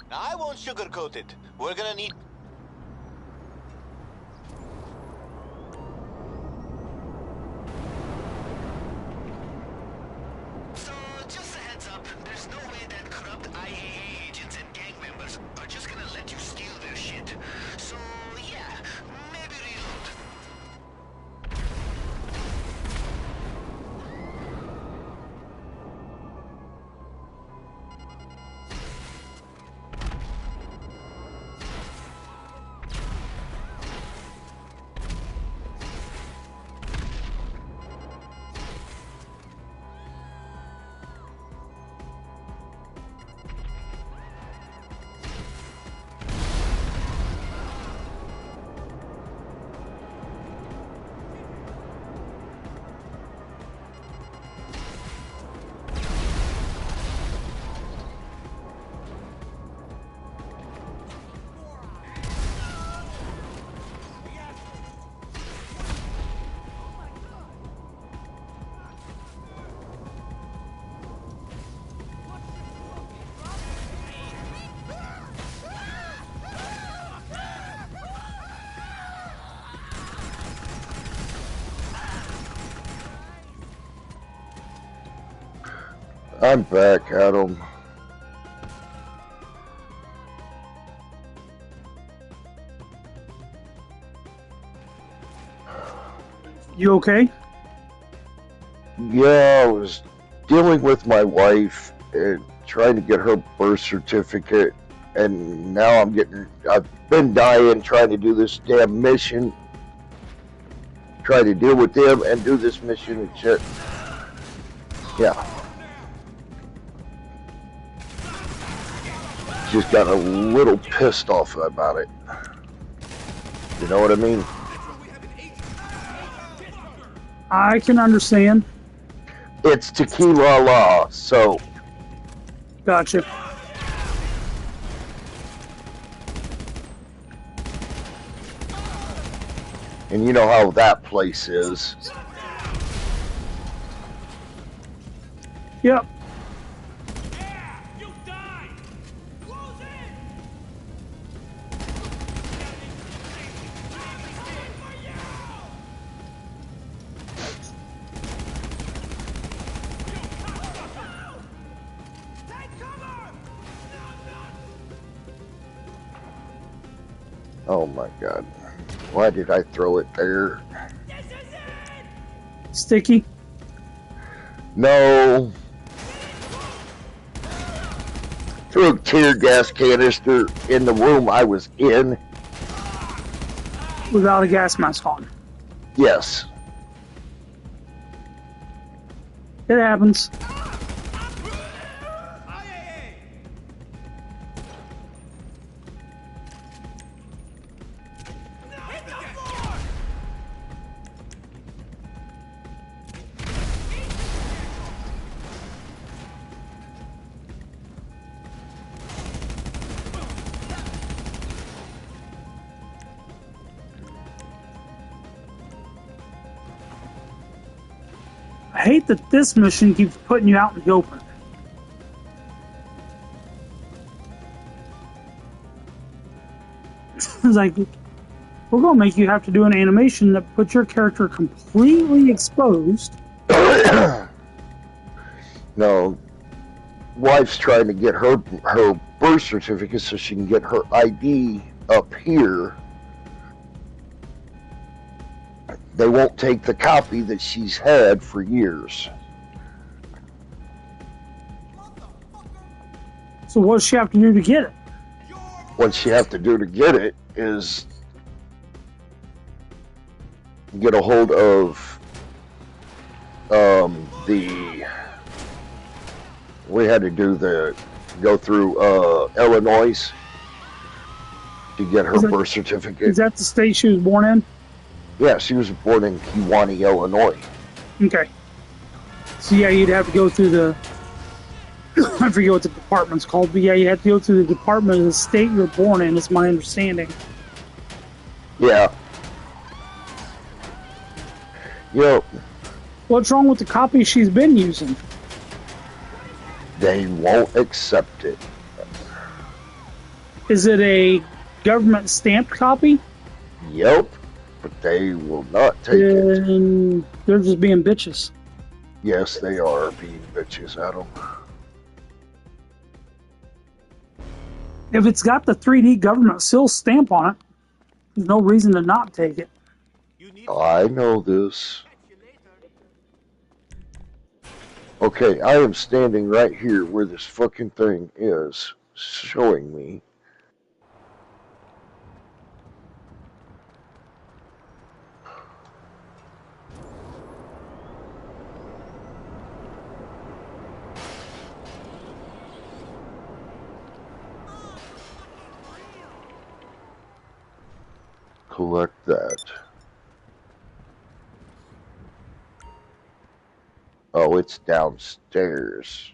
Now, I won't sugarcoat it. We're gonna need... So, just a heads up, there's no way that corrupt IAA agents and gang members are just gonna let you steal their shit. So, yeah, maybe reload. I'm back, Adam. You okay? Yeah, I was dealing with my wife and trying to get her birth certificate, and now I've been dying trying to do this damn mission. Try to deal with them and do this mission and shit. Yeah. Just got a little pissed off about it. You know what I mean? I can understand. It's tequila law, so. Gotcha. And you know how that place is. Yep. Oh my god. Why did I throw it there? Sticky? No. Threw a tear gas canister in the room I was in. Without a gas mask on? Yes. It happens. I hate that this mission keeps putting you out in the open. It's like, we're going to make you have to do an animation that puts your character completely exposed. No, wife's trying to get her birth certificate so she can get her ID up here. They won't take the copy that she's had for years. So what does she have to do to get it? What she have to do to get it is get a hold of we had to go through Illinois to get her birth certificate. Is that the state she was born in? Yeah, she was born in Kewanee, Illinois. Okay. So yeah, you'd have to go through the I forget what the department's called, but yeah, you have to go through the department of the state you're born in, is my understanding. Yeah. Yep. What's wrong with the copy she's been using? They won't accept it. Is it a government stamped copy? Yep. But they will not take it. They're just being bitches. Yes, they are being bitches, Adam. If it's got the 3D government seal stamp on it, there's no reason to not take it. I know this. Okay, I am standing right here where this fucking thing is showing me. Collect that. Oh, it's downstairs.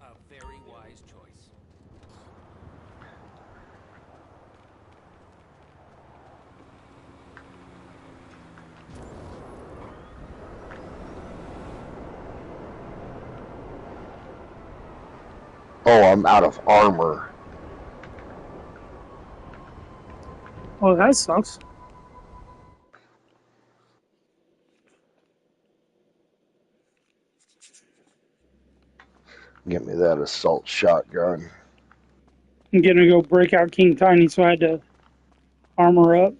A very wise choice. Oh, I'm out of armor. Oh, that sucks. Get me that assault shotgun. I'm gonna go break out King Tiny, so I had to armor up.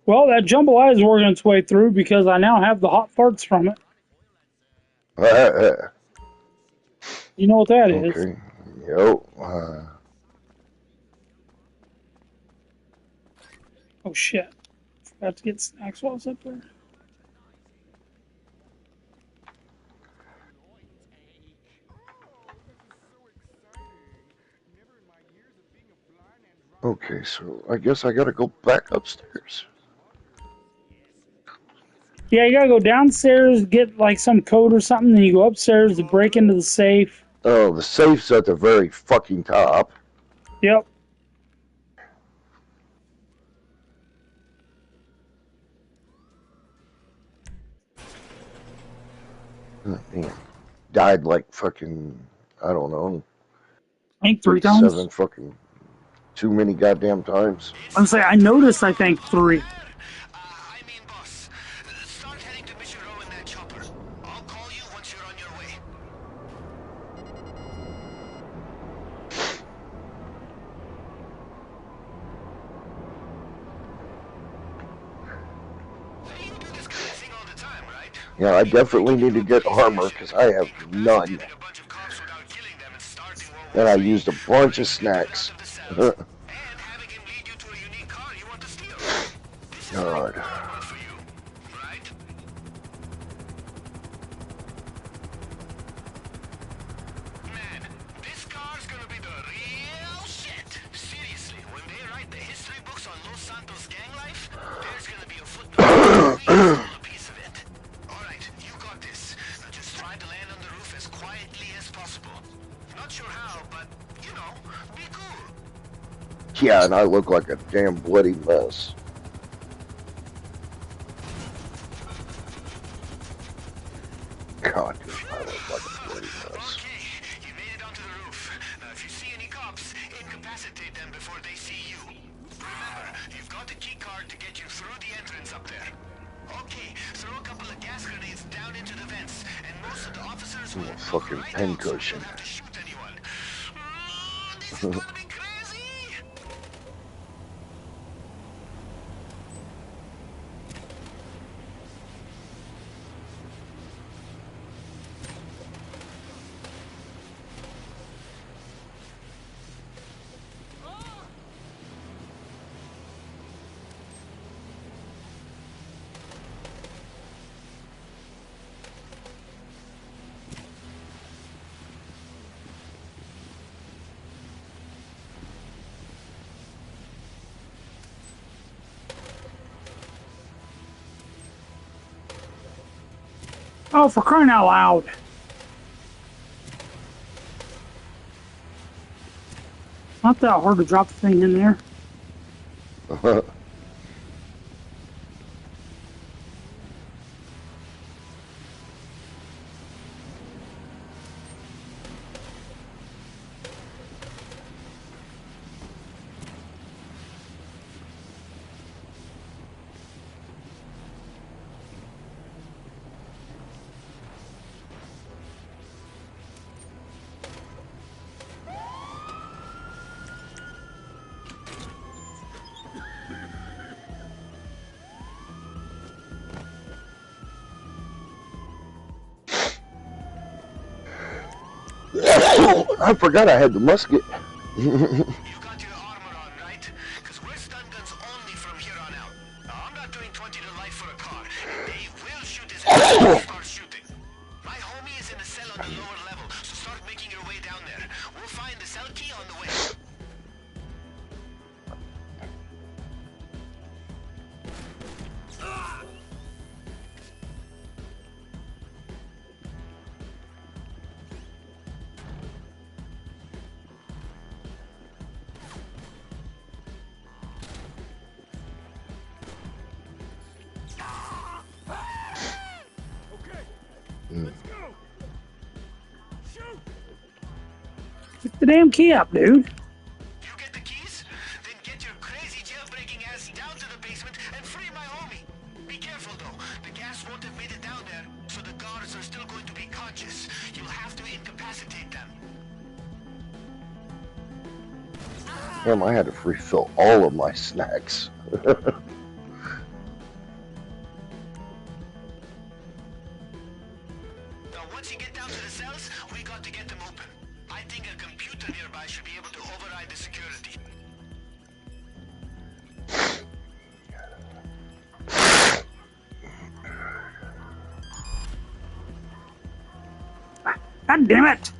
Well, that jambalaya is working its way through because I now have the hot farts from it. You know what that is? Okay. Yep. Oh shit. Forgot to get snacks while I was up there. Okay, so I guess I gotta go back upstairs. Yeah, you gotta go downstairs, get like some code or something, then you go upstairs to break into the safe. Oh, the safe's at the very fucking top. Yep. Oh, man. Died like fucking, I don't know. I think 3 times. 7 fucking, too many goddamn times. I'm saying, I noticed, I think 3. Yeah, I definitely need to get armor because I have none. And I used a bunch of snacks. God. This car's gonna be the real shit. Seriously, when they write the history books on Los Santos gang life, there's gonna be a footnote. A piece of it. Alright, you got this. Now just try to land on the roof as quietly as possible. Not sure how, but, you know, be cool. Yeah, and I look like a damn bloody mess. God, dude, I look like a bloody mess. You made it onto the roof. Now, if you see any cops, incapacitate them before they see you. Remember, you've got the key card to get you through the entrance up there. Okay, throw a couple of gas grenades down into the vents, and most of the officers will Fucking pincushion. have to shoot anyone. This is gonna be crazy! Oh, for crying out loud. Not that hard to drop the thing in there. I forgot I had the musket. You got your armor on, right? Because we're stun guns only from here on out. Now, I'm not doing 20 to life for a car. They will shoot his ass when they start shooting. My homie is in a cell on the lower level, so start making your way down there. We'll find the cell key on the way. Get the damn key up, dude. You get the keys? Then get your crazy jailbreaking ass down to the basement and free my homie. Be careful though, the gas won't have made it down there, so the guards are still going to be conscious. You'll have to incapacitate them. Damn, I had to refill all of my snacks. Now once you get down to the cells, we got to get them open. I think a computer nearby should be able to override the security. God damn it!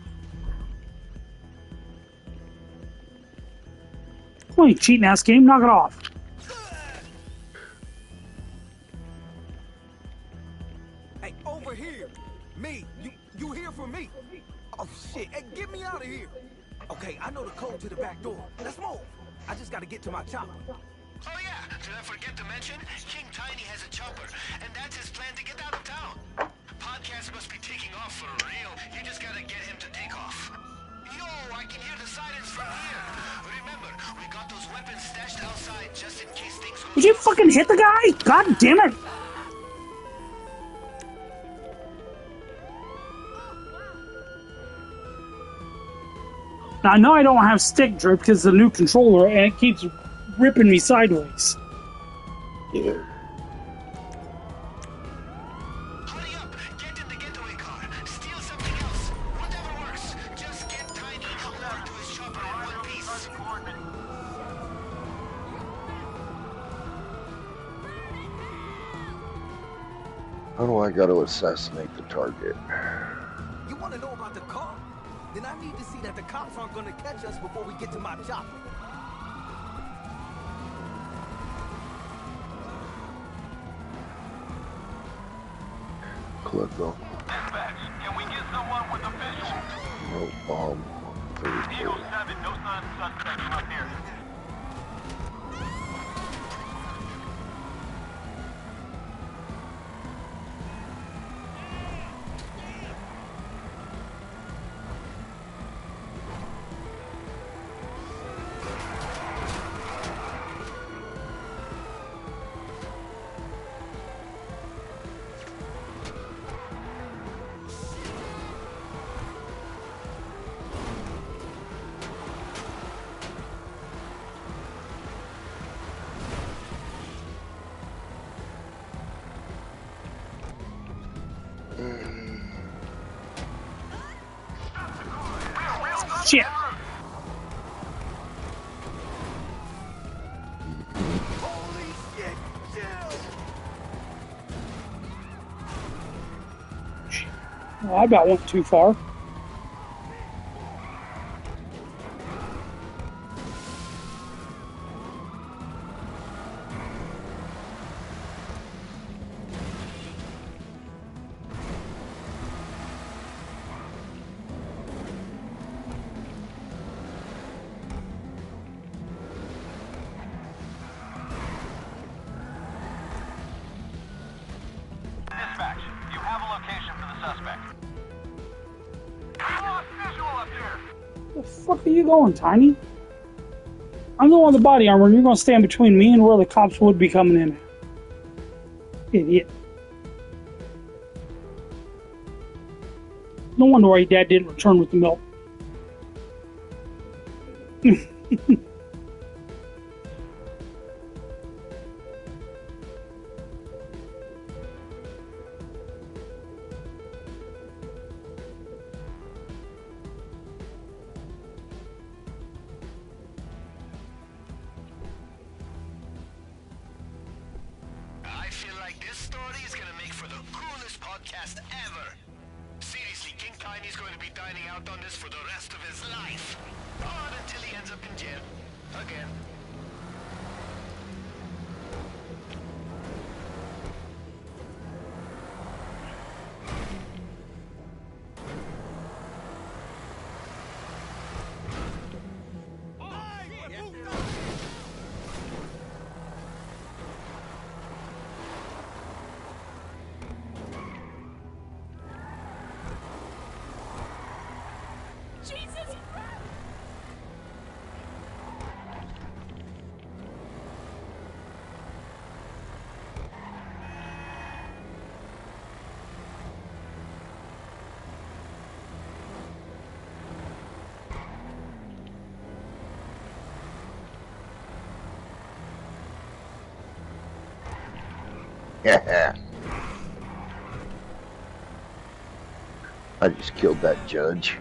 Come on, you cheating ass game, knock it off. Hey, over here! Me! You here for me? Oh shit, hey, get me out of here! Okay, I know the code to the back door. Let's move! I just gotta get to my chopper. Oh yeah, did I forget to mention? King Tiny has a chopper, and that's his plan to get out of town. Podcast must be taking off for real. You just gotta get him to take off. Yo, I can hear the sirens from here. Remember, we got those weapons stashed outside just in case things go. Did you fucking hit the guy? God damn it! Now, I know I don't have stick drift because it's a new controller and it keeps ripping me sideways. Yeah. Hurry How do I got to assassinate the target? You want to know about the car? Then I need to see that the cops aren't going to catch us before we get to my chopper. Click on. Dispatch, can we get someone with a visual? No bomb. Eagle 7, no sign of suspect up here. Shit. Well, I about went too far. Dispatch, you have a location for the suspect. We lost visual up here. Where the fuck are you going, Tiny? I'm the one with the body armor, and you're going to stand between me and where the cops would be coming in. Idiot. No wonder why your dad didn't return with the milk. I feel like this story is gonna make for the coolest podcast ever. Seriously, King Tiny's going to be dining out on this for the rest of his life. Or until he ends up in jail. Again. Jesus Christ! I just killed that judge.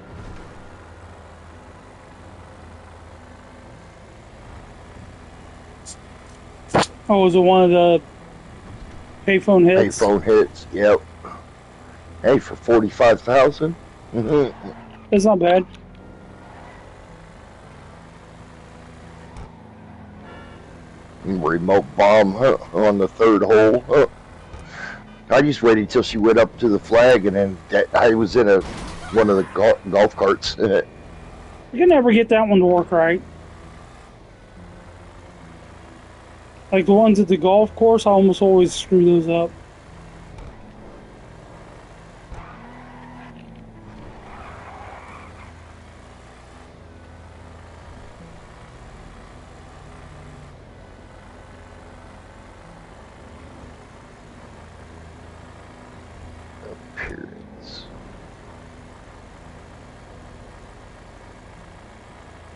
Oh, was it one of the payphone hits? Payphone hits, yep. Hey, for 45,000? That's not bad. Remote bomb on the third hole. I just waited till she went up to the flag, and then I was in one of the golf carts. You can never get that one to work right. Like the ones at the golf course, I almost always screw those up. Appearance.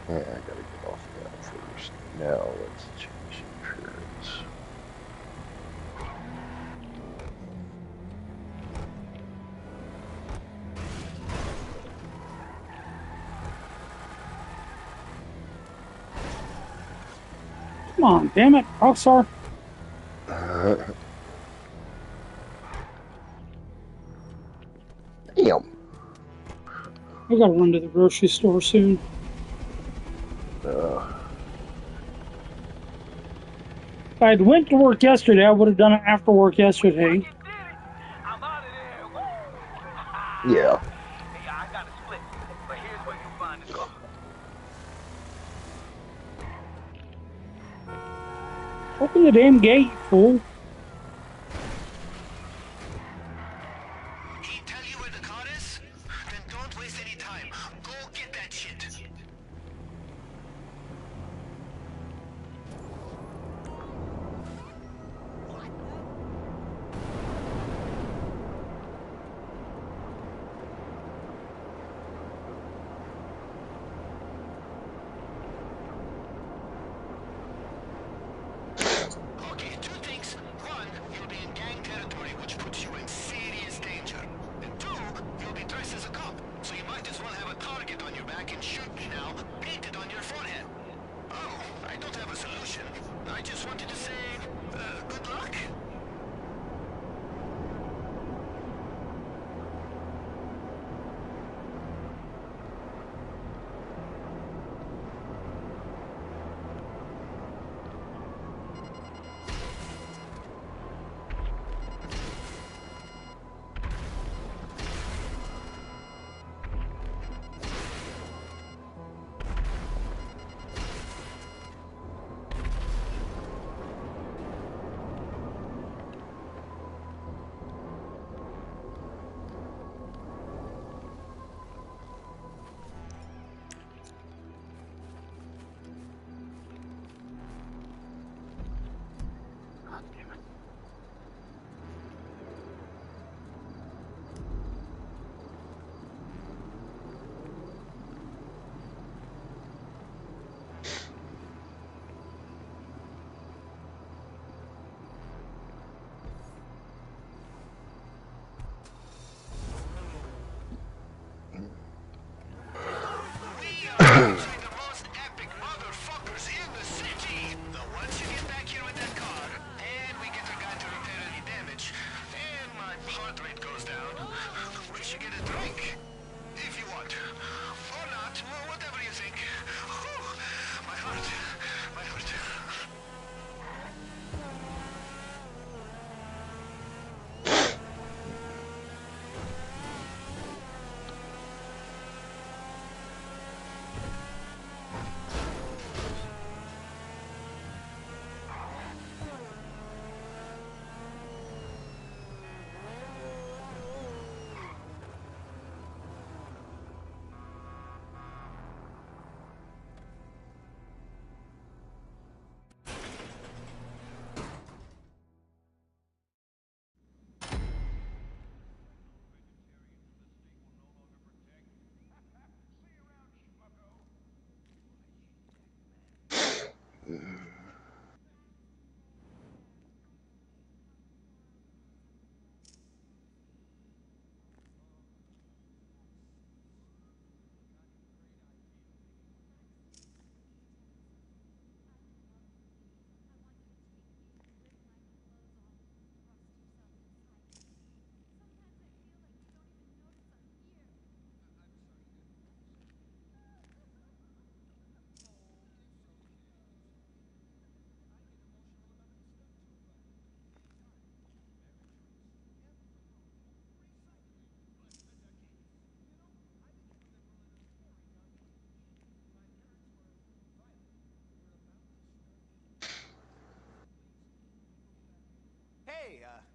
Yeah, I gotta get off that first. Now let's change appearance. on, damn it, Rockstar. Damn. I gotta run to the grocery store soon. Uh, If I had went to work yesterday, I would have done it after work yesterday. yeah. Open the damn gate, fool. He tell you where the car is? Then don't waste any time. Go get that shit. Okay, two things. One, you'll be in gang territory, which puts you in serious danger. And two, you'll be dressed as a cop, so you might as well have a target on your back and shoot me now, painted on your forehead. Oh, I don't have a solution. I just wanted to say, good luck.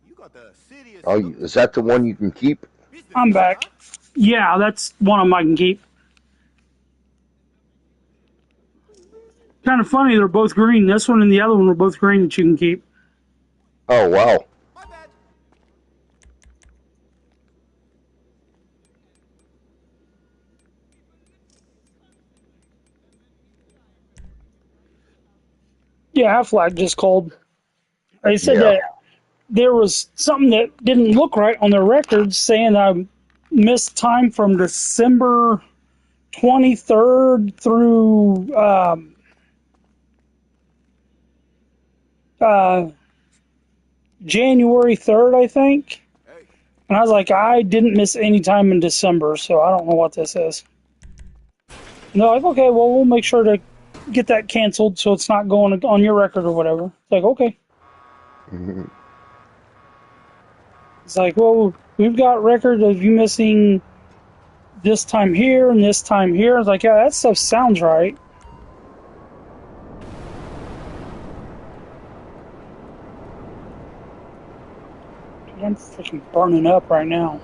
You got the city of Oh, is that the one you can keep? I'm back. Yeah, that's one of them I can keep. Kind of funny, they're both green. This one and the other one are both green that you can keep. Oh, wow. Yeah, Aflac just called. They said that there was something that didn't look right on their records, saying I missed time from December 23rd through January 3rd, I think. And I was like, I didn't miss any time in December, so I don't know what this is. And they're like, okay, well, we'll make sure to get that canceled so it's not going on your record or whatever. It's like, okay. It's like, well, we've got record of you missing this time here and this time here. I was like, yeah, that stuff sounds right. Dude, I'm freaking burning up right now.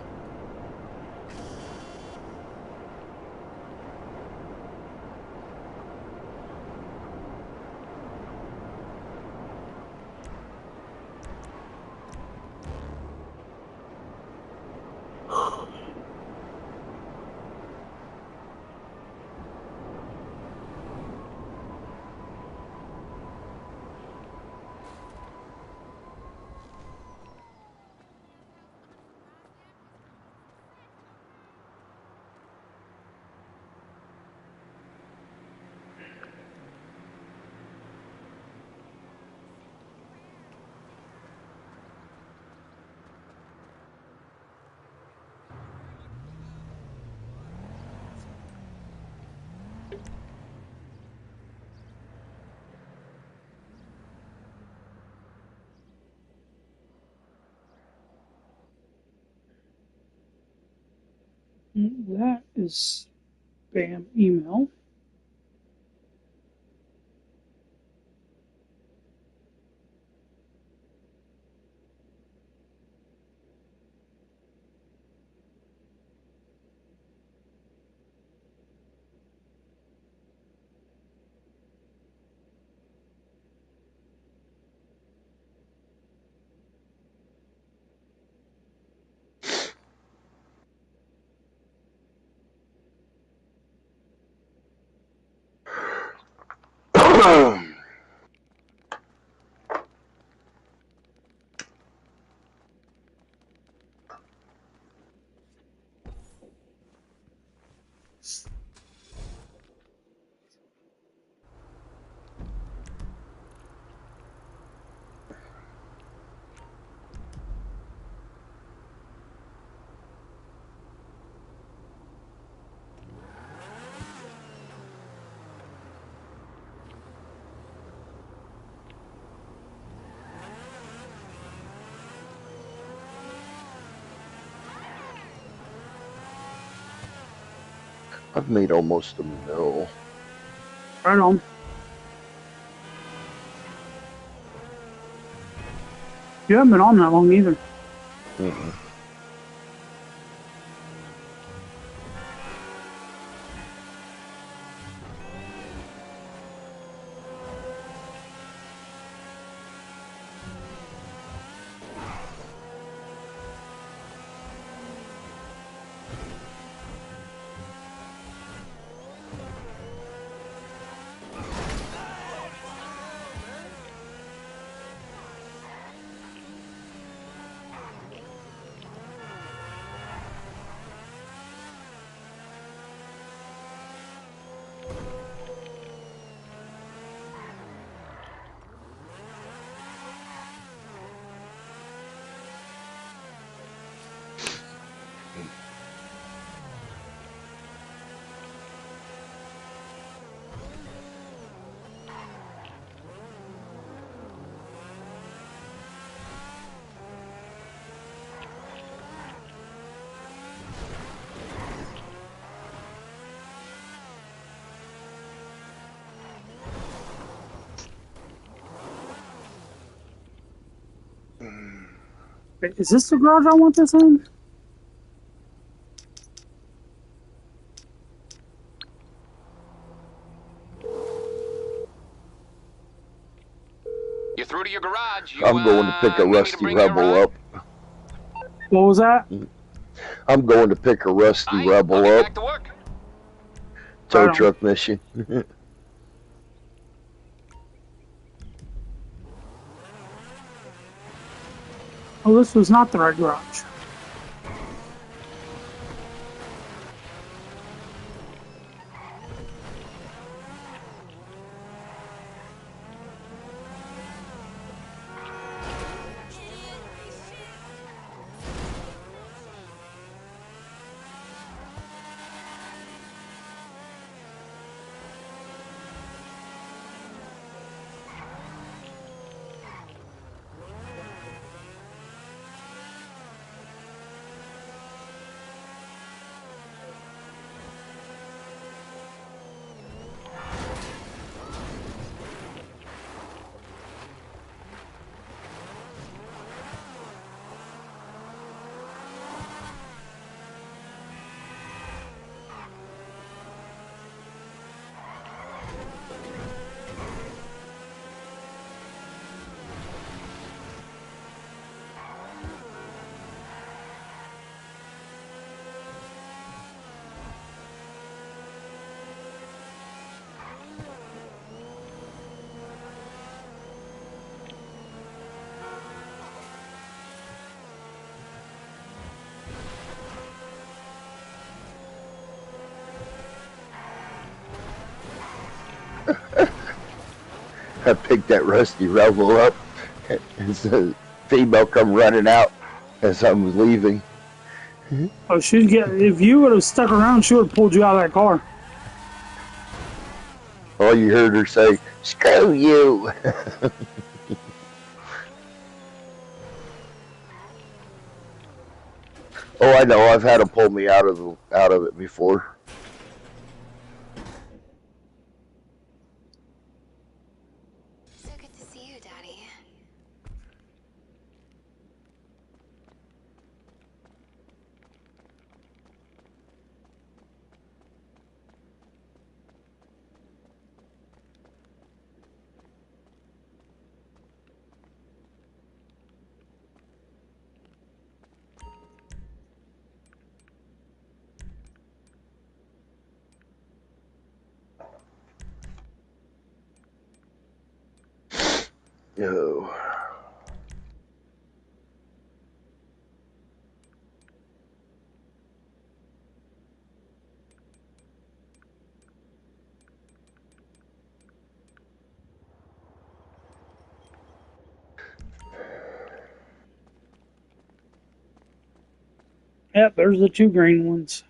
That is spam email. I've made almost $1 million. Right on. You haven't been on that long either. Mm-mm. Wait, is this the garage I want this in? You're through to your garage. I'm going to pick a Rusty Rebel up. What was that? I'm going to pick a Rusty Rebel up. Back to work. Tow truck mission. Oh, this was not the right garage. I picked that rusty rebel up, and the female come running out as I was leaving. Oh, she'd get. If you would have stuck around, she would have pulled you out of that car. All you heard her say, "Screw you." Oh, I know. I've had them pull me out of it before. So good to see you, Daddy. No. Yep, there's the 2 green ones.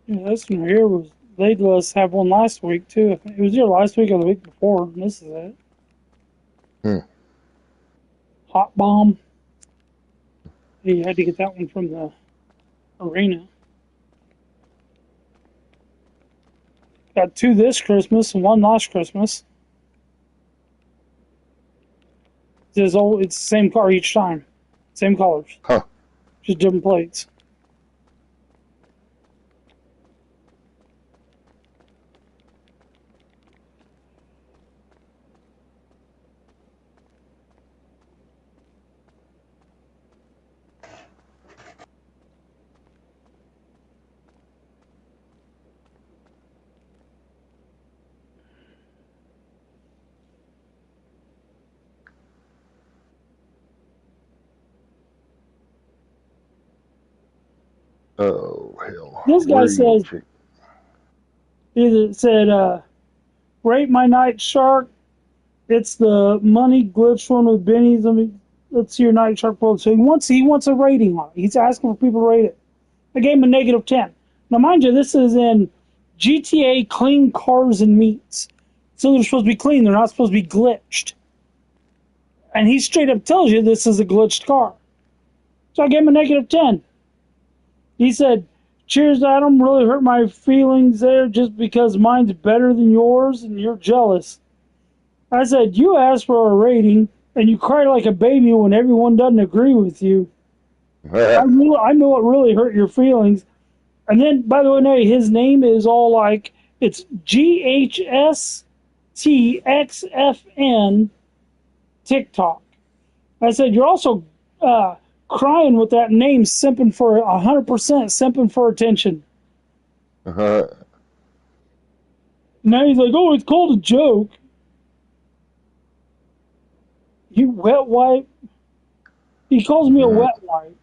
Yeah, this one here was, they let us have one last week too. It was either last week or the week before, and this is it. Hmm. Hot Bomb. You had to get that one from the arena. Got two this Christmas and one last Christmas. It's the same car each time. Same colors. Huh. Just different plates. Oh, hell. This guy Where are you, says, chick? it said, rate my Night Shark. It's the money glitch one with Benny's. Let's see your Night Shark quote. So he wants a rating on it. He's asking for people to rate it. I gave him a -10. Now, mind you, this is in GTA Clean Cars and Meats. So they're supposed to be clean. They're not supposed to be glitched. And he straight up tells you this is a glitched car. So I gave him a -10. He said, cheers, Adam. Really hurt my feelings there just because mine's better than yours and you're jealous. I said, you asked for a rating and you cry like a baby when everyone doesn't agree with you. I know it really hurt your feelings. And then, by the way, his name is all like, it's GHSTXFN TikTok. I said, you're also crying with that name, simping for 100% simping for attention. Uh-huh. Now he's like, oh, it's called a joke. You wet wipe. He calls me a wet wipe.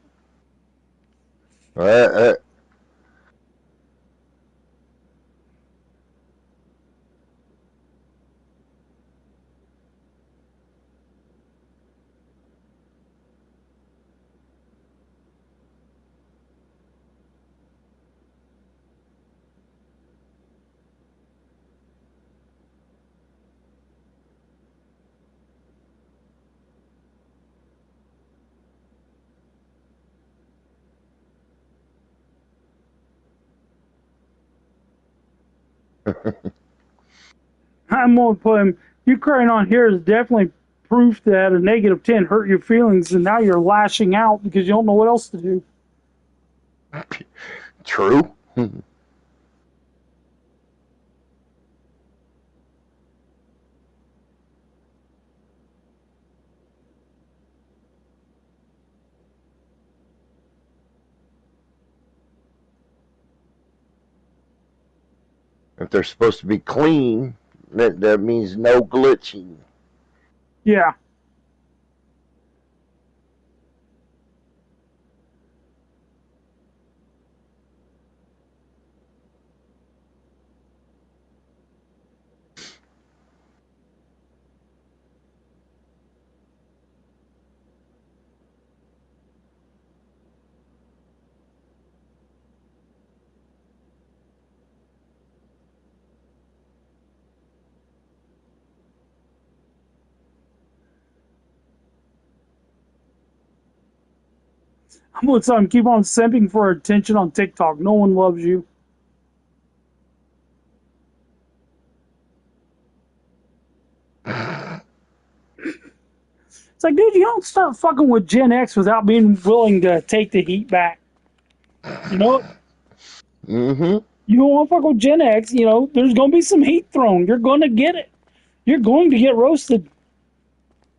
I'm going to put him, you crying on here is definitely proof that a -10 hurt your feelings, and now you're lashing out because you don't know what else to do. True. If they're supposed to be clean, that means no glitching. Yeah. I'm going to tell him, keep on simping for attention on TikTok. No one loves you. It's like, dude, you don't start fucking with Gen X without being willing to take the heat back. You know what? Mm-hmm. You don't want to fuck with Gen X, there's going to be some heat thrown. You're going to get it. You're going to get roasted.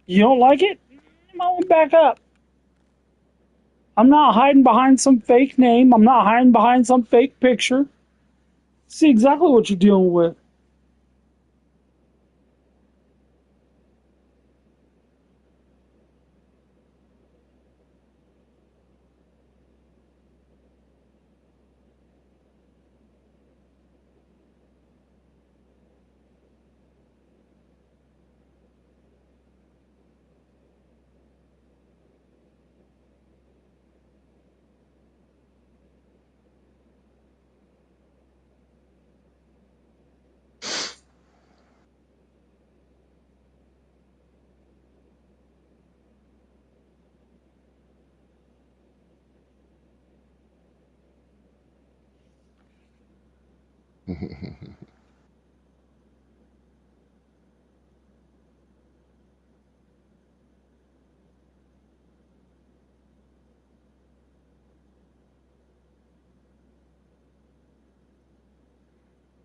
You don't like it? I'm going back up. I'm not hiding behind some fake name. I'm not hiding behind some fake picture. See exactly what you're dealing with.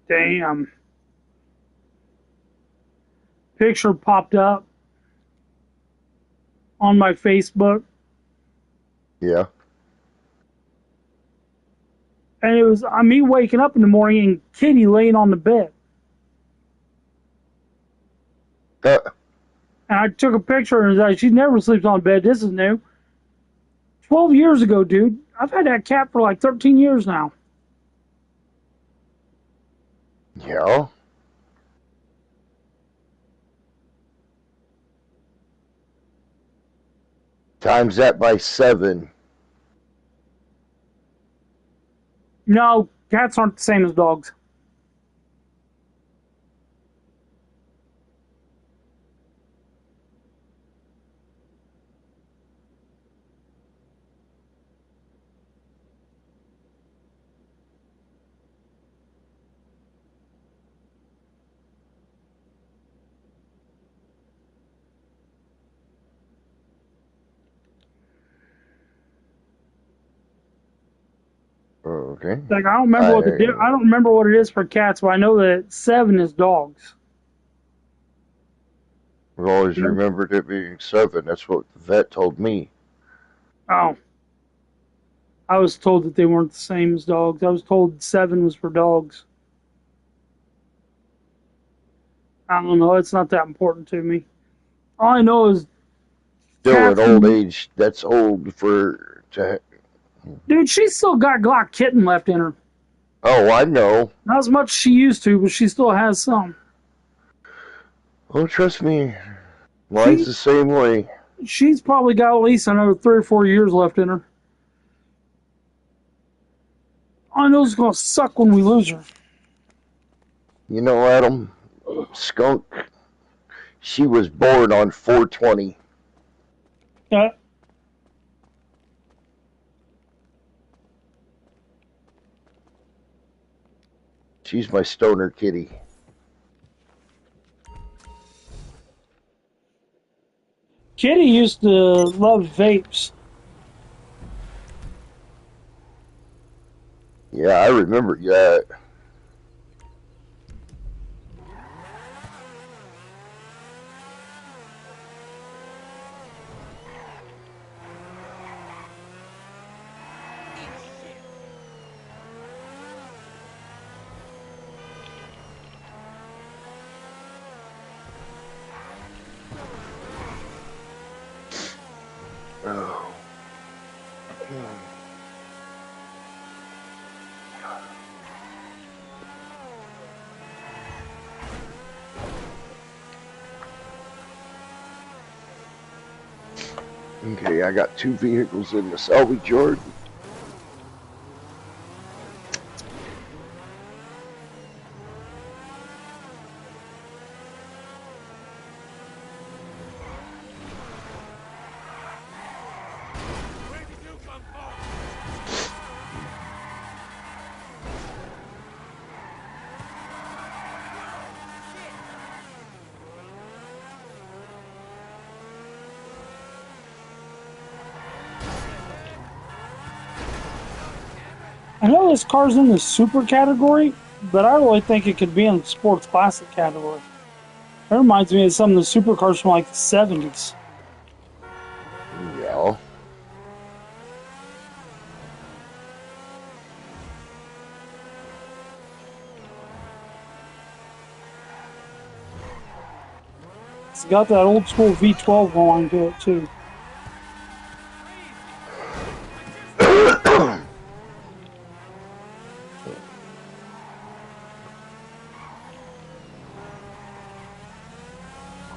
Damn. Picture popped up on my Facebook, Yeah. and it was me waking up in the morning and Kitty laying on the bed. And I took a picture and was like, she never sleeps on bed. This is new. 12 years ago, dude. I've had that cat for like 13 years now. Yeah. Times that by 7. No, cats aren't the same as dogs. Okay. Like I don't remember I don't remember what it is for cats, but I know that 7 is dogs. I've always remembered it being 7. That's what the vet told me. Oh. I was told that they weren't the same as dogs. I was told 7 was for dogs. I don't know. It's not that important to me. All I know is Still at old age, that's old for... Dude, she's still got Glock kitten left in her. Oh, I know. Not as much as she used to, but she still has some. Oh, trust me. Mine's the same way. She's probably got at least another 3 or 4 years left in her. All I know is it's going to suck when we lose her. You know, Adam, Skunk, she was born on 4/20. Yeah. She's my stoner kitty. Kitty used to love vapes. Yeah, I remember that. Oh. Okay, I got 2 vehicles in the salvage yard. I know this car's in the super category, but I really think it could be in the sports classic category. That reminds me of some of the supercars from like the 70s. Yeah. It's got that old school V12 going to it too.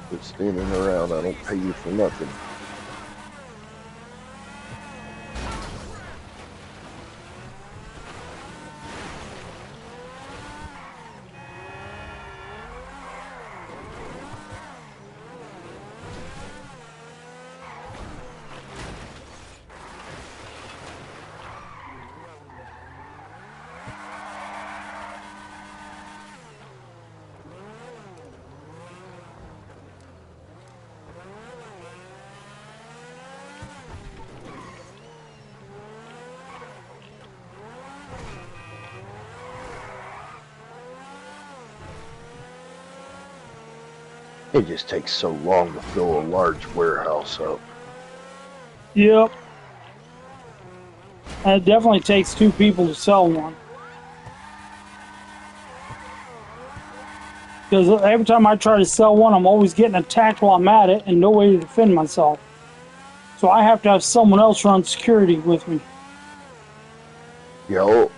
Quit standing around. I don't pay you for nothing. It just takes so long to fill a large warehouse up. Yep. And it definitely takes 2 people to sell one. Because every time I try to sell one, I'm always getting attacked while I'm at it and no way to defend myself. So I have to have someone else run security with me. Yo.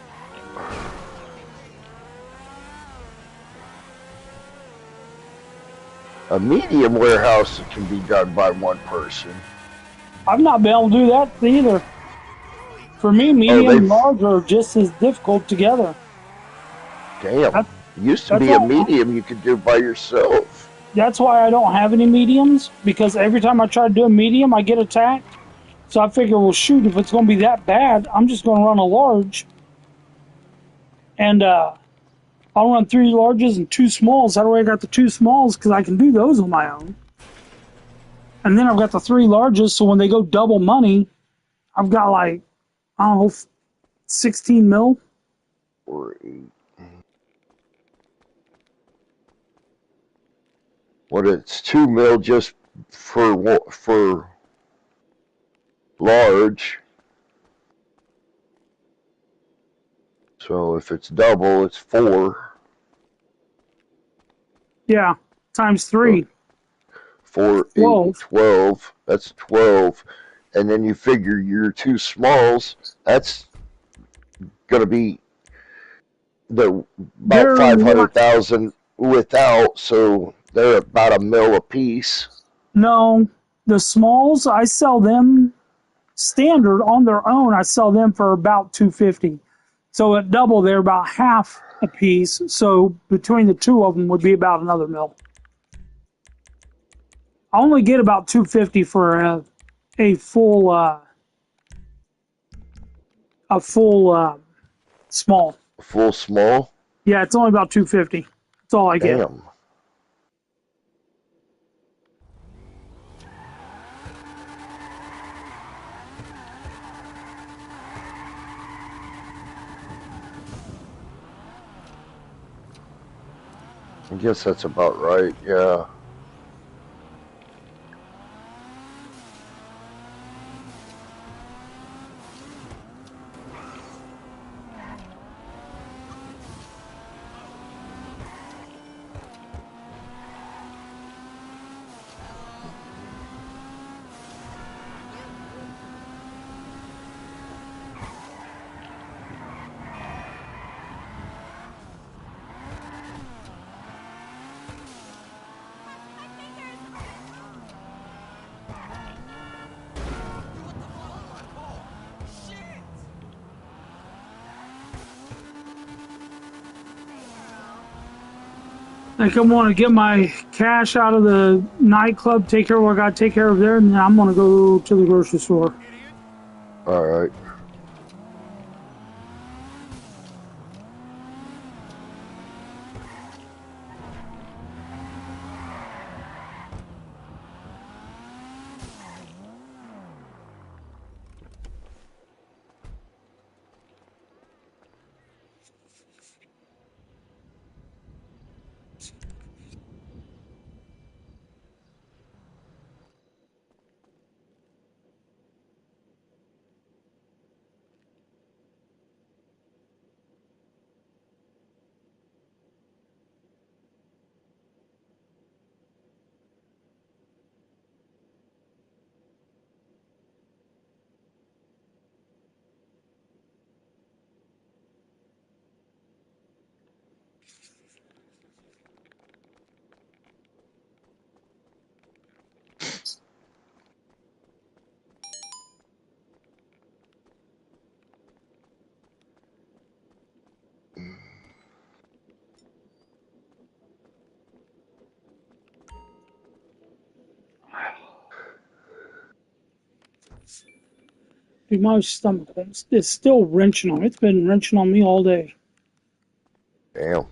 A medium warehouse can be done by one person. I've not been able to do that either. For me, medium and large are just as difficult together. Damn. Used to be a medium you could do by yourself. That's why I don't have any mediums, because every time I try to do a medium, I get attacked. So I figure, well, shoot, if it's going to be that bad, I'm just going to run a large. And I'll run 3 larges and 2 smalls. That way I got the 2 smalls, because I can do those on my own. And then I've got the 3 larges, so when they go double money, I've got like, I don't know, 16 mil. Or 8. What, it's 2 mil just for large. So if it's double, it's 4. Yeah, times 3. 4, 8, 12. That's 12. And then you figure your 2 smalls, that's going to be about 500,000 without, so they're about $1 million a piece. No, the smalls, I sell them standard on their own. I sell them for about $250. So at double, they're about half a piece. So between the 2 of them would be about another $1 million. I only get about $250 for a full small. A full small? Yeah, it's only about $250. That's all I get. Damn. I guess that's about right, yeah. I think I want to get my cash out of the nightclub, take care of what I got to take care of there, and then I'm going to go to the grocery store. All right. Dude, my stomach is still wrenching on me. It's been wrenching on me all day. Damn.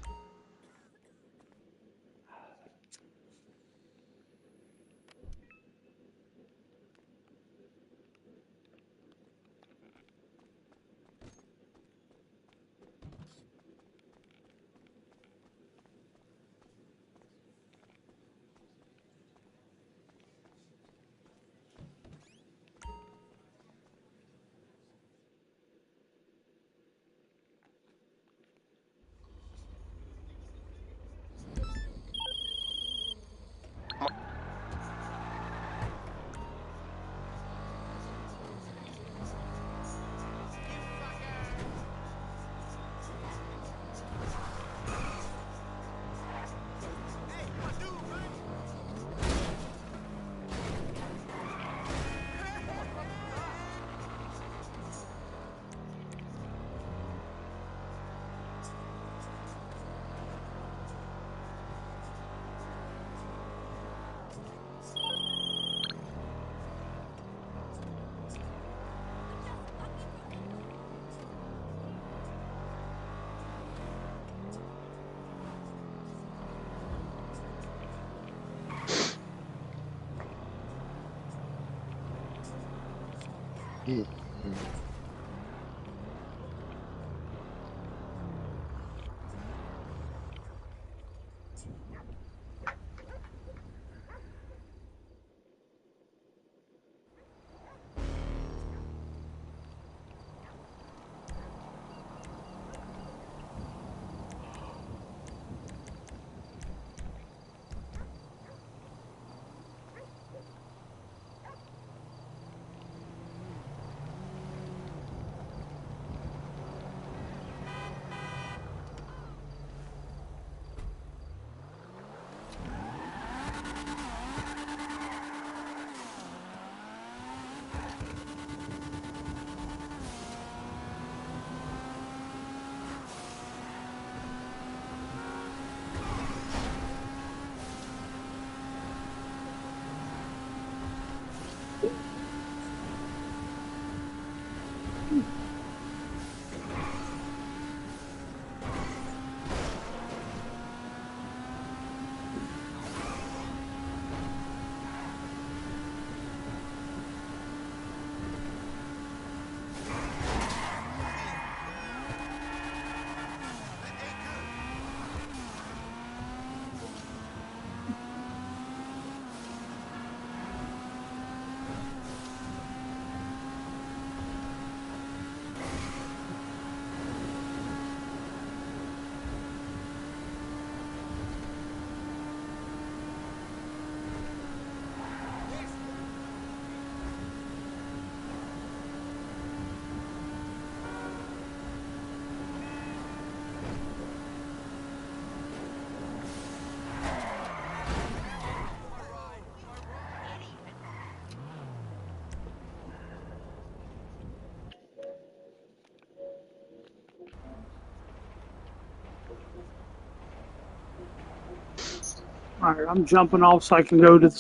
Alright, I'm jumping off so I can go to the